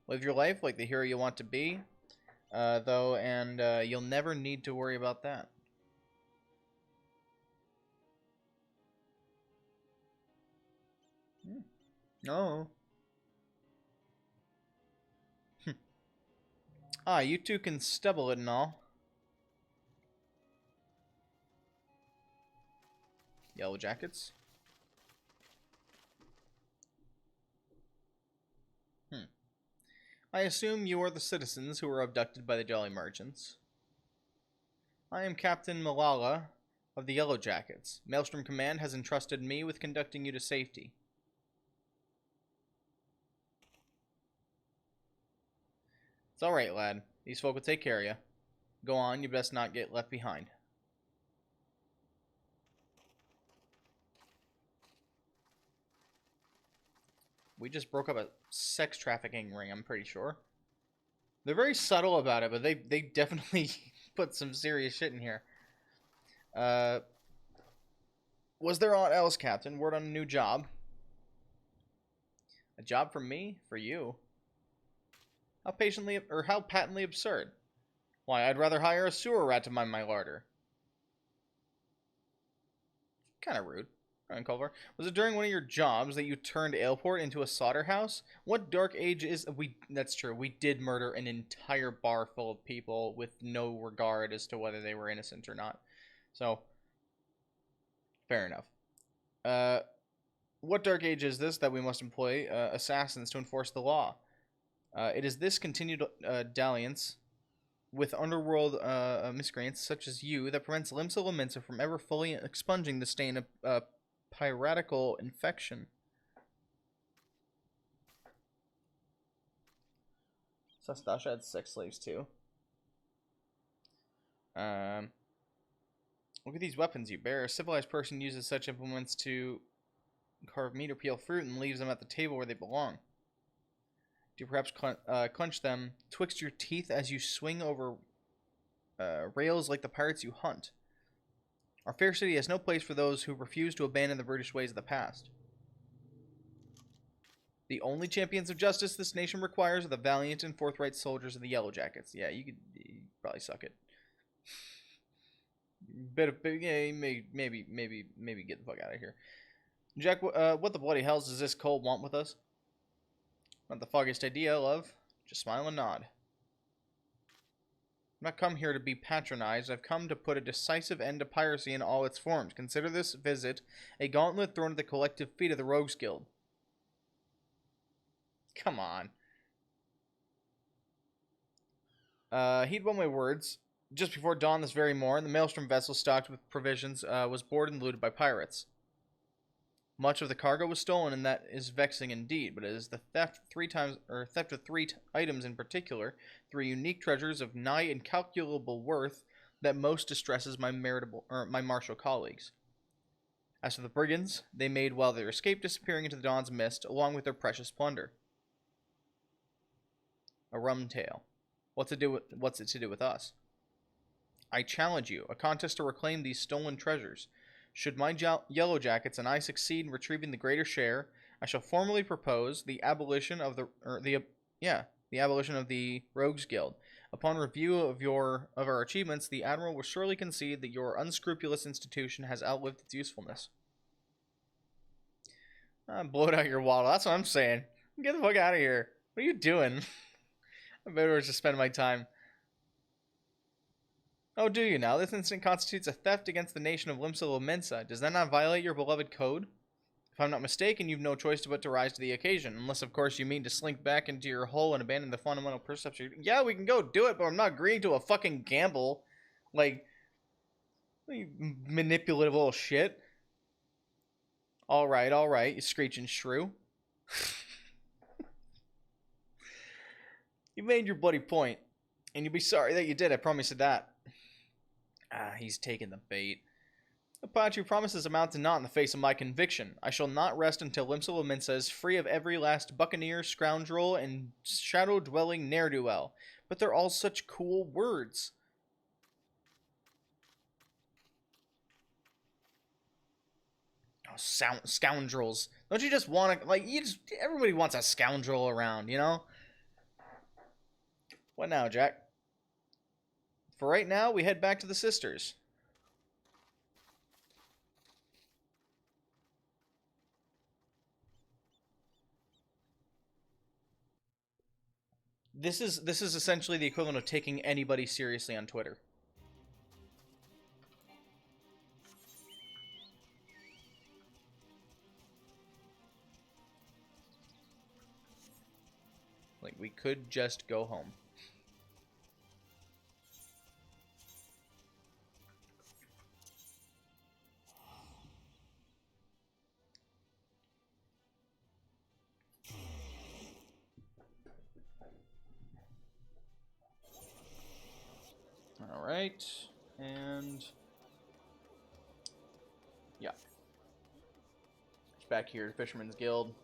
Live your life like the hero you want to be, though, and you'll never need to worry about that. Oh. Ah, you two can stubble it and all. Yellow jackets. I assume you are the citizens who were abducted by the Jolly Merchants. I am Captain Malala of the Yellow Jackets. Maelstrom Command has entrusted me with conducting you to safety. It's alright, lad. These folk will take care of you. Go on, you best not get left behind. We just broke up a sex trafficking ring, I'm pretty sure. They're very subtle about it, but they definitely put some serious shit in here. Was there aught else, Captain? Word on a new job? A job from me? For you? How patently absurd. Why, I'd rather hire a sewer rat to mind my larder. Kind of rude. Culver. Was it during one of your jobs that you turned Aleport into a slaughterhouse? What dark age is... That's true. We did murder an entire bar full of people with no regard as to whether they were innocent or not. So, fair enough. What dark age is this that we must employ assassins to enforce the law? It is this continued dalliance with underworld miscreants such as you that prevents Limsa Lominsa from ever fully expunging the stain of piratical infection. Sastasha had 6 slaves too. Look at these weapons you bear. A civilized person uses such implements to carve meat or peel fruit and leaves them at the table where they belong. Do you perhaps clench them twixt your teeth as you swing over rails like the pirates you hunt? Our fair city has no place for those who refuse to abandon the brutish ways of the past. The only champions of justice this nation requires are the valiant and forthright soldiers of the Yellow Jackets. Yeah, you could probably suck it. Yeah, maybe get the fuck out of here. Jack, what the bloody hell does this cold want with us? Not the foggiest idea, love. Just smile and nod. I've not come here to be patronized. I've come to put a decisive end to piracy in all its forms. Consider this visit a gauntlet thrown at the collective feet of the Rogues Guild. Come on. Heed well my words. Just before dawn this very morn, the Maelstrom vessel stocked with provisions was boarded and looted by pirates. Much of the cargo was stolen, and that is vexing indeed. But it is the theft of 3 items in particular, 3 unique treasures of nigh incalculable worth, that most distresses my martial colleagues. As for the brigands, they made well their escape, disappearing into the dawn's mist, along with their precious plunder. A rum tale. What's it to do with us? I challenge you, a contest to reclaim these stolen treasures. Should my Yellow Jackets and I succeed in retrieving the greater share, I shall formally propose the abolition of the abolition of the Rogues Guild. Upon review of our achievements, the Admiral will surely concede that your unscrupulous institution has outlived its usefulness. Blow it out your waddle. That's what I'm saying. Get the fuck out of here. What are you doing? I better just spend my time. Oh, do you now? This incident constitutes a theft against the nation of Limsa Lominsa. Does that not violate your beloved code? If I'm not mistaken, you've no choice but to rise to the occasion. Unless, of course, you mean to slink back into your hole and abandon the fundamental precepts. Yeah, we can go do it, but I'm not agreeing to a fucking gamble. Like, you manipulative little shit. Alright, you screeching shrew. You made your bloody point, and you'll be sorry that you did, I promise you that. He's taking the bait. Apache promises amount to naught in the face of my conviction. I shall not rest until Limsa Lominsa is free of every last buccaneer, scoundrel, and shadow-dwelling ne'er-do-well. But they're all such cool words. Oh, scoundrels. Don't you just want to, like, everybody wants a scoundrel around, you know? What now, Jack? For right now, we head back to the sisters. This is essentially the equivalent of taking anybody seriously on Twitter. Like, we could just go home. Alright, and yeah. Back here, Fisherman's Guild.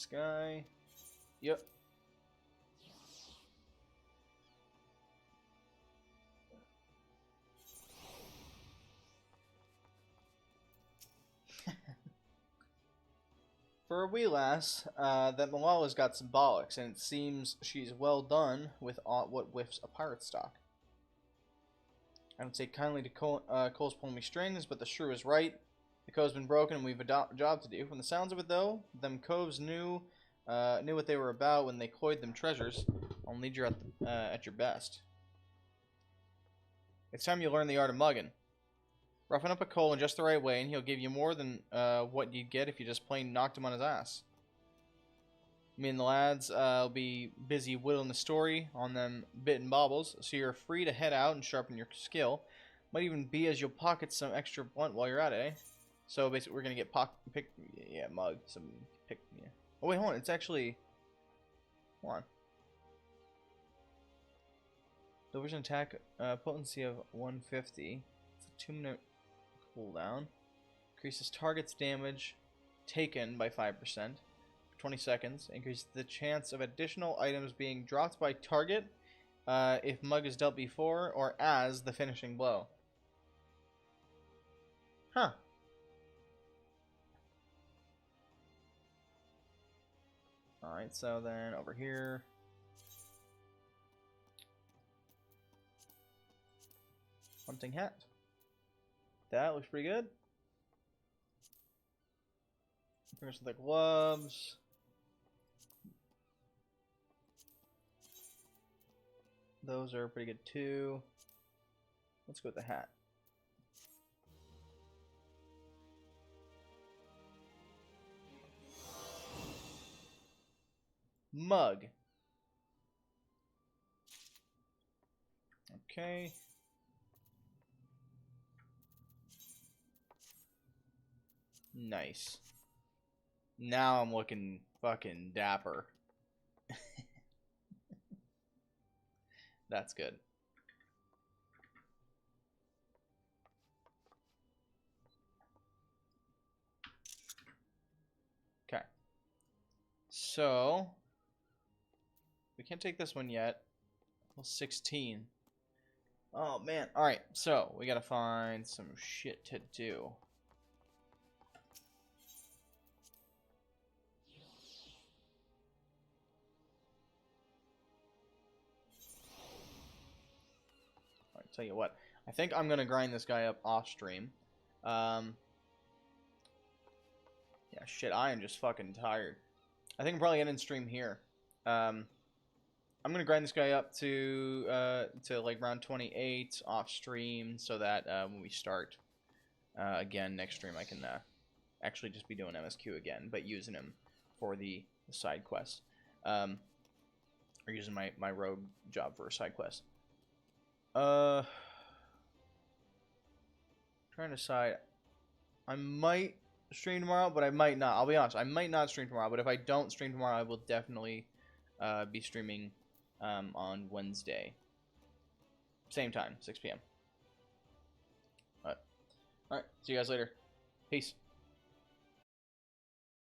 This guy. Yep. For a wee lass, that Malala's got some bollocks, and it seems she's well done with what whiffs a pirate stock. I don't take kindly to Cole's pulling me strings, but the shrew is right. The cove's been broken, and we've a job to do. From the sounds of it, though, them coves knew what they were about when they coyed them treasures. I'll need you at your best. It's time you learn the art of mugging. Roughen up a Cole in just the right way, and he'll give you more than what you'd get if you just plain knocked him on his ass. Me and the lads will be busy whittling the story on them bit and baubles, so you're free to head out and sharpen your skill. Might even be as you'll pocket some extra blunt while you're at it, eh? So basically, we're gonna get mug, some pick. Yeah. Oh wait, hold on. It's actually, hold on. Delivers an attack potency of 150. It's a 2-minute cooldown. Increases target's damage taken by 5%. 20 seconds. Increases the chance of additional items being dropped by target if mug is dealt before or as the finishing blow. Huh. Alright, so then over here. Hunting hat. That looks pretty good. Here's the gloves. Those are pretty good too. Let's go with the hat. Mug. Okay. Nice. Now I'm looking fucking dapper. That's good. Okay. So we can't take this one yet. Well, 16. Oh man. Alright, so we gotta find some shit to do. Alright, tell you what. I think I'm gonna grind this guy up off stream. Yeah, shit, I am just fucking tired. I think I'm probably ending stream here. I'm gonna grind this guy up to like round 28 off stream, so that when we start again next stream, I can actually just be doing MSQ again, but using him for the side quest, or using my rogue job for a side quest. Trying to decide. I might stream tomorrow, but I might not. I'll be honest, I might not stream tomorrow, but if I don't stream tomorrow, I will definitely be streaming on Wednesday. Same time, 6 p.m. Alright, see you guys later. Peace.